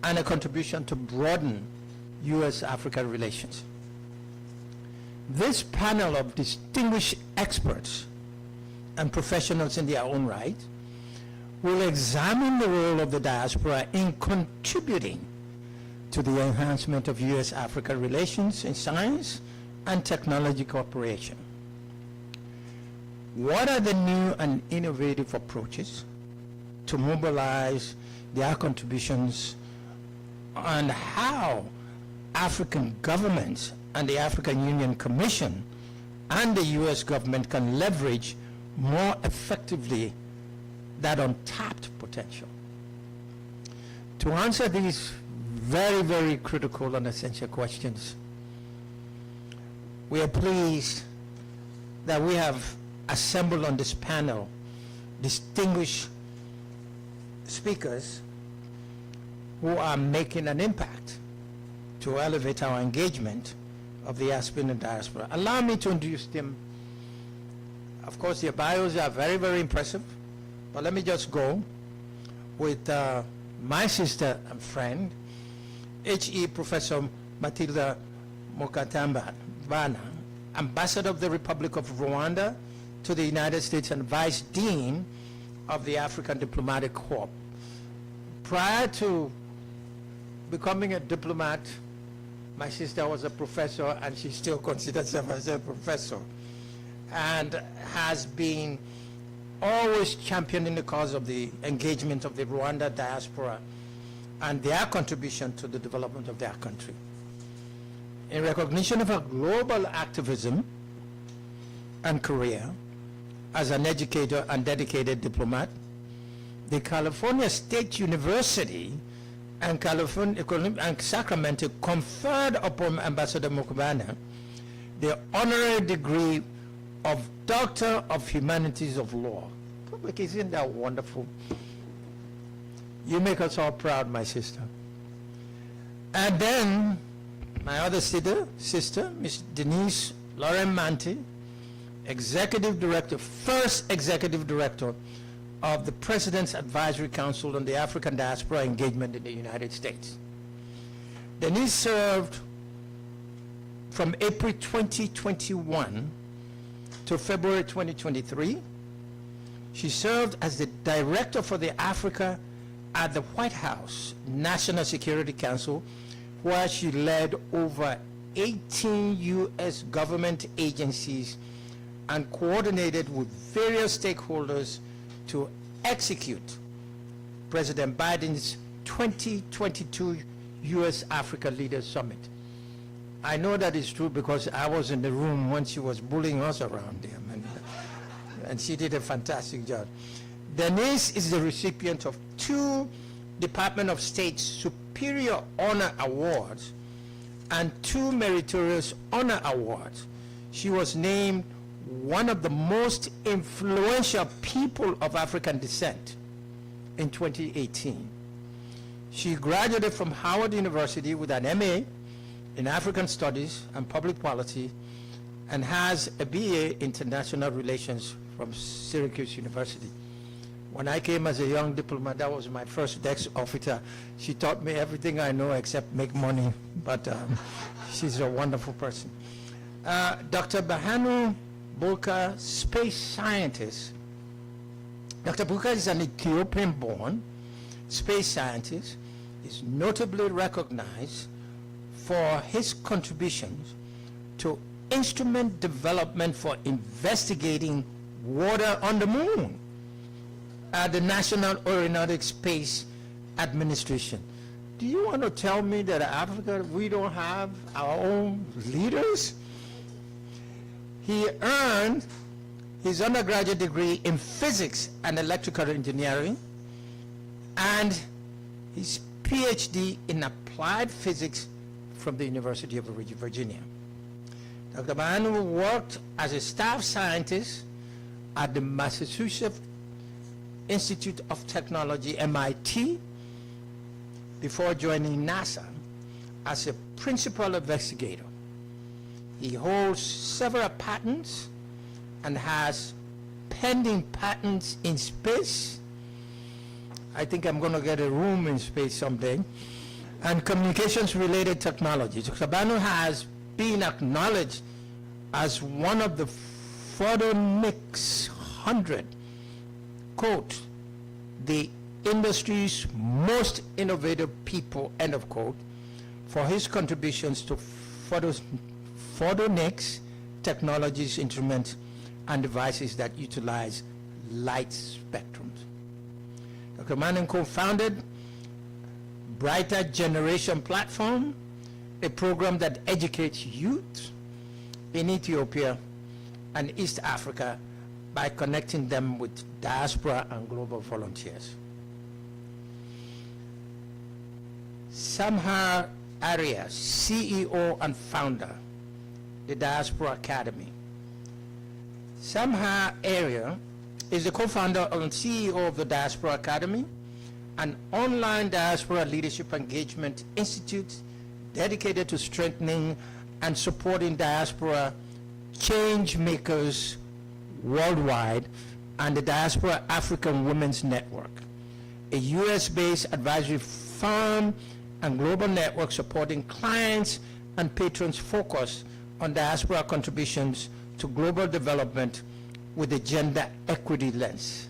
and a contribution to broaden U.S.-Africa relations. This panel of distinguished experts and professionals in their own right will examine the role of the diaspora in contributing to the enhancement of U.S.-Africa relations in science and technology cooperation. What are the new and innovative approaches to mobilize their contributions, and how African governments and the African Union Commission and the U.S. government can leverage more effectively that untapped potential? To answer these very, very critical and essential questions, we are pleased that we have assembled on this panel distinguished speakers who are making an impact to elevate our engagement of the African diaspora. Allow me to introduce them. Of course, their bios are very, very impressive, but let me just go with my sister and friend, H.E. Professor Matilda Mukatambana, Ambassador of the Republic of Rwanda to the United States and Vice Dean of the African Diplomatic Corps. Prior to becoming a diplomat, my sister was a professor, and she still considers herself as a professor, and has been always championing the cause of the engagement of the Rwanda diaspora and their contribution to the development of their country. In recognition of her global activism and career as an educator and dedicated diplomat, the California State University and Sacramento conferred upon Ambassador Mukabana the honorary degree of Doctor of Humanities of Law. Isn't that wonderful? You make us all proud, my sister. And then my other sister, Ms. Denise Lauren Manti, Executive Director, first Executive Director of the President's Advisory Council on the African Diaspora Engagement in the United States. Denise served from April 2021 to February 2023. She served as the Director for the Africa at the White House National Security Council, where she led over 18 U.S. government agencies and coordinated with various stakeholders to execute President Biden's 2022 U.S. Africa Leaders Summit. I know that is true because I was in the room when she was bullying us around there, and she did a fantastic job. Denise is the recipient of 2 Department of State Superior Honor Awards and 2 Meritorious Honor Awards. She was named one of the most influential people of African descent in 2018. She graduated from Howard University with an MA in African Studies and Public Policy and has a BA International Relations from Syracuse University. When I came as a young diplomat, that was my first desk officer. She taught me everything I know except make money, but she's a wonderful person. Dr. Bahanu Bulka, space scientist. Dr. Bulka is an Ethiopian-born space scientist. Is notably recognized for his contributions to instrument development for investigating water on the moon at the National Aeronautic Space Administration. Do you want to tell me that in Africa we don't have our own leaders? He earned his undergraduate degree in physics and electrical engineering and his PhD in applied physics from the University of Virginia. Dr. Bahanu worked as a staff scientist at the Massachusetts Institute of Technology, MIT, before joining NASA as a principal investigator. He holds several patents and has pending patents in space. I think I'm going to get a room in space someday. And communications-related technologies. Dr. Bahanu has been acknowledged as one of the Photonics 100, quote, the industry's most innovative people, end of quote, for his contributions to photonics technologies, instruments, and devices that utilize light spectrums. Dr. Bahanu co-founded Brighter Generation Platform, a program that educates youth in Ethiopia and East Africa by connecting them with diaspora and global volunteers. Samhar Arya, CEO and founder, the Diaspora Academy. Samhar Arya is the co-founder and CEO of the Diaspora Academy, an online diaspora leadership engagement institute dedicated to strengthening and supporting diaspora change makers worldwide, and the Diaspora African Women's Network, a US-based advisory firm and global network supporting clients and patrons focused on diaspora contributions to global development with a gender equity lens.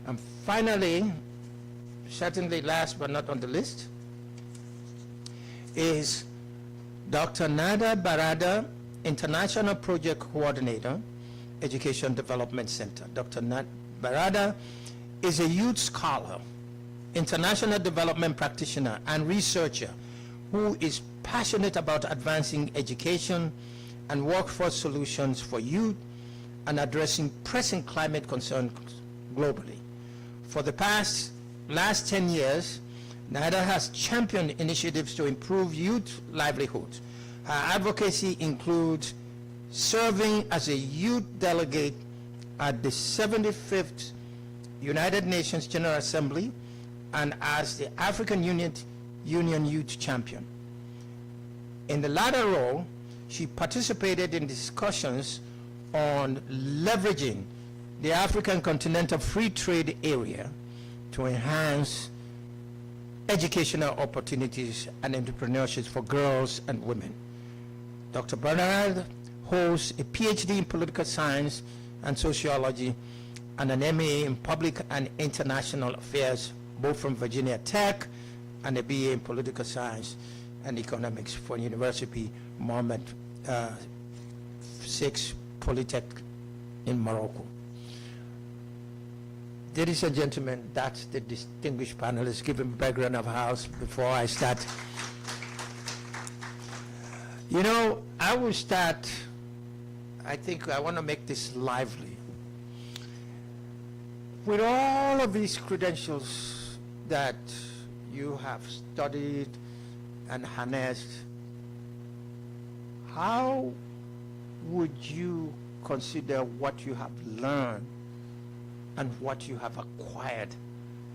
And finally, certainly last but not on the list, is Dr. Nada Barada, International Project Coordinator, Education Development Center. Dr. Nada Barada is a youth scholar, international development practitioner, and researcher who is passionate about advancing education and workforce solutions for youth and addressing pressing climate concerns globally. For the last 10 years, NIDA has championed initiatives to improve youth livelihoods. Her advocacy includes serving as a youth delegate at the 75th United Nations General Assembly, and as the African Union Youth Champion. In the latter role, she participated in discussions on leveraging the African Continental Free Trade Area to enhance educational opportunities and entrepreneurship for girls and women. Dr. Bernard holds a PhD in political science and sociology and an MA in public and international affairs, both from Virginia Tech, and a BA in political science and economics from University Mohammed VI Polytech in Morocco. Ladies and gentlemen, that's the distinguished panelists. Give them a background of house before I start. You know, I will start, I think I want to make this lively. With all of these credentials that you have studied and harnessed, how would you consider what you have learned and what you have acquired?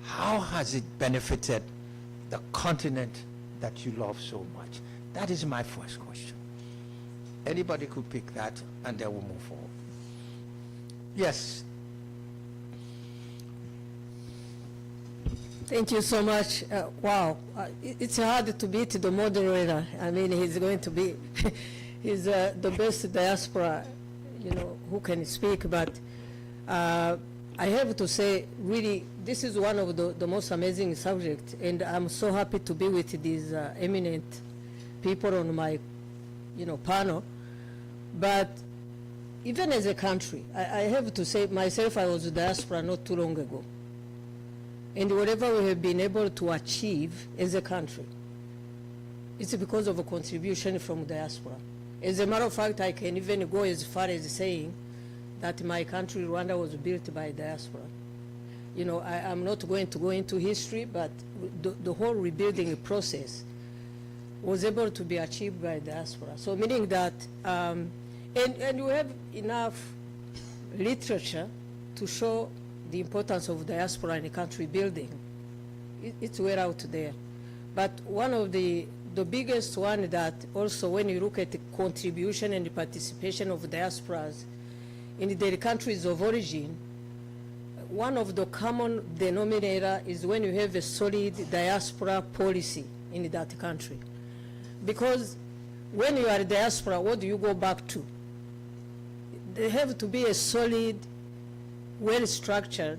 How has it benefited the continent that you love so much? That is my first question. Anybody could pick that, and then we'll move forward. Yes. Thank you so much. Wow, it's hard to beat the moderator. I mean, he's going to be, he's the best diaspora, you know, who can speak. But I have to say, really, this is one of the most amazing subjects, and I'm so happy to be with these eminent people on my, you know, panel. But even as a country, I have to say myself, I was a diaspora not too long ago. And whatever we have been able to achieve as a country, it's because of a contribution from diaspora. As a matter of fact, I can even go as far as saying that my country, Rwanda, was built by diaspora. You know, I'm not going to go into history, but the whole rebuilding process was able to be achieved by diaspora. So meaning that, and we have enough literature to show the importance of diaspora in country building. It's well out there. But one of the biggest one that also when you look at the contribution and the participation of diasporas in their countries of origin, one of the common denominator is when you have a solid diaspora policy in that country. Because when you are a diaspora, what do you go back to? There have to be a solid, well-structured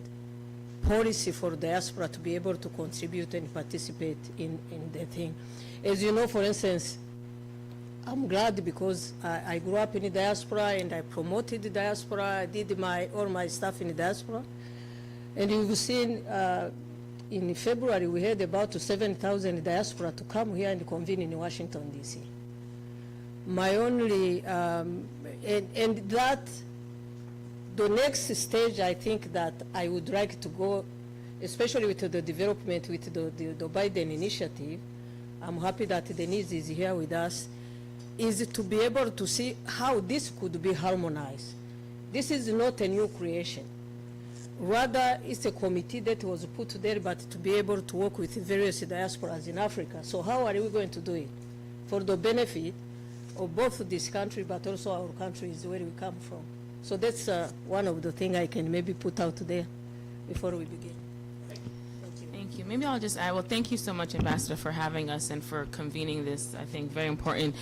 policy for diaspora to be able to contribute and participate in the thing. As you know, for instance, I'm glad because I grew up in the diaspora and I promoted the diaspora. I did all my stuff in the diaspora. And you've seen in February we had about 7,000 diaspora to come here and convene in Washington, D.C. My only, and that, the next stage I think that I would like to go, especially with the development with the Biden initiative, I'm happy that Denise is here with us, is to be able to see how this could be harmonized. This is not a new creation. Rather, it's a committee that was put there, but to be able to work with various diasporas in Africa. So how are we going to do it? For the benefit of both this country, but also our countries where we come from. So that's one of the things I can maybe put out there before we begin. Thank you. Maybe I'll just add, well, thank you so much, Ambassador, for having us and for convening this, I think, very important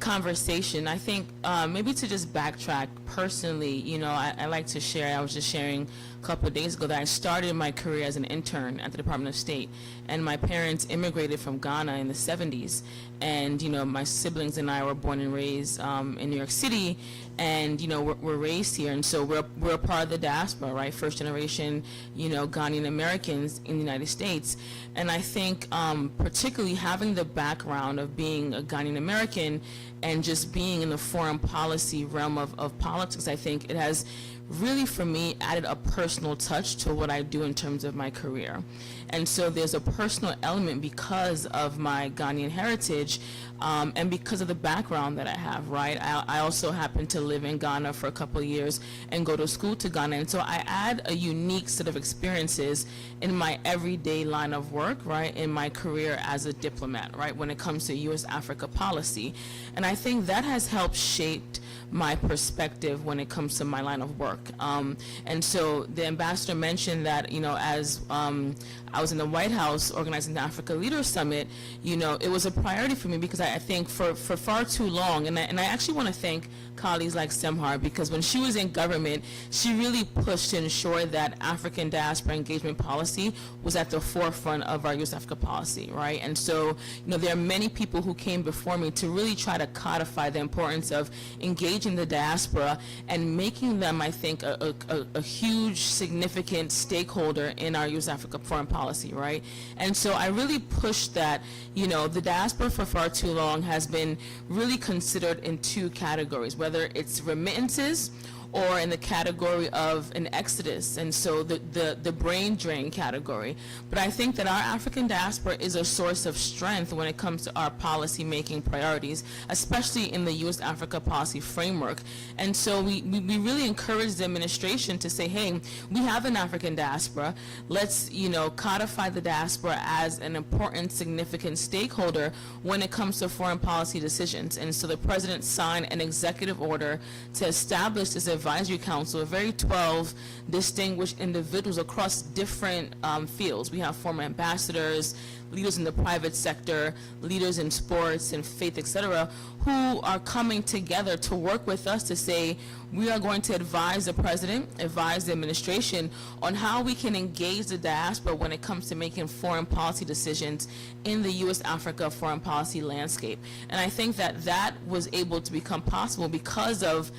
conversation. I think maybe to just backtrack personally, you know, I like to share, I was just sharing a couple of days ago that I started my career as an intern at the Department of State, and my parents immigrated from Ghana in the 70s, and, you know, my siblings and I were born and raised in New York City, and, you know, we're raised here, and so we're a part of the diaspora, right? First generation, you know, Ghanaian Americans in the United States. And I think particularly having the background of being a Ghanaian American and just being in the foreign policy realm of politics, I think it has really for me added a personal touch to what I do in terms of my career. And so there's a personal element because of my Ghanaian heritage and because of the background that I have, right? I also happen to live in Ghana for a couple of years and go to school to Ghana. And so I add a unique set of experiences in my everyday line of work, right, in my career as a diplomat, right, when it comes to U.S.-Africa policy. And I think that has helped shape my perspective when it comes to my line of work. And so the ambassador mentioned that, you know, as I was in the White House organizing the Africa Leaders Summit, you know, it was a priority for me because I think for far too long, and I actually want to thank colleagues like Semhar, because when she was in government, she really pushed to ensure that African diaspora engagement policy was at the forefront of our U.S.-Africa policy, right? And so, you know, there are many people who came before me to really try to codify the importance of engaging the diaspora and making them, I think, a huge, significant stakeholder in our U.S.-Africa foreign policy, right? And so I really pushed that, you know, the diaspora for far too long has been really considered in two categories, whether it's remittances or in the category of an exodus, and so the brain drain category. But I think that our African diaspora is a source of strength when it comes to our policy making priorities, especially in the U.S.-Africa policy framework. And so we really encourage the administration to say, hey, we have an African diaspora, let's, you know, codify the diaspora as an important, significant stakeholder when it comes to foreign policy decisions. And so the president signed an executive order to establish this advisory council of very 12 distinguished individuals across different fields. We have former ambassadors, leaders in the private sector, leaders in sports and faith, etc., who are coming together to work with us to say, we are going to advise the president, advise the administration on how we can engage the diaspora when it comes to making foreign policy decisions in the U.S.-Africa foreign policy landscape. And I think that that was able to become possible because of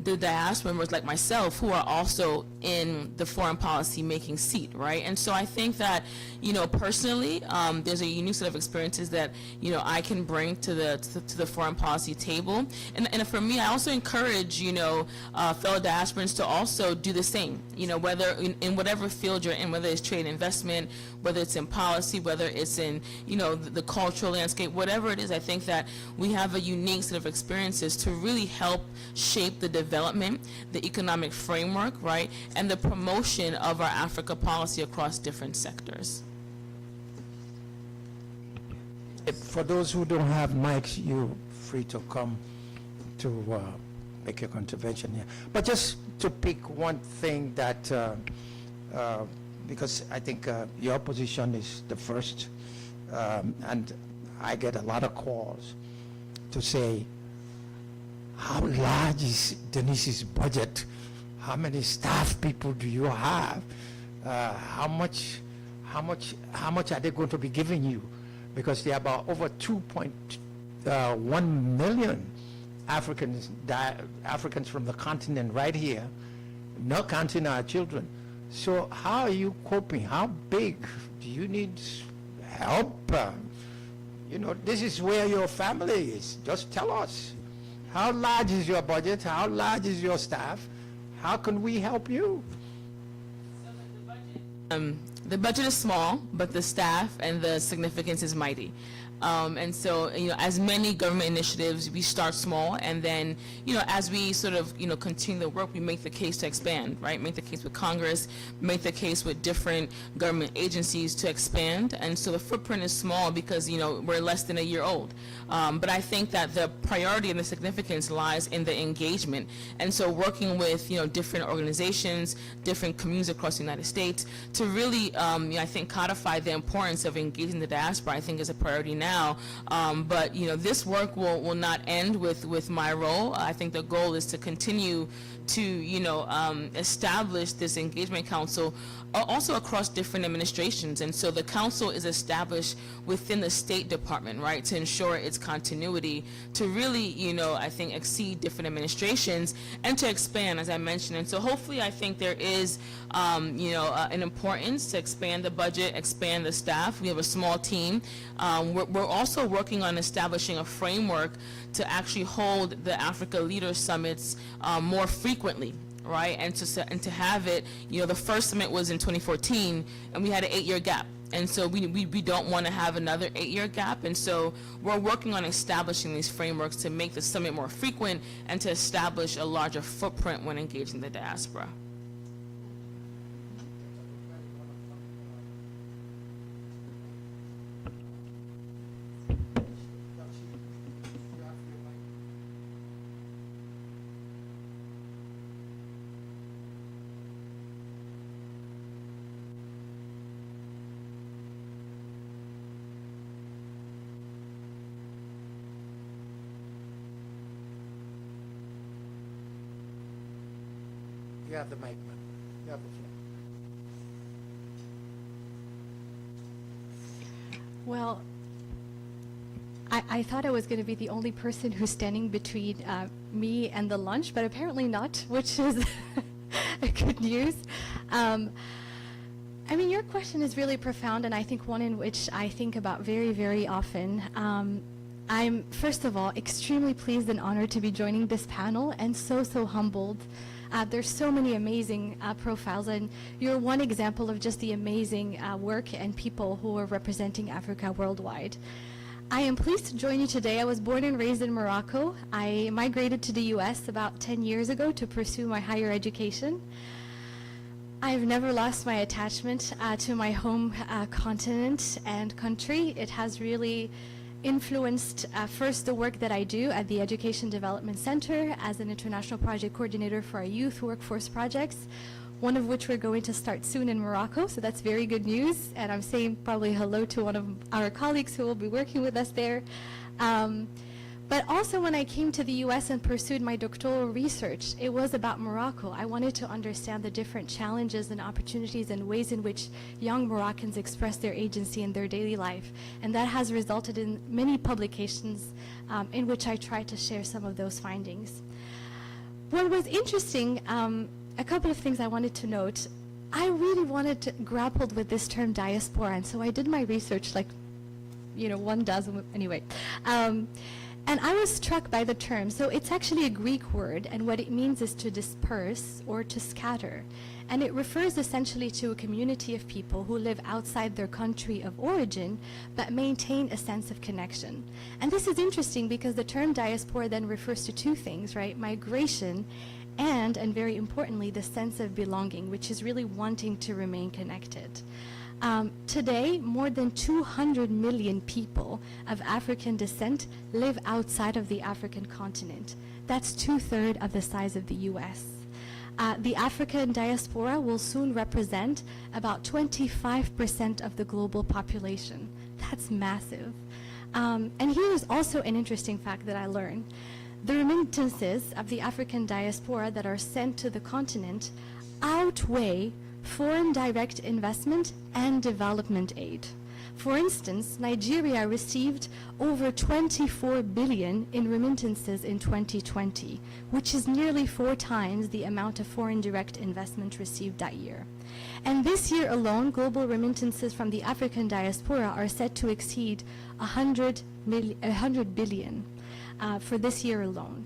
the diaspora members like myself who are also in the foreign policy making seat, right? And so I think that, you know, personally, there's a unique set of experiences that, you know, I can bring to the foreign policy table. And for me, I also encourage, you know, fellow diasporans to also do the same, you know, whether in whatever field you're in, whether it's trade and investment, whether it's in policy, whether it's in, you know, the cultural landscape, whatever it is. I think that we have a unique set of experiences to really help shape the development, the economic framework, right, and the promotion of our Africa policy across different sectors. For those who don't have mics, you're free to come to make your contribution here. But just to pick one thing that, because I think your position is the first, and I get a lot of calls to say, how large is Denise's budget? How many staff people do you have? How much are they going to be giving you? Because there are about over 2.1 million Africans from the continent right here, not counting our children. So how are you coping? How big? Do you need help? You know, this is where your family is. Just tell us. How large is your budget? How large is your staff? How can we help you? The budget is small, but the staff and the significance is mighty. And so, you know, as many government initiatives, we start small, and then, you know, as we sort of, you know, continue the work, we make the case to expand, right? Make the case with Congress, make the case with different government agencies to expand. And so the footprint is small because, you know, we're less than a year old. But I think that the priority and the significance lies in the engagement. And so working with, you know, different organizations, different communities across the United States to really, you know, I think codify the importance of engaging the diaspora, I think is a priority now. But, you know, this work will not end with my role. I think the goal is to continue to, you know, establish this engagement council also across different administrations. And so the council is established within the State Department, right, to ensure its continuity, to really, you know, I think exceed different administrations and to expand, as I mentioned. And so hopefully I think there is, you know, an importance to expand the budget, expand the staff. We have a small team. We're also working on establishing a framework to actually hold the Africa Leaders Summits more frequently. right? And to have it, the first summit was in 2014, and we had an 8-year gap. And so we don't want to have another 8-year gap. And so we're working on establishing these frameworks to make the summit more frequent and to establish a larger footprint when engaging the diaspora. You have the mic, ma'am. You have the floor. Well, I thought I was going to be the only person who's standing between me and the lunch, but apparently not, which is good news. I mean, your question is really profound, and I think one in which I think about very, very often. I'm, first of all, extremely pleased and honored to be joining this panel, and so humbled. There's so many amazing profiles, and you're one example of just the amazing work and people who are representing Africa worldwide. I am pleased to join you today. I was born and raised in Morocco. I migrated to the US about 10 years ago to pursue my higher education. I've never lost my attachment to my home continent and country. It has really influenced first the work that I do at the Education Development Center as an international project coordinator for our youth workforce projects, one of which we're going to start soon in Morocco, so that's very good news, and I'm saying probably hello to one of our colleagues who will be working with us there. But also when I came to the US and pursued my doctoral research, it was about Morocco. I wanted to understand the different challenges and opportunities and ways in which young Moroccans express their agency in their daily life. And that has resulted in many publications in which I tried to share some of those findings. What was interesting, a couple of things I wanted to note. I really wanted to grapple with this term diaspora, and so I did my research like, one does anyway. And I was struck by the term. So it's actually a Greek word, and what it means is to disperse or to scatter. And it refers essentially to a community of people who live outside their country of origin, but maintain a sense of connection. And this is interesting because the term diaspora then refers to two things, right? Migration and very importantly, the sense of belonging, which is really wanting to remain connected. Today, more than 200 million people of African descent live outside of the African continent. That's 2/3 of the size of the US. The African diaspora will soon represent about 25% of the global population. That's massive. And here is also an interesting fact that I learned. The remittances of the African diaspora that are sent to the continent outweigh foreign direct investment and development aid. For instance, Nigeria received over 24 billion in remittances in 2020, which is nearly 4 times the amount of foreign direct investment received that year. And this year alone, global remittances from the African diaspora are set to exceed 100 billion for this year alone.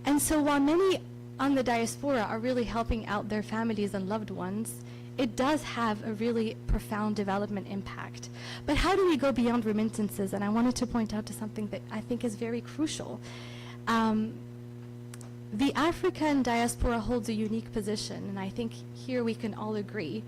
And so while many on the diaspora are really helping out their families and loved ones, it does have a really profound development impact. But how do we go beyond remittances? And I wanted to point out to something that I think is very crucial. The African diaspora holds a unique position, and I think here we can all agree.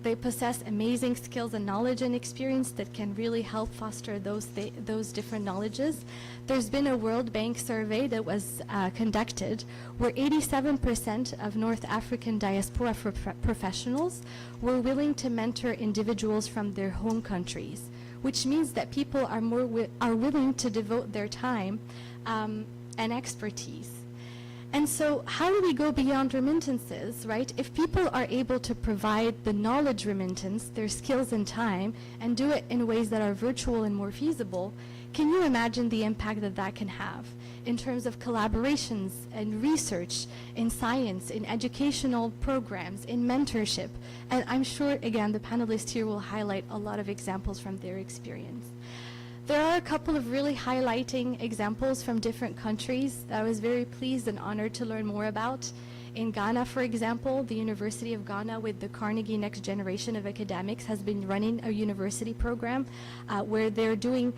They possess amazing skills and knowledge and experience that can really help foster those different knowledges. There's been a World Bank survey that was conducted where 87% of North African diaspora professionals were willing to mentor individuals from their home countries, which means that people are willing to devote their time and expertise. And so how do we go beyond remittances, right? If people are able to provide the knowledge remittance, their skills and time, and do it in ways that are virtual and more feasible, can you imagine the impact that that can have in terms of collaborations and research in science, in educational programs, in mentorship? And I'm sure, again, the panelists here will highlight a lot of examples from their experience. There are a couple of really highlighting examples from different countries that I was very pleased and honored to learn more about. In Ghana, for example, the University of Ghana with the Carnegie Next Generation of Academics has been running a university program where they're doing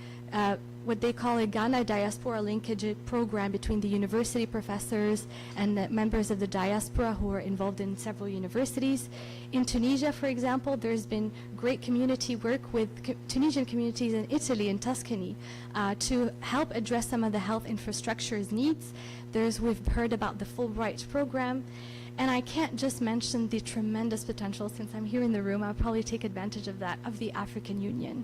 what they call a Ghana diaspora linkage program between the university professors and the members of the diaspora who are involved in several universities. In Tunisia, for example, there's been great community work with Tunisian communities in Italy, in Tuscany, to help address some of the health infrastructure's needs. We've heard about the Fulbright program. And I can't just mention the tremendous potential, since I'm here in the room, I'll probably take advantage of that, of the African Union.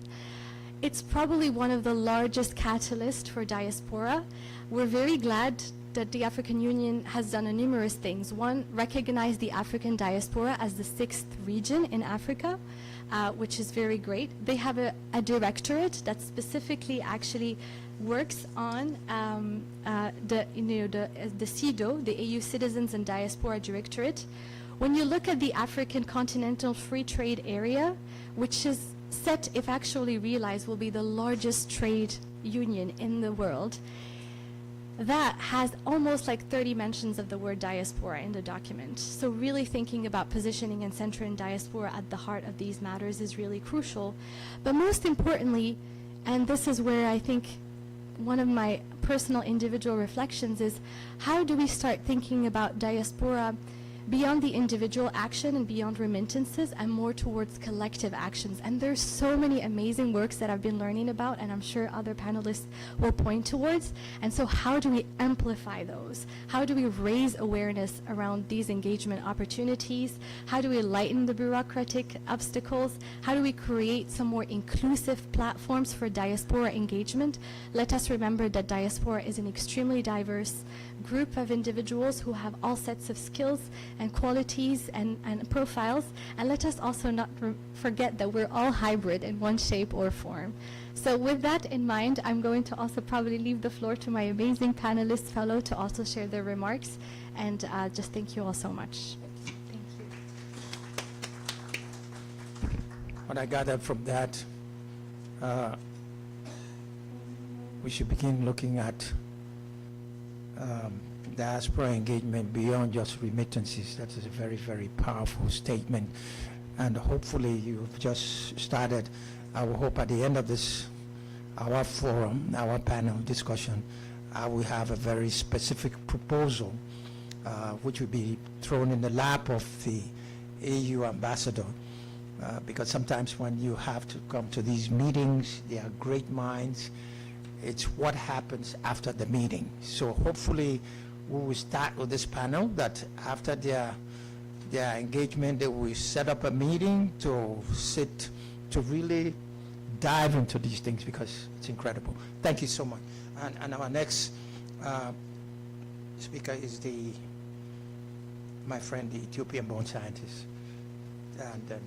It's probably one of the largest catalysts for diaspora. We're very glad that the African Union has done numerous things. One, recognize the African diaspora as the 6th region in Africa, which is very great. They have a directorate that specifically actually works on the CEDO, the AU Citizens and Diaspora Directorate. When you look at the African Continental Free Trade Area, which is set, if actually realized, will be the largest trade union in the world, that has almost like 30 mentions of the word diaspora in the document. So really thinking about positioning and centering diaspora at the heart of these matters is really crucial. But most importantly, and this is where I think one of my personal individual reflections is, how do we start thinking about diaspora beyond the individual action and beyond remittances and more towards collective actions? And there's so many amazing works that I've been learning about, and I'm sure other panelists will point towards. And so how do we amplify those? How do we raise awareness around these engagement opportunities? How do we lighten the bureaucratic obstacles? How do we create some more inclusive platforms for diaspora engagement? Let us remember that diaspora is an extremely diverse group of individuals who have all sets of skills and qualities and profiles. And let us also not forget that we're all hybrid in one shape or form. So with that in mind, I'm going to also probably leave the floor to my amazing panelist fellow to also share their remarks. And just thank you all so much. Thank you. What I gathered from that, we should begin looking at diaspora engagement beyond just remittances. That is a very, very powerful statement. And hopefully you've just started. I will hope at the end of this, our forum, our panel discussion, we have a very specific proposal which will be thrown in the lap of the AU ambassador. Because sometimes when you have to come to these meetings, they are great minds. It's what happens after the meeting. So hopefully we will start with this panel, that after their engagement, they will set up a meeting to really dive into these things, because it's incredible. Thank you so much. And our next speaker is my friend, the Ethiopian-born scientist. And then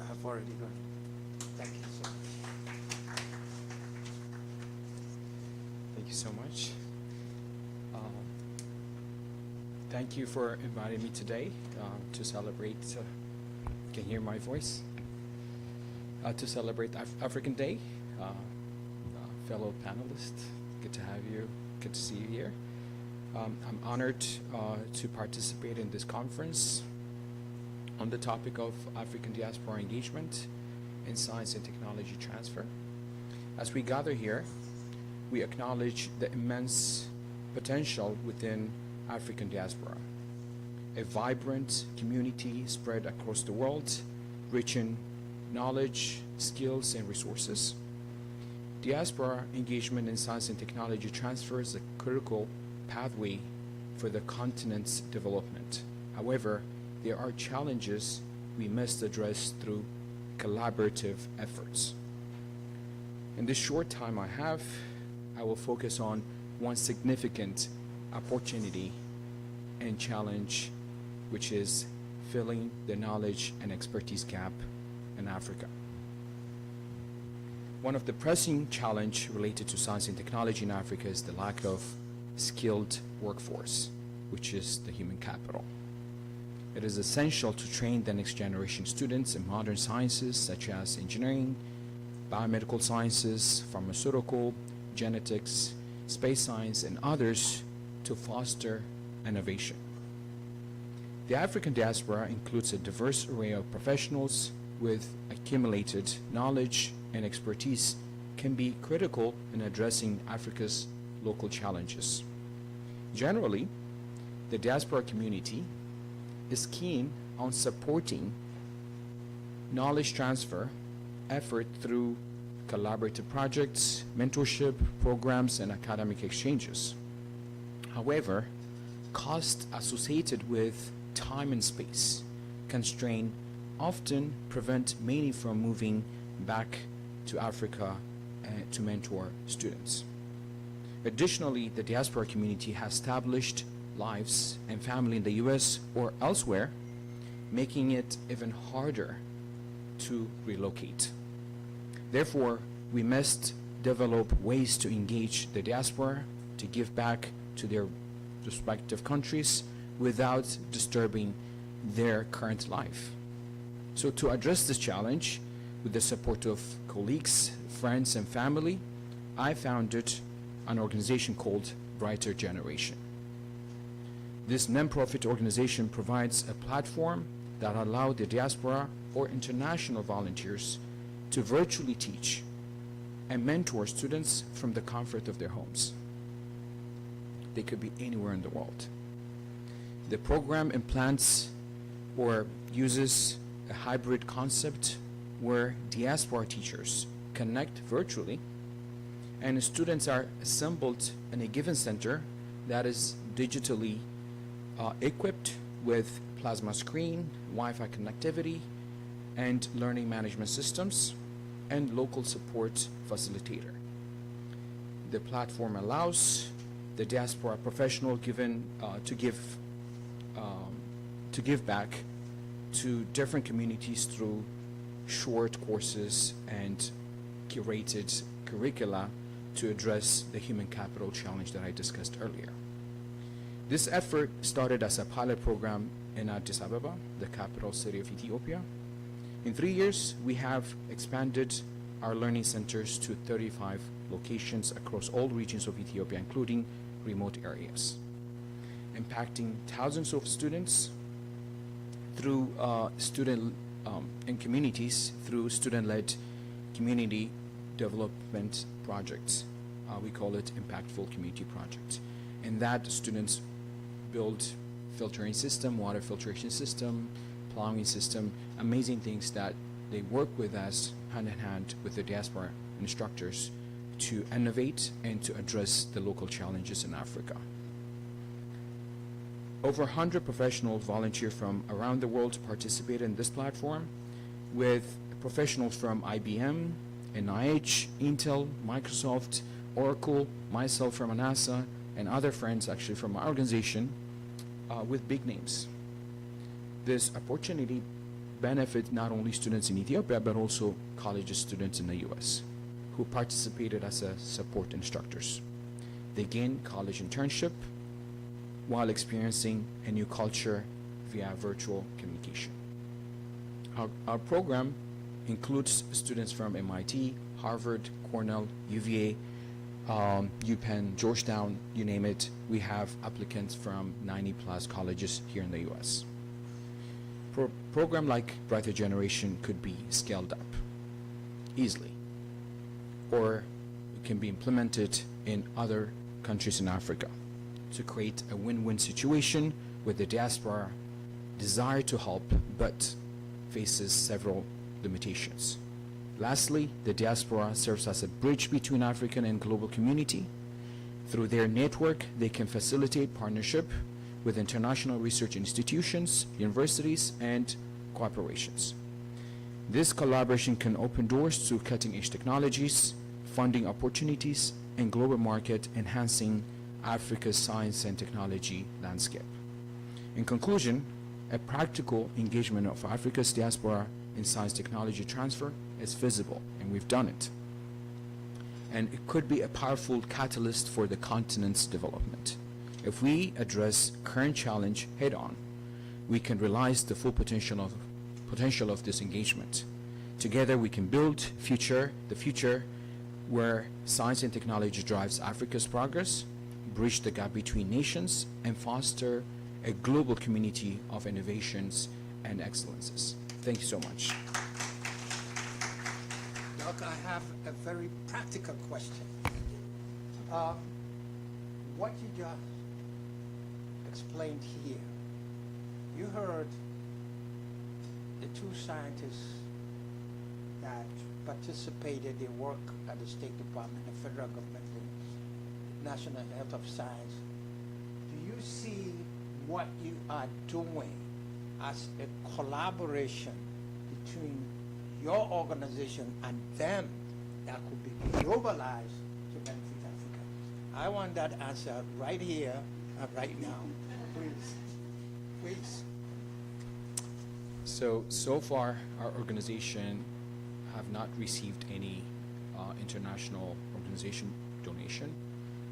I have already gone. Thank you so much. Thank you so much. Thank you for inviting me today to celebrate, you can hear my voice, to celebrate African Day. Fellow panelists, good to have you, good to see you here. I'm honored to participate in this conference on the topic of African diaspora engagement in science and technology transfer. As we gather here, we acknowledge the immense potential within African diaspora, a vibrant community spread across the world, rich in knowledge, skills, and resources. Diaspora engagement in science and technology transfer is a critical pathway for the continent's development. However, there are challenges we must address through collaborative efforts. In this short time I have, I will focus on one significant opportunity and challenge, which is filling the knowledge and expertise gap in Africa. One of the pressing challenges related to science and technology in Africa is the lack of skilled workforce, which is the human capital. It is essential to train the next generation students in modern sciences such as engineering, biomedical sciences, pharmaceutical, genetics, space science, and others to foster innovation. The African diaspora includes a diverse array of professionals with accumulated knowledge and expertise can be critical in addressing Africa's local challenges. Generally, the diaspora community is keen on supporting knowledge transfer effort through collaborative projects, mentorship programs, and academic exchanges. However, costs associated with time and space constraint often prevent many from moving back to Africa to mentor students. Additionally, the diaspora community has established lives and family in the US or elsewhere, making it even harder to relocate. Therefore, we must develop ways to engage the diaspora to give back to their respective countries without disturbing their current life. So to address this challenge, with the support of colleagues, friends, and family, I founded an organization called Brighter Generation. This nonprofit organization provides a platform that allows the diaspora or international volunteers to virtually teach and mentor students from the comfort of their homes. They could be anywhere in the world. The program implants or uses a hybrid concept where diaspora teachers connect virtually and students are assembled in a given center that is digitally equipped with plasma screen, Wi-Fi connectivity, and learning management systems, and local support facilitator. The platform allows the diaspora professional to give back to different communities through short courses and curated curricula to address the human capital challenge that I discussed earlier. This effort started as a pilot program in Addis Ababa, the capital city of Ethiopia. In 3 years, we have expanded our learning centers to 35 locations across all regions of Ethiopia, including remote areas, impacting thousands of students through and communities through student-led community development projects. We call it impactful community projects. And that students build filtering system, water filtration system, plowing system, amazing things that they work with us hand in hand with the diaspora instructors to innovate and to address the local challenges in Africa. Over 100 professionals volunteer from around the world to participate in this platform, with professionals from IBM, NIH, Intel, Microsoft, Oracle, myself from NASA, and other friends actually from our organization with big names. This opportunity benefits not only students in Ethiopia, but also college students in the US who participated as support instructors. They gain college internship while experiencing a new culture via virtual communication. Our program includes students from MIT, Harvard, Cornell, UVA, UPenn, Georgetown, you name it. We have applicants from 90+ colleges here in the US. Program like Brighter Generation could be scaled up easily, or it can be implemented in other countries in Africa to create a win-win situation where the diaspora desire to help but faces several limitations. Lastly, the diaspora serves as a bridge between African and global community. Through their network, they can facilitate partnership with international research institutions, universities, and corporations. This collaboration can open doors to cutting-edge technologies, funding opportunities, and global market, enhancing Africa's science and technology landscape. In conclusion, a practical engagement of Africa's diaspora in science technology transfer is feasible, and we've done it. And it could be a powerful catalyst for the continent's development. If we address current challenge head-on, we can realize the full potential of this engagement. Together we can build the future where science and technology drives Africa's progress, bridge the gap between nations, and foster a global community of innovations and excellences. Thank you so much. Doc, I have a very practical question. What you just explained here, you heard the two scientists that participated in work at the State Department, the federal government, the National Health of Science. Do you see what you are doing as a collaboration between your organization and them that could be globalized to benefit Africa? I want that answer right here and right now. Please. Please. So far, our organization have not received any international organization donation.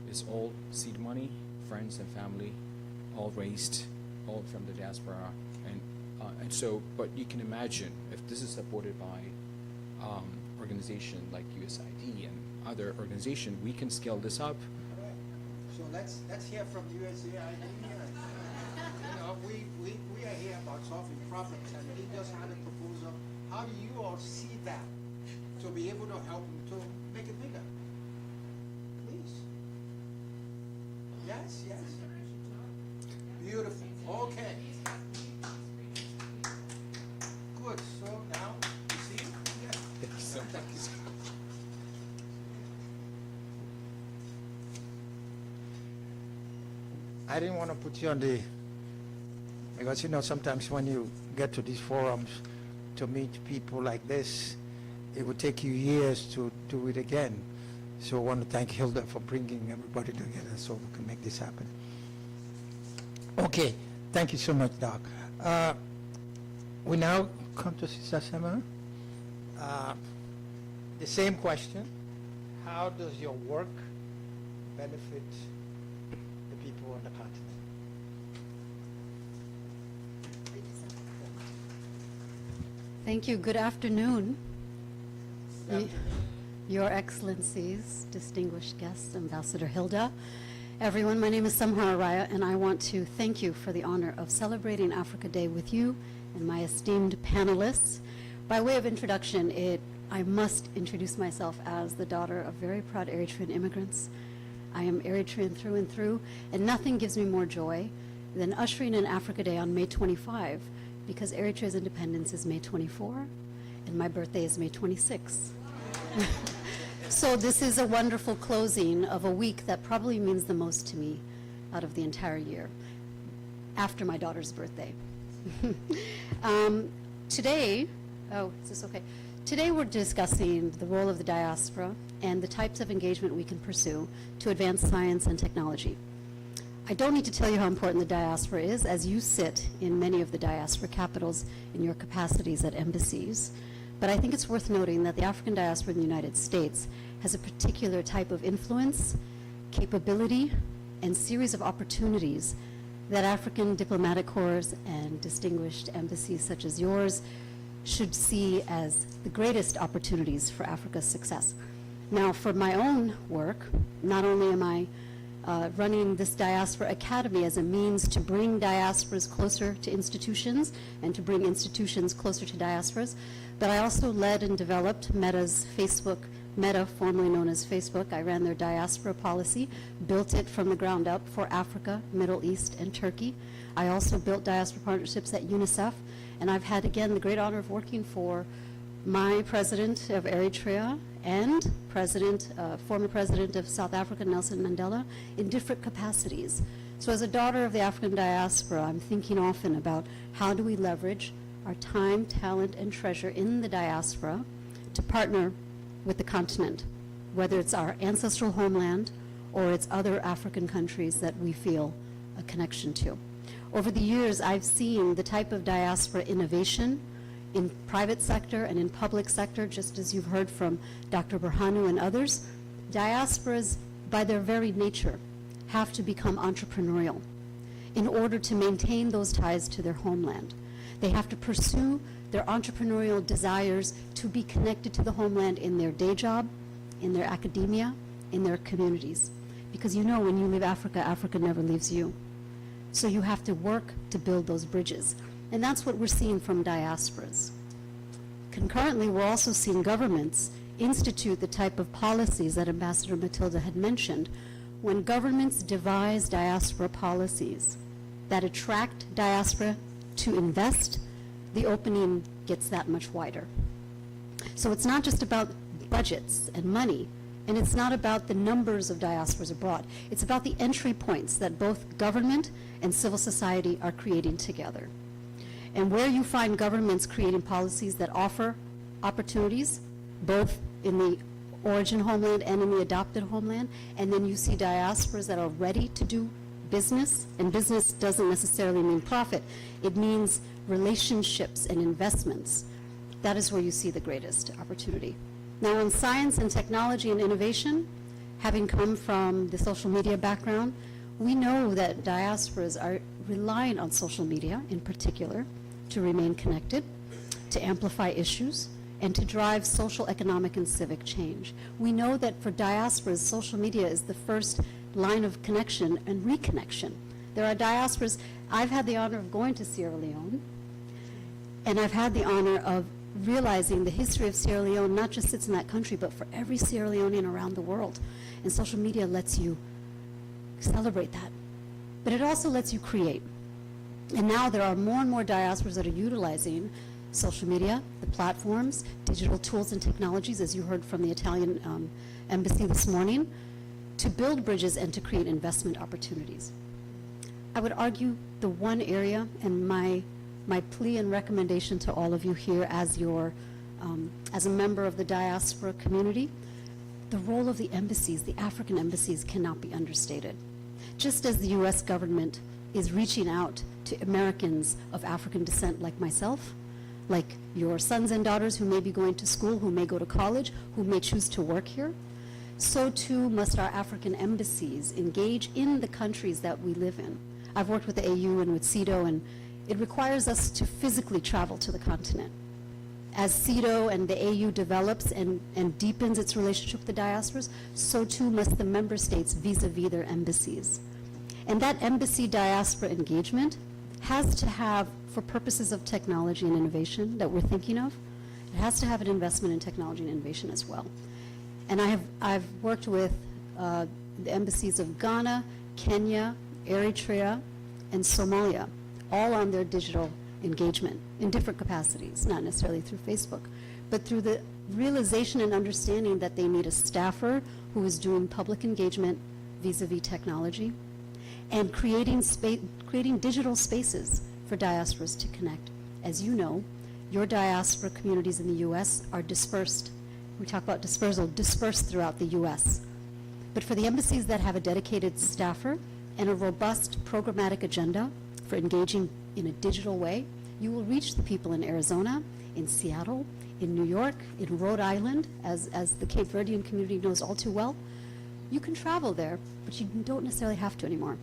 It's all seed money, friends and family, all raised, all from the diaspora. And so, but you can imagine if this is supported by organization like USAID and other organization, we can scale this up. All right. So let's hear from USAID. You know, we are here about solving problems, and he just had a proposal. How do you all see that to be able to help him to make it bigger? Please. Yes, yes. Beautiful. Okay. Good. So now, you see? Yeah. Thank you. I didn't want to put you on the, because you know sometimes when you get to these forums to meet people like this, it would take you years to do it again. So I want to thank Hilda for bringing everybody together so we can make this happen. Okay, thank you so much, Doc. We now come to Sister Samara. The same question: how does your work benefit the people on the continent? Thank you. Good afternoon. Your Excellencies, distinguished guests, Ambassador Hilda, everyone, my name is Samhara Raya, and I want to thank you for the honor of celebrating Africa Day with you and my esteemed panelists. By way of introduction, I must introduce myself as the daughter of very proud Eritrean immigrants. I am Eritrean through and through, and nothing gives me more joy than ushering in Africa Day on May 25, because Eritrea's independence is May 24, and my birthday is May 26. So this is a wonderful closing of a week that probably means the most to me out of the entire year, after my daughter's birthday. Today, oh, is this okay? Today we're discussing the role of the diaspora and the types of engagement we can pursue to advance science and technology. I don't need to tell you how important the diaspora is, as you sit in many of the diaspora capitals in your capacities at embassies. But I think it's worth noting that the African diaspora in the United States has a particular type of influence, capability, and series of opportunities that African diplomatic corps and distinguished embassies such as yours should see as the greatest opportunities for Africa's success. Now, for my own work, not only am I running this Diaspora Academy as a means to bring diasporas closer to institutions and to bring institutions closer to diasporas, but I also led and developed Meta's Facebook, Meta, formerly known as Facebook. I ran their diaspora policy, built it from the ground up for Africa, Middle East, and Turkey. I also built diaspora partnerships at UNICEF, and I've had, again, the great honor of working for my president of Eritrea and former president of South Africa, Nelson Mandela, in different capacities. So as a daughter of the African diaspora, I'm thinking often about how do we leverage our time, talent, and treasure in the diaspora to partner with the continent, whether it's our ancestral homeland or it's other African countries that we feel a connection to. Over the years, I've seen the type of diaspora innovation in private sector and in public sector, just as you've heard from Dr. Burhanu and others. Diasporas, by their very nature, have to become entrepreneurial in order to maintain those ties to their homeland. They have to pursue their entrepreneurial desires to be connected to the homeland in their day job, in their academia, in their communities. Because you know when you leave Africa, Africa never leaves you. So you have to work to build those bridges. And that's what we're seeing from diasporas. Concurrently, we're also seeing governments institute the type of policies that Ambassador Matilda had mentioned. When governments devise diaspora policies that attract diaspora to invest, the opening gets that much wider. So it's not just about budgets and money, and it's not about the numbers of diasporas abroad. It's about the entry points that both government and civil society are creating together. And where you find governments creating policies that offer opportunities, both in the origin homeland and in the adopted homeland, and then you see diasporas that are ready to do business, and business doesn't necessarily mean profit, it means relationships and investments. That is where you see the greatest opportunity. Now, in science and technology and innovation, having come from the social media background, we know that diasporas are relying on social media in particular to remain connected, to amplify issues, and to drive social, economic, and civic change. We know that for diasporas, social media is the first line of connection and reconnection. There are diasporas, I've had the honor of going to Sierra Leone, and I've had the honor of realizing the history of Sierra Leone not just sits in that country, but for every Sierra Leonean around the world. And social media lets you celebrate that. But it also lets you create. And now there are more and more diasporas that are utilizing social media, the platforms, digital tools and technologies, as you heard from the Italian embassy this morning, to build bridges and to create investment opportunities. I would argue the one area, and my plea and recommendation to all of you here as a member of the diaspora community, the role of the embassies, the African embassies, cannot be understated. Just as the U.S. government is reaching out to Americans of African descent like myself, like your sons and daughters who may be going to school, who may go to college, who may choose to work here, so too must our African embassies engage in the countries that we live in. I've worked with the AU and with CEDAW, and it requires us to physically travel to the continent. As CEDAW and the AU develops and deepens its relationship with the diasporas, so too must the member states vis-a-vis their embassies. And that embassy diaspora engagement has to have, for purposes of technology and innovation that we're thinking of, it has to have an investment in technology and innovation as well. And I've worked with the embassies of Ghana, Kenya, Eritrea, and Somalia, all on their digital engagement in different capacities, not necessarily through Facebook, but through the realization and understanding that they need a staffer who is doing public engagement vis-a-vis technology, and creating digital spaces for diasporas to connect. As you know, your diaspora communities in the U.S. are dispersed. We talk about dispersal, dispersed throughout the U.S. But for the embassies that have a dedicated staffer and a robust programmatic agenda for engaging in a digital way, you will reach the people in Arizona, in Seattle, in New York, in Rhode Island, as the Cape Verdean community knows all too well. You can travel there, but you don't necessarily have to anymore.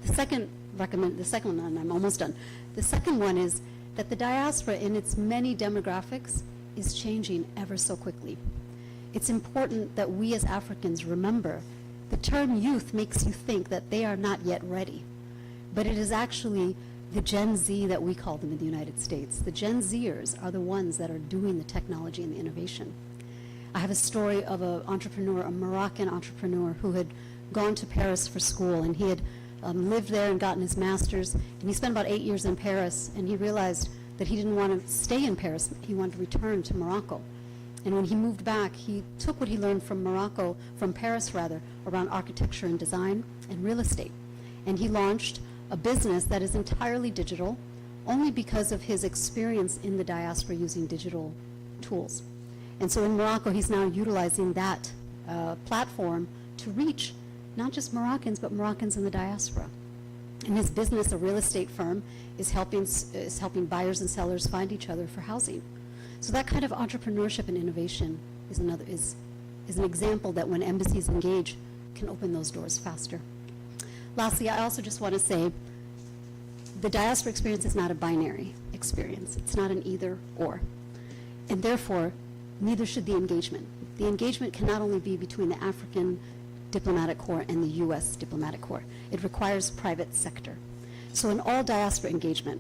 The second one, and I'm almost done. The second one is that the diaspora in its many demographics is changing ever so quickly. It's important that we as Africans remember the term youth makes you think that they are not yet ready, but it is actually the Gen Z that we call them in the United States. The Gen Zers are the ones that are doing the technology and the innovation. I have a story of an entrepreneur, a Moroccan entrepreneur, who had gone to Paris for school, and he had lived there and gotten his master's, and he spent about 8 years in Paris, and he realized that he didn't want to stay in Paris. He wanted to return to Morocco. And when he moved back, he took what he learned from Morocco, from Paris rather, around architecture and design and real estate. And he launched a business that is entirely digital, only because of his experience in the diaspora using digital tools. And so in Morocco, he's now utilizing that platform to reach not just Moroccans, but Moroccans in the diaspora. And his business, a real estate firm, is helping buyers and sellers find each other for housing. So that kind of entrepreneurship and innovation is an example that when embassies engage, can open those doors faster. Lastly, I also just want to say the diaspora experience is not a binary experience. It's not an either or. And therefore, neither should the engagement. The engagement can not only be between the African diplomatic corps and the U.S. diplomatic corps. It requires private sector. So in all diaspora engagement,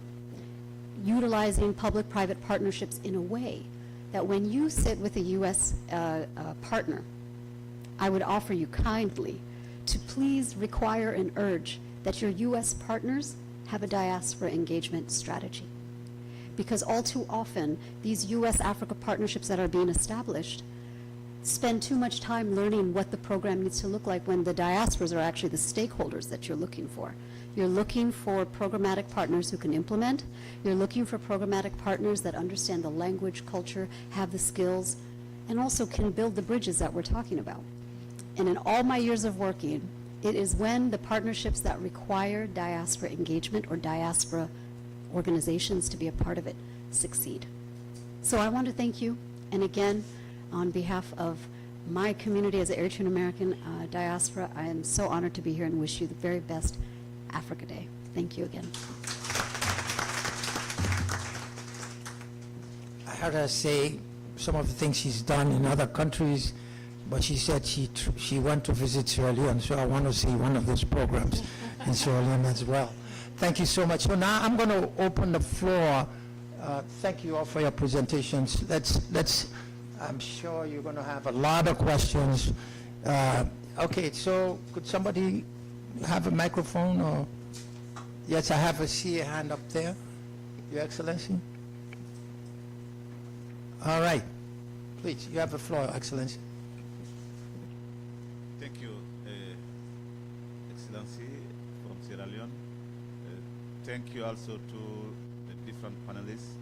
utilizing public-private partnerships in a way that when you sit with a U.S. Partner, I would offer you kindly to please require and urge that your U.S. partners have a diaspora engagement strategy. Because all too often, these U.S.-Africa partnerships that are being established spend too much time learning what the program needs to look like when the diasporas are actually the stakeholders that you're looking for. You're looking for programmatic partners who can implement. You're looking for programmatic partners that understand the language, culture, have the skills, and also can build the bridges that we're talking about. And in all my years of working, it is when the partnerships that require diaspora engagement or diaspora organizations to be a part of it succeed. So I want to thank you, and again, on behalf of my community as an Eritrean American diaspora, I am so honored to be here and wish you the very best Africa Day. Thank you again. I heard her say some of the things she's done in other countries, but she said she went to visit Sierra Leone, so I want to see one of those programs in Sierra Leone as well. Thank you so much. So now I'm going to open the floor. Thank you all for your presentations. Let's. I'm sure you're going to have a lot of questions. Okay, so could somebody have a microphone? Or yes, I see a hand up there, Your Excellency. All right, please, you have the floor, Excellency. Thank you, Excellency from Sierra Leone. Thank you also to the different panelists.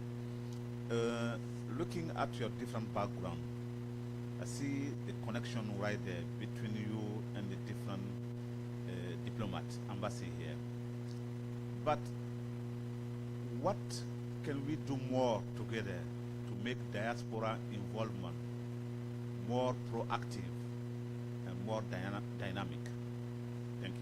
Looking at your different background, I see the connection right there between you and the different diplomat embassy here. But what can we do more together to make diaspora involvement more proactive and more dynamic? Thank you.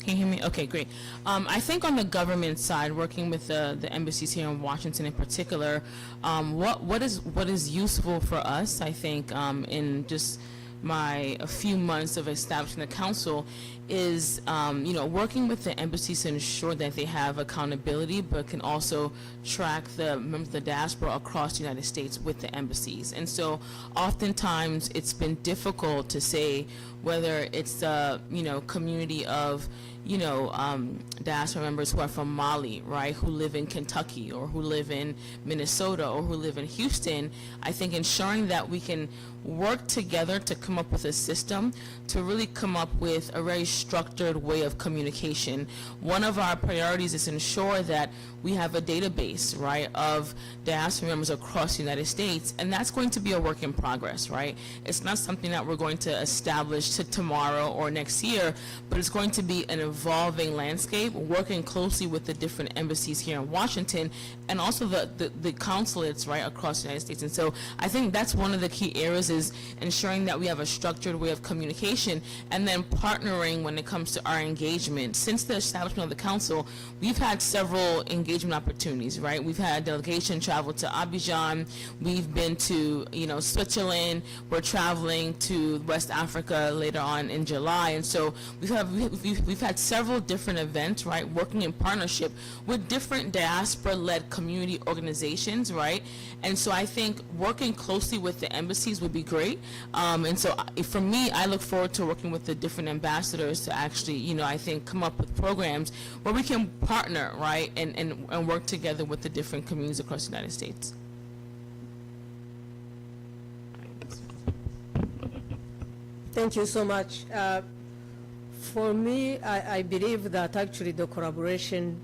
Can you hear me? Okay, great. I think on the government side, working with the embassies here in Washington in particular, what is useful for us, I think, in just a few months of establishing the council is working with the embassies to ensure that they have accountability, but can also track the diaspora across the United States with the embassies. And so oftentimes it's been difficult to say whether it's the community of diaspora members who are from Mali, right, who live in Kentucky or who live in Minnesota or who live in Houston. I think ensuring that we can work together to come up with a system to really come up with a very structured way of communication. One of our priorities is to ensure that we have a database, right, of diaspora members across the United States, and that's going to be a work in progress, right? It's not something that we're going to establish to tomorrow or next year, but it's going to be an evolving landscape, working closely with the different embassies here in Washington and also the consulates, right, across the United States. And so I think that's one of the key areas is ensuring that we have a structured way of communication and then partnering when it comes to our engagement. Since the establishment of the council, we've had several engagement opportunities, right? We've had delegation travel to Abidjan, we've been to Switzerland, we're traveling to West Africa later on in July, and so we've had several different events, right, working in partnership with different diaspora-led community organizations, right? And so I think working closely with the embassies would be great. And so for me, I look forward to working with the different ambassadors to actually, I think, come up with programs where we can partner, right, and work together with the different communities across the United States. Thank you so much. For me, I believe that actually the collaboration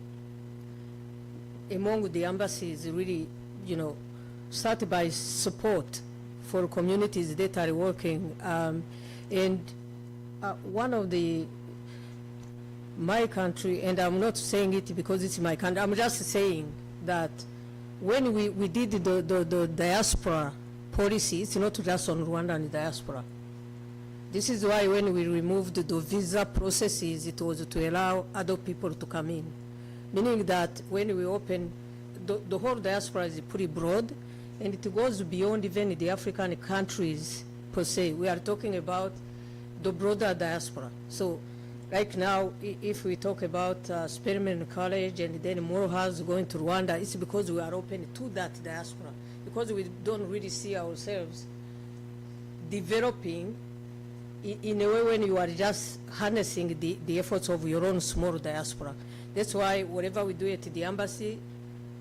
among the embassies really, started by support for communities that are working. One of my country, and I'm not saying it because it's my country, I'm just saying that when we did the diaspora policy, it's not just on Rwanda and diaspora. This is why when we removed the visa processes, it was to allow other people to come in. Meaning that when we open, the whole diaspora is pretty broad, and it goes beyond even the African countries per se. We are talking about the broader diaspora. So right now, if we talk about Spelman College and then Morehouse going to Rwanda, it's because we are open to that diaspora, because we don't really see ourselves developing in a way when you are just harnessing the efforts of your own small diaspora. That's why whatever we do at the embassy,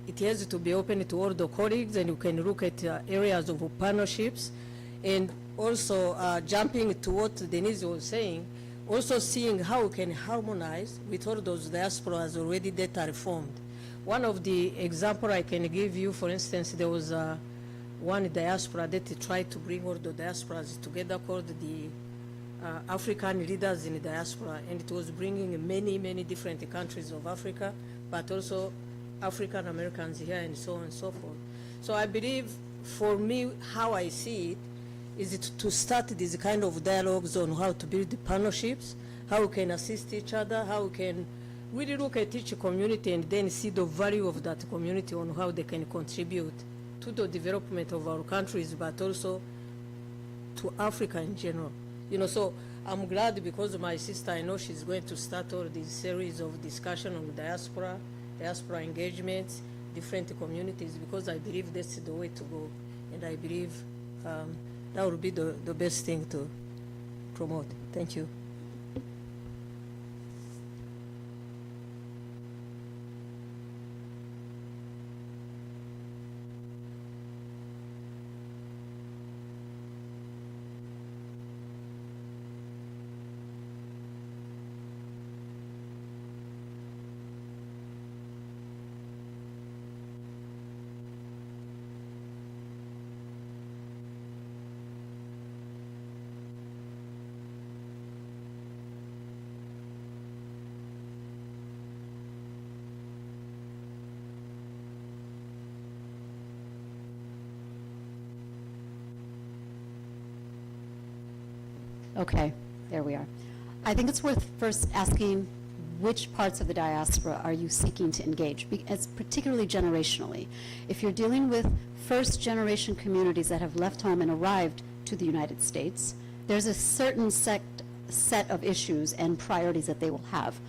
it has to be open to all the colleagues, and you can look at areas of partnerships, and also jumping to what Denise was saying, also seeing how we can harmonize with all those diasporas already that are formed. One of the example I can give you, for instance, there was one diaspora that tried to bring all the diasporas together called the African Leaders in the Diaspora, and it was bringing many, many different countries of Africa, but also African Americans here and so on and so forth. So I believe, for me, how I see it is to start these kind of dialogues on how to build the partnerships, how we can assist each other, how we can really look at each community and then see the value of that community on how they can contribute to the development of our countries, but also to Africa in general. You know, so I'm glad, because my sister, I know she's going to start all these series of discussion on diaspora engagements, different communities, because I believe that's the way to go. And I believe that would be the best thing to promote. Thank you. Okay, there we are. I think it's worth first asking which parts of the diaspora are you seeking to engage, as particularly generationally. If you're dealing with first-generation communities that have left home and arrived to the United States, there's a certain set of issues and priorities that they will have.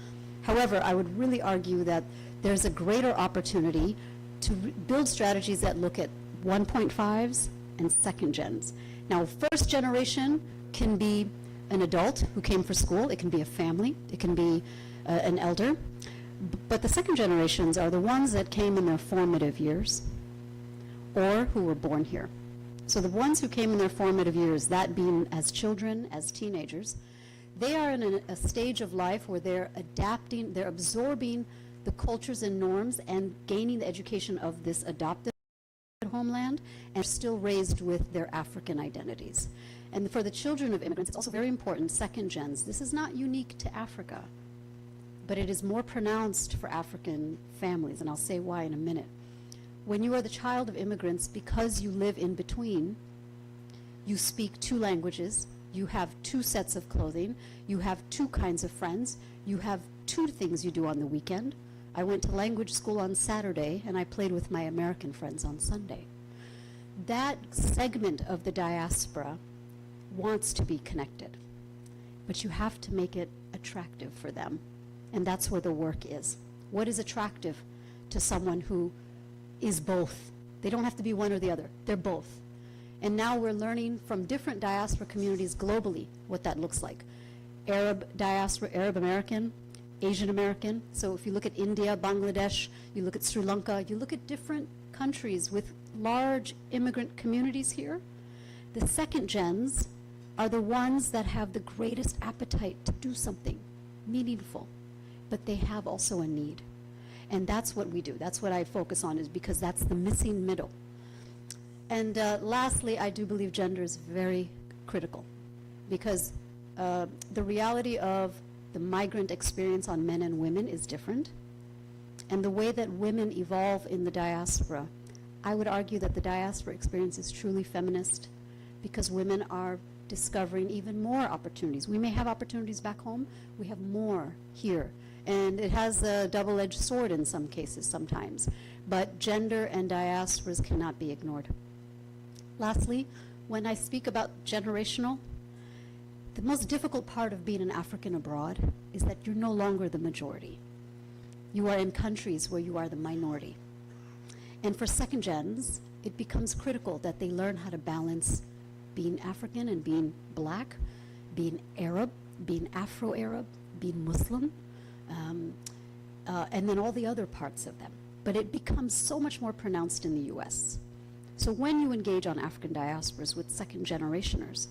However, I would really argue that there's a greater opportunity to build strategies that look at 1.5s and second gens. Now, first generation can be an adult who came for school, it can be a family, it can be an elder, but the second generations are the ones that came in their formative years or who were born here. So the ones who came in their formative years, that being as children, as teenagers, they are in a stage of life where they're adapting, they're absorbing the cultures and norms and gaining the education of this adopted homeland, and are still raised with their African identities. And for the children of immigrants, it's also very important, second gens. This is not unique to Africa, but it is more pronounced for African families, and I'll say why in a minute. When you are the child of immigrants, because you live in between, you speak 2 languages, you have 2 sets of clothing, you have 2 kinds of friends, you have 2 things you do on the weekend. I went to language school on Saturday, and I played with my American friends on Sunday. That segment of the diaspora wants to be connected, but you have to make it attractive for them, and that's where the work is. What is attractive to someone who is both? They don't have to be one or the other, they're both. And now we're learning from different diaspora communities globally what that looks like. Arab diaspora, Arab American, Asian American. So if you look at India, Bangladesh, you look at Sri Lanka, you look at different countries with large immigrant communities here, the second gens are the ones that have the greatest appetite to do something meaningful, but they have also a need. And that's what we do. That's what I focus on, is because that's the missing middle. And lastly, I do believe gender is very critical, because the reality of the migrant experience on men and women is different. And the way that women evolve in the diaspora, I would argue that the diaspora experience is truly feminist, because women are discovering even more opportunities. We may have opportunities back home, we have more here. And it has a double-edged sword in some cases sometimes. But gender and diasporas cannot be ignored. Lastly, when I speak about generational, the most difficult part of being an African abroad is that you're no longer the majority. You are in countries where you are the minority. And for second gens, it becomes critical that they learn how to balance being African and being black, being Arab, being Afro-Arab, being Muslim, and then all the other parts of them. But it becomes so much more pronounced in the US. So when you engage on African diasporas with second generationers,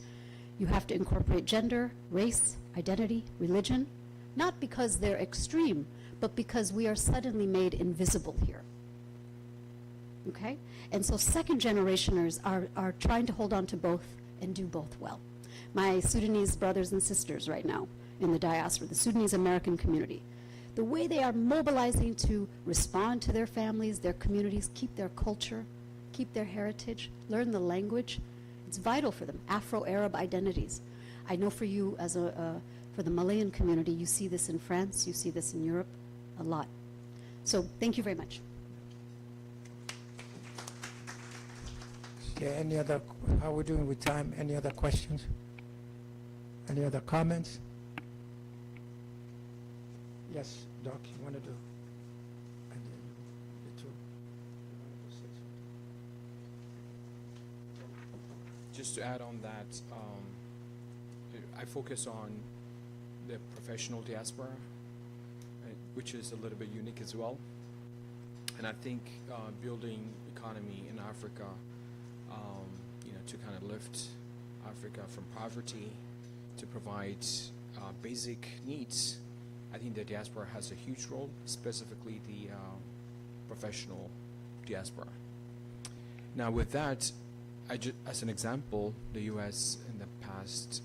you have to incorporate gender, race, identity, religion, not because they're extreme, but because we are suddenly made invisible here. Okay? And so second generationers are trying to hold on to both and do both well. My Sudanese brothers and sisters right now in the diaspora, the Sudanese American community, the way they are mobilizing to respond to their families, their communities, keep their culture, keep their heritage, learn the language, it's vital for them. Afro-Arab identities. I know for you, as for the Malayan community, you see this in France, you see this in Europe a lot. So thank you very much. Yeah, any other, how are we doing with time? Any other questions? Any other comments? Yes, Doc, you want to do? And then the two. Just to add on that, I focus on the professional diaspora, which is a little bit unique as well. And I think building economy in Africa, to kind of lift Africa from poverty, to provide basic needs, I think the diaspora has a huge role, specifically the professional diaspora. Now with that, as an example, the US in the past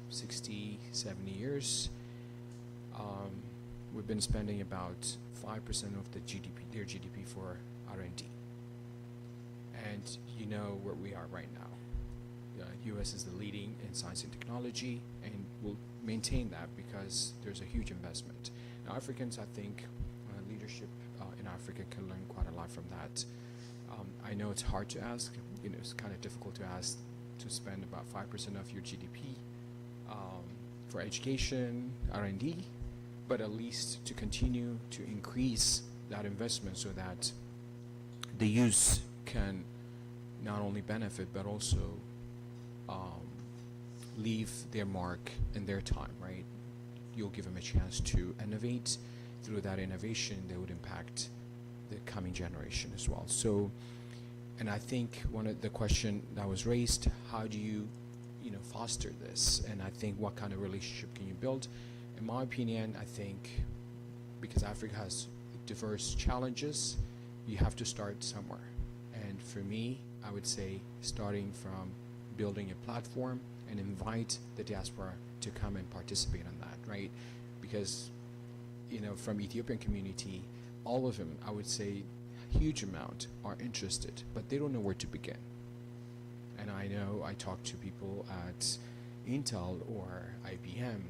60, 70 years, we've been spending about 5% of the GDP, their GDP for R&D. And you know where we are right now. The US is the leading in science and technology, and will maintain that because there's a huge investment. Now Africans, I think, leadership in Africa can learn quite a lot from that. I know it's hard to ask, it's kind of difficult to ask to spend about 5% of your GDP for education, R&D, but at least to continue to increase that investment so that the youth can not only benefit but also leave their mark in their time, right? You'll give them a chance to innovate. Through that innovation, they would impact the coming generation as well. So, and I think one of the question that was raised, how do you, foster this? And I think what kind of relationship can you build? In my opinion, I think because Africa has diverse challenges, you have to start somewhere. And for me, I would say starting from building a platform and invite the diaspora to come and participate in that, right? Because, from Ethiopian community, all of them, I would say, huge amount are interested, but they don't know where to begin. And I know I talk to people at Intel or IBM,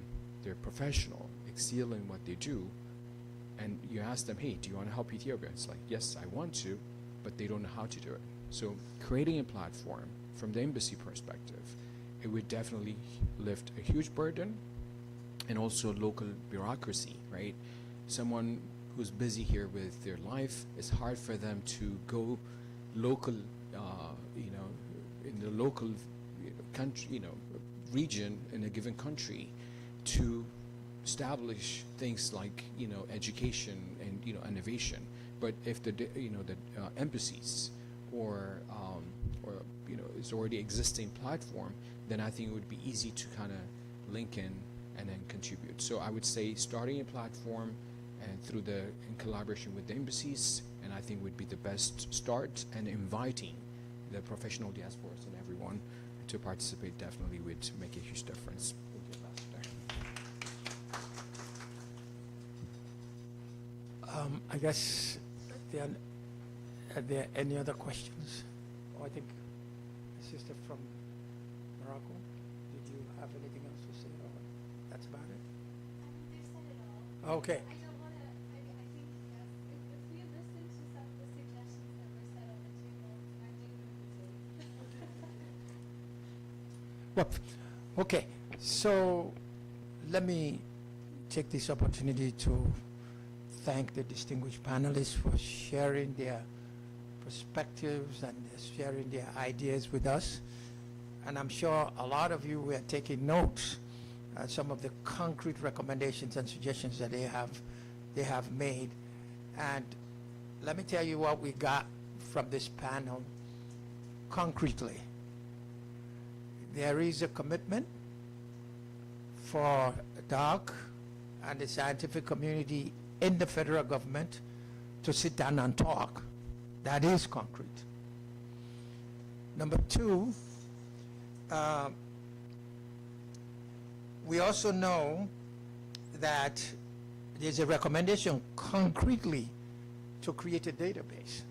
they're professional, excel in what they do, and you ask them, hey, do you want to help Ethiopia? It's like, yes, I want to, but they don't know how to do it. So creating a platform from the embassy perspective, it would definitely lift a huge burden, and also local bureaucracy, right? Someone who's busy here with their life, it's hard for them to go local, in the local country, region in a given country to establish things like, education and, innovation. But if the embassies or it's already existing platform, then I think it would be easy to kind of link in and then contribute. So I would say starting a platform and in collaboration with the embassies, and I think would be the best start, and inviting the professional diasporas and everyone to participate definitely would make a huge difference. I guess are there any other questions? Oh, I think the sister from Morocco. Did you have anything else to say, or that's about it? They've said it all. Okay. I don't want to, I think if we listen to some of the suggestions that were said on the table, I think we would Well, okay, so let me take this opportunity to thank the distinguished panelists for sharing their perspectives and sharing their ideas with us. And I'm sure a lot of you were taking notes, some of the concrete recommendations and suggestions that they have made. And let me tell you what we got from this panel concretely. There is a commitment for DARC and the scientific community in the federal government to sit down and talk. That is concrete. Number two, we also know that there's a recommendation concretely to create a database.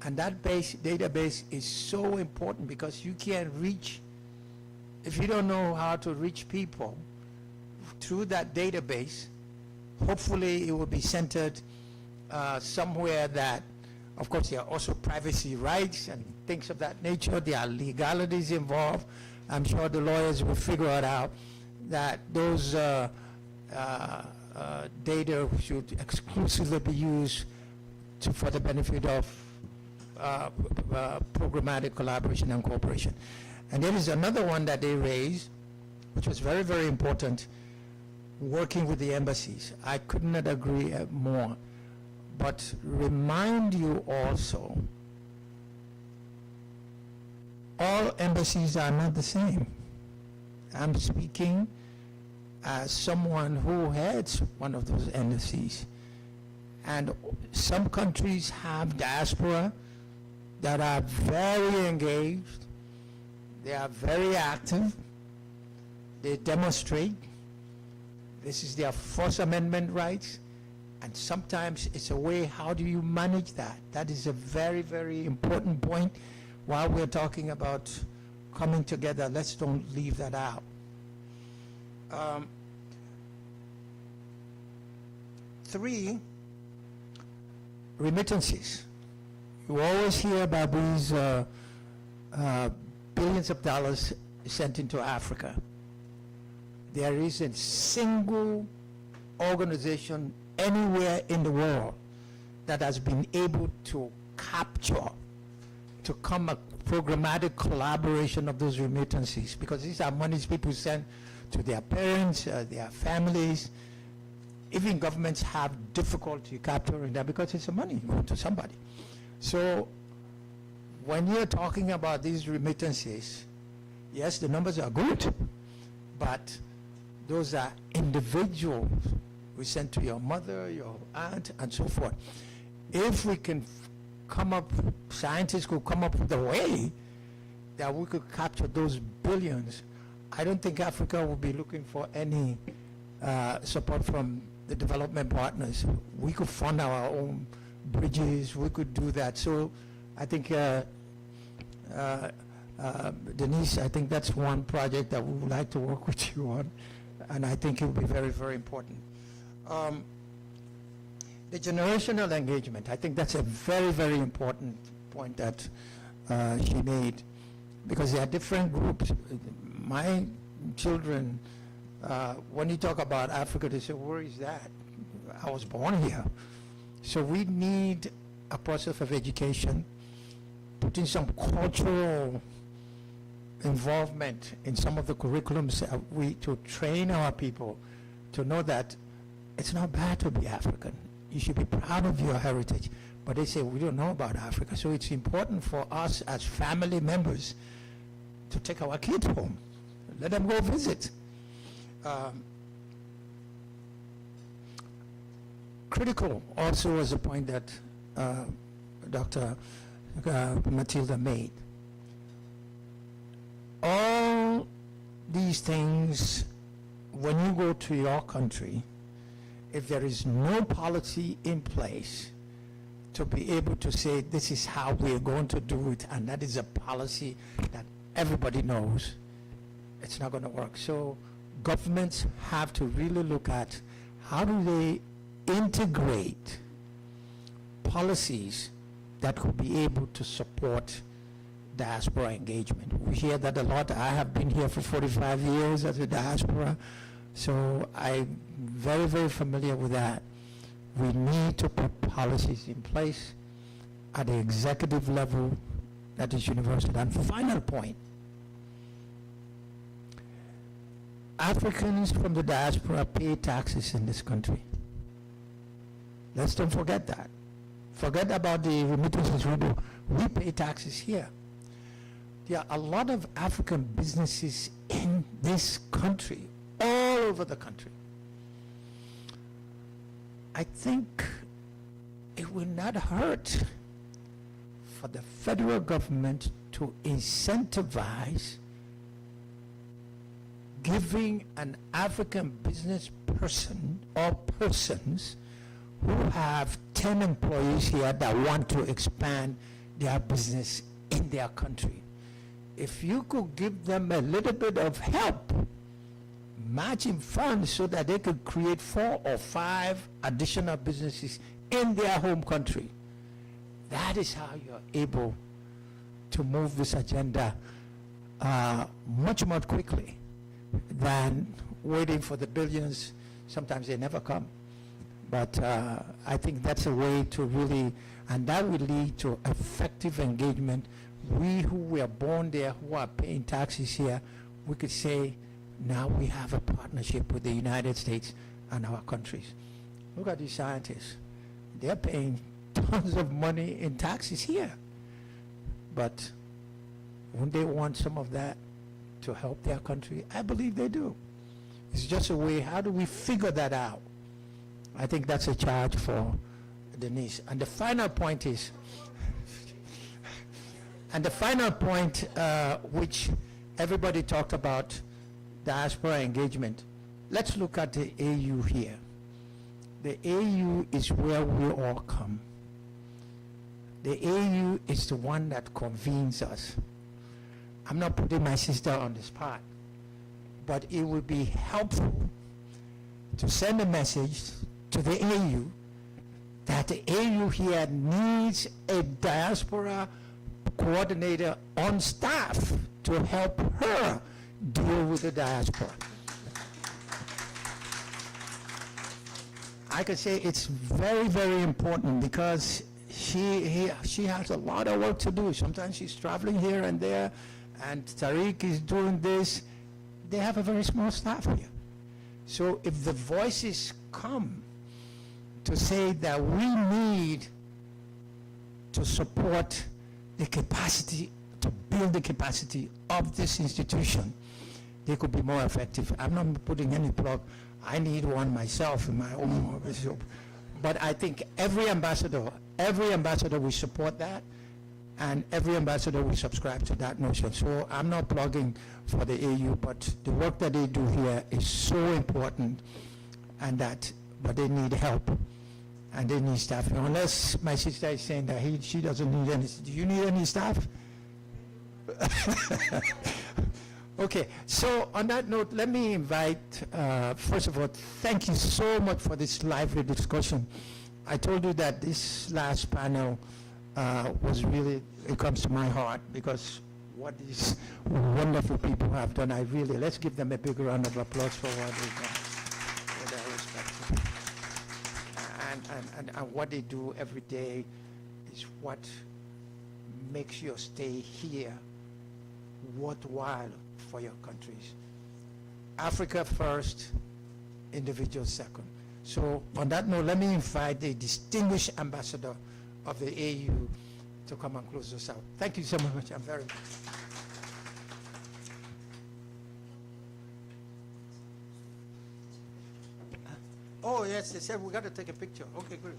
And that database is so important because you can't reach, if you don't know how to reach people through that database, hopefully it will be centered somewhere that, of course, there are also privacy rights and things of that nature. There are legalities involved. I'm sure the lawyers will figure it out that those data should exclusively be used for the benefit of programmatic collaboration and cooperation. And there is another one that they raised, which was very, very important, working with the embassies. I could not agree more. But remind you also, all embassies are not the same. I'm speaking as someone who heads one of those embassies. And some countries have diaspora that are very engaged, they are very active, they demonstrate. This is their First Amendment rights. And sometimes it's a way, how do you manage that? That is a very, very important point. While we're talking about coming together, let's don't leave that out. Three, remittances. You always hear about these billions of dollars sent into Africa. There isn't a single organization anywhere in the world that has been able to capture, to come a programmatic collaboration of those remittances, because these are monies people send to their parents, their families. Even governments have difficulty capturing that because it's a money going to somebody. So when you're talking about these remittances, yes, the numbers are good, but those are individuals we send to your mother, your aunt, and so forth. If we can come up, scientists could come up with a way that we could capture those billions, I don't think Africa will be looking for any support from the development partners. We could fund our own bridges, we could do that. So I think, Denise, I think that's one project that we would like to work with you on, and I think it will be very, very important. The generational engagement, I think that's a very, very important point that she made, because there are different groups. My children, when you talk about Africa, they say, where is that? I was born here. So we need a process of education, putting some cultural involvement in some of the curriculums to train our people to know that it's not bad to be African. You should be proud of your heritage. But they say, we don't know about Africa. So it's important for us as family members to take our kids home. Let them go visit. Critical also was a point that Dr. Matilda made. All these things, when you go to your country, if there is no policy in place to be able to say this is how we're going to do it, and that is a policy that everybody knows, it's not going to work. So governments have to really look at how do they integrate policies that could be able to support diaspora engagement. We hear that a lot. I have been here for 45 years as a diaspora, so I'm very, very familiar with that. We need to put policies in place at the executive level that is universal. And final point, Africans from the diaspora pay taxes in this country. Let's don't forget that. Forget about the remittances we do. We pay taxes here. There are a lot of African businesses in this country, all over the country. I think it will not hurt for the federal government to incentivize giving an African business person or persons who have 10 employees here that want to expand their business in their country. If you could give them a little bit of help, matching funds so that they could create 4 or 5 additional businesses in their home country, that is how you're able to move this agenda much more quickly than waiting for the billions. Sometimes they never come. But I think that's a way to really, and that will lead to effective engagement. We who were born there, who are paying taxes here, we could say, now we have a partnership with the United States and our countries. Look at these scientists. They're paying tons of money in taxes here. But wouldn't they want some of that to help their country? I believe they do. It's just a way, how do we figure that out? I think that's a charge for Denise. And the final point is, which everybody talked about, diaspora engagement. Let's look at the AU here. The AU is where we all come. The AU is the one that convenes us. I'm not putting my sister on the spot, but it would be helpful to send a message to the AU that the AU here needs a diaspora coordinator on staff to help her deal with the diaspora. I could say it's very, very important because she has a lot of work to do. Sometimes she's traveling here and there, and Tariq is doing this. They have a very small staff here. So if the voices come to say that we need to support the capacity, to build the capacity of this institution, they could be more effective. I'm not putting any plug. I need one myself in my own office. But I think every ambassador will support that, and every ambassador will subscribe to that notion. So I'm not plugging for the AU, but the work that they do here is so important, and but they need help, and they need staff. Unless my sister is saying that she doesn't need any. Do you need any staff? Okay, so on that note, let me invite, first of all, thank you so much for this lively discussion. I told you that this last panel was really, it comes to my heart because what these wonderful people have done, let's give them a big round of applause for what they've done, with their respect. And what they do every day is what makes your stay here worthwhile for your countries. Africa first, individuals second. So on that note, let me invite the distinguished ambassador of the AU to come and close us out. Thank you so much. I'm very much. Oh yes, they said we got to take a picture. Okay, good.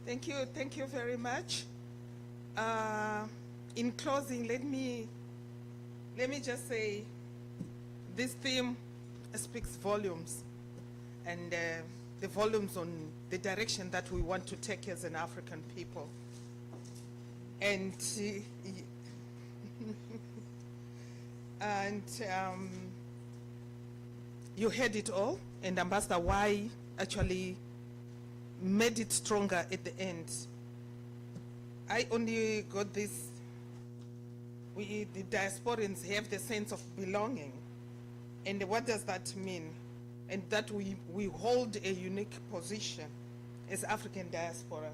Thank you very much. In closing, let me just say this theme speaks volumes, and the volumes on the direction that we want to take as an African people. And you heard it all, and Ambassador Y actually made it stronger at the end. I only got this, the diasporans have the sense of belonging. And what does that mean? And that we hold a unique position as African diaspora.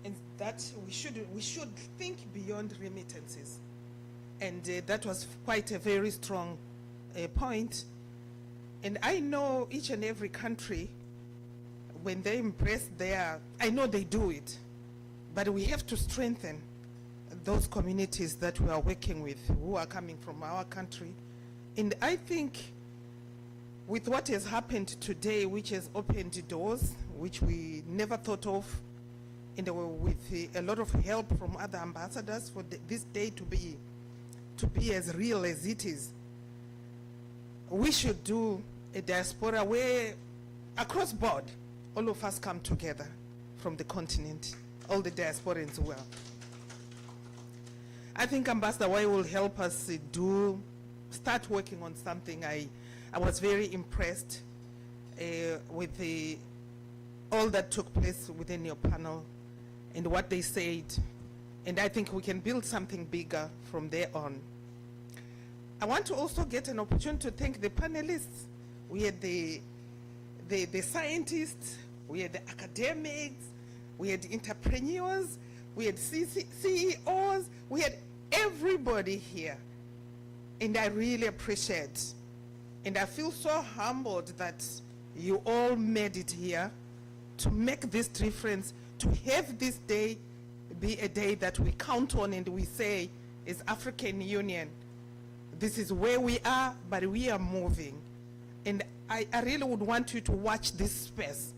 And that we should think beyond remittances. And that was quite a very strong point. And I know each and every country, when they embrace I know they do it, but we have to strengthen those communities that we are working with, who are coming from our country. And I think with what has happened today, which has opened doors, which we never thought of, and with a lot of help from other ambassadors for this day to be as real as it is, we should do a diaspora where, across board, all of us come together from the continent, all the diasporans well. I think Ambassador Y will help us start working on something. I was very impressed with all that took place within your panel and what they said, and I think we can build something bigger from there on. I want to also get an opportunity to thank the panelists. We had the scientists, we had the academics, we had entrepreneurs, we had CEOs, we had everybody here. And I really appreciate, and I feel so humbled that you all made it here to make this difference, to have this day be a day that we count on and we say, as African Union, this is where we are, but we are moving. And I really would want you to watch this space.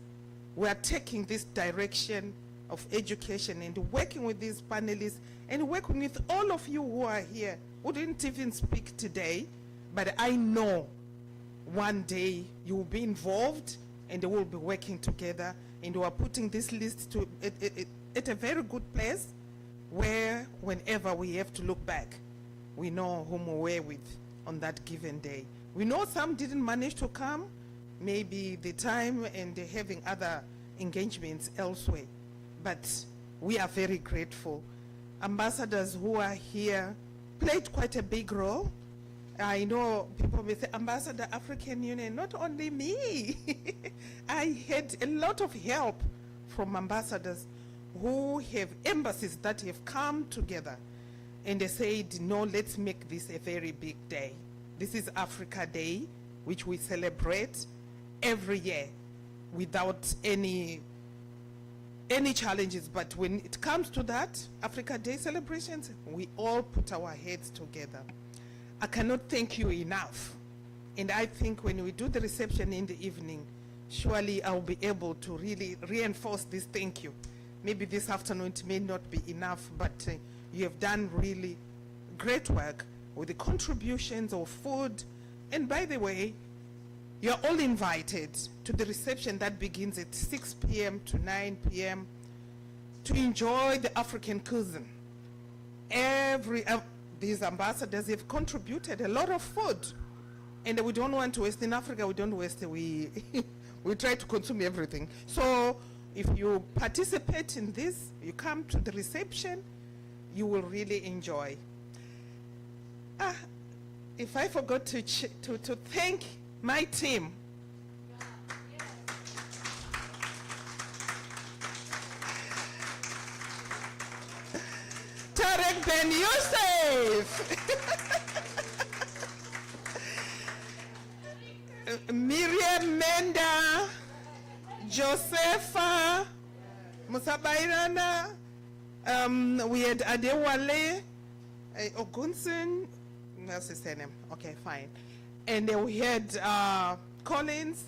We are taking this direction of education and working with these panelists and working with all of you who are here, who didn't even speak today, but I know one day you will be involved and we'll be working together, and we are putting this list at a very good place where whenever we have to look back, we know whom we were with on that given day. We know some didn't manage to come, maybe the time and having other engagements elsewhere, but we are very grateful. Ambassadors who are here played quite a big role. I know people may say, Ambassador, African Union, not only me. I had a lot of help from ambassadors who have embassies that have come together, and they said, no, let's make this a very big day. This is Africa Day, which we celebrate every year without any challenges. But when it comes to that, Africa Day celebrations, we all put our heads together. I cannot thank you enough. And I think when we do the reception in the evening, surely I'll be able to really reinforce this thank you. Maybe this afternoon it may not be enough, but you have done really great work with the contributions of food. And by the way, you're all invited to the reception that begins at 6 p.m. to 9 p.m. to enjoy the African cuisine. These ambassadors have contributed a lot of food, and we don't want to waste. In Africa, we don't waste. We try to consume everything. So if you participate in this, you come to the reception, you will really enjoy. If I forgot to thank my team. Tarek Ben Youssef, Miriam Menda, Josepha, Musabairana, we had Adewale, Ogunson, what's his name? Okay, fine. And then we had Collins,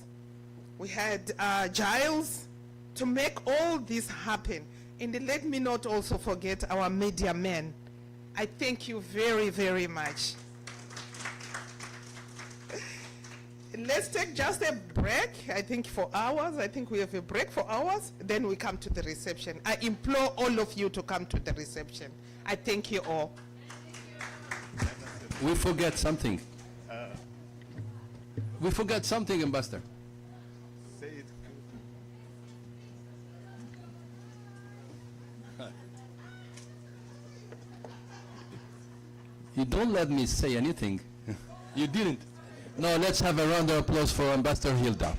we had Giles, to make all this happen. And let me not also forget our media men. I thank you very, very much. Let's take just a break, I think for hours. I think we have a break for hours, then we come to the reception. I implore all of you to come to the reception. I thank you all. We forget something. We forgot something, Ambassador. Say it. You don't let me say anything. You didn't. No, let's have a round of applause for Ambassador Hilda.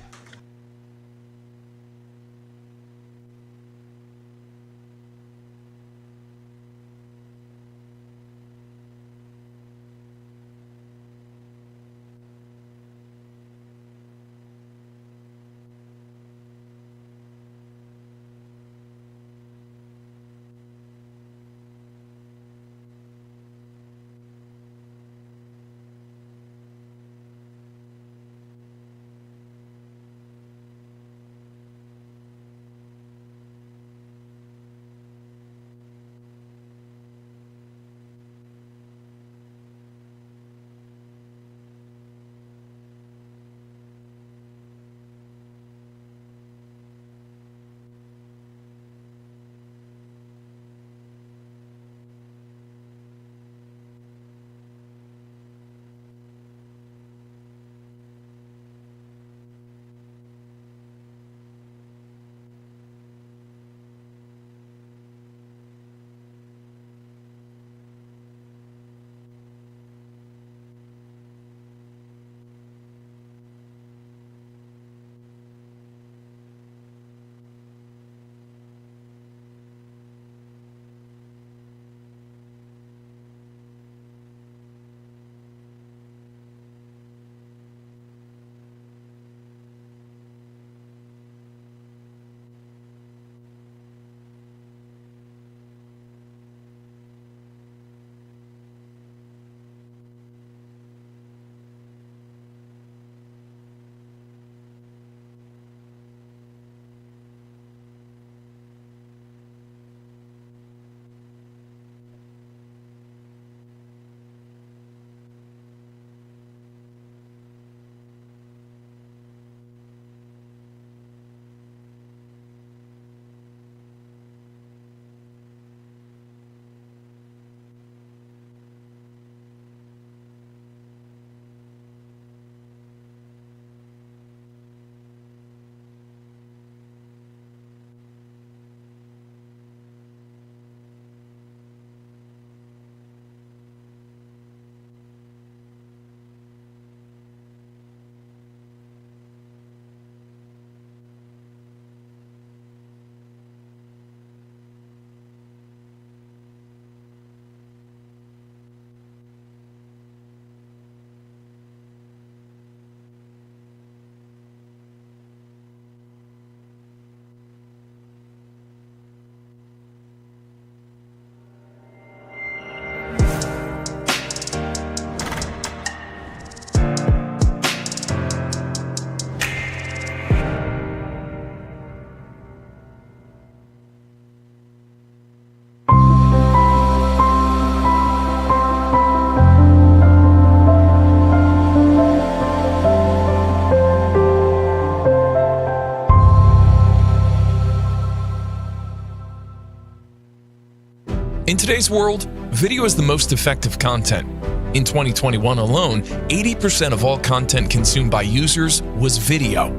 In today's world, video is the most effective content. In 2021 alone, 80% of all content consumed by users was video.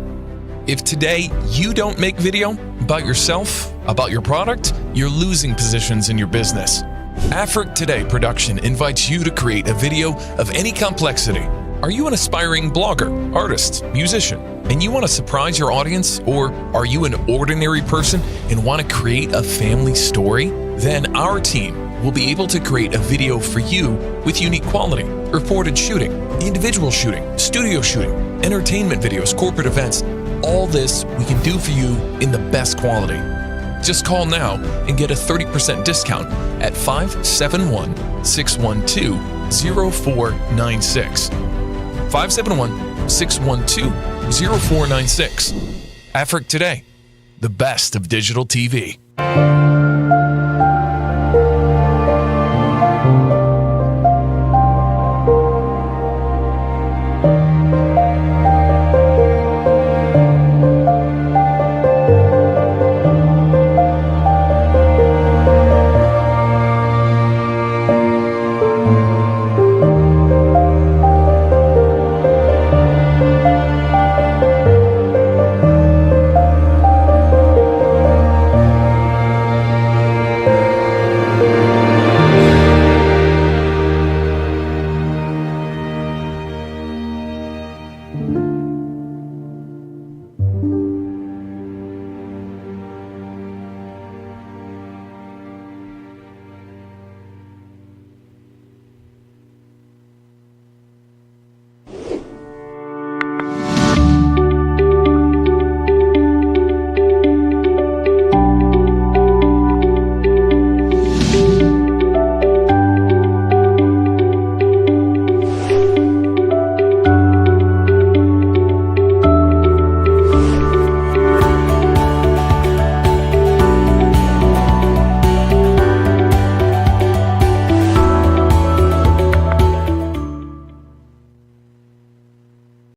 If today you don't make video about yourself, about your product, you're losing positions in your business. Afrique Today production invites you to create a video of any complexity. Are you an aspiring blogger, artist, musician, and you want to surprise your audience? Or are you an ordinary person and want to create a family story? Then our team will be able to create a video for you with unique quality, reported shooting, individual shooting, studio shooting, entertainment videos, corporate events. All this we can do for you in the best quality. Just call now and get a 30% discount at 571-612-0496. 571-612-0496. Afrique Today. the best of digital TV.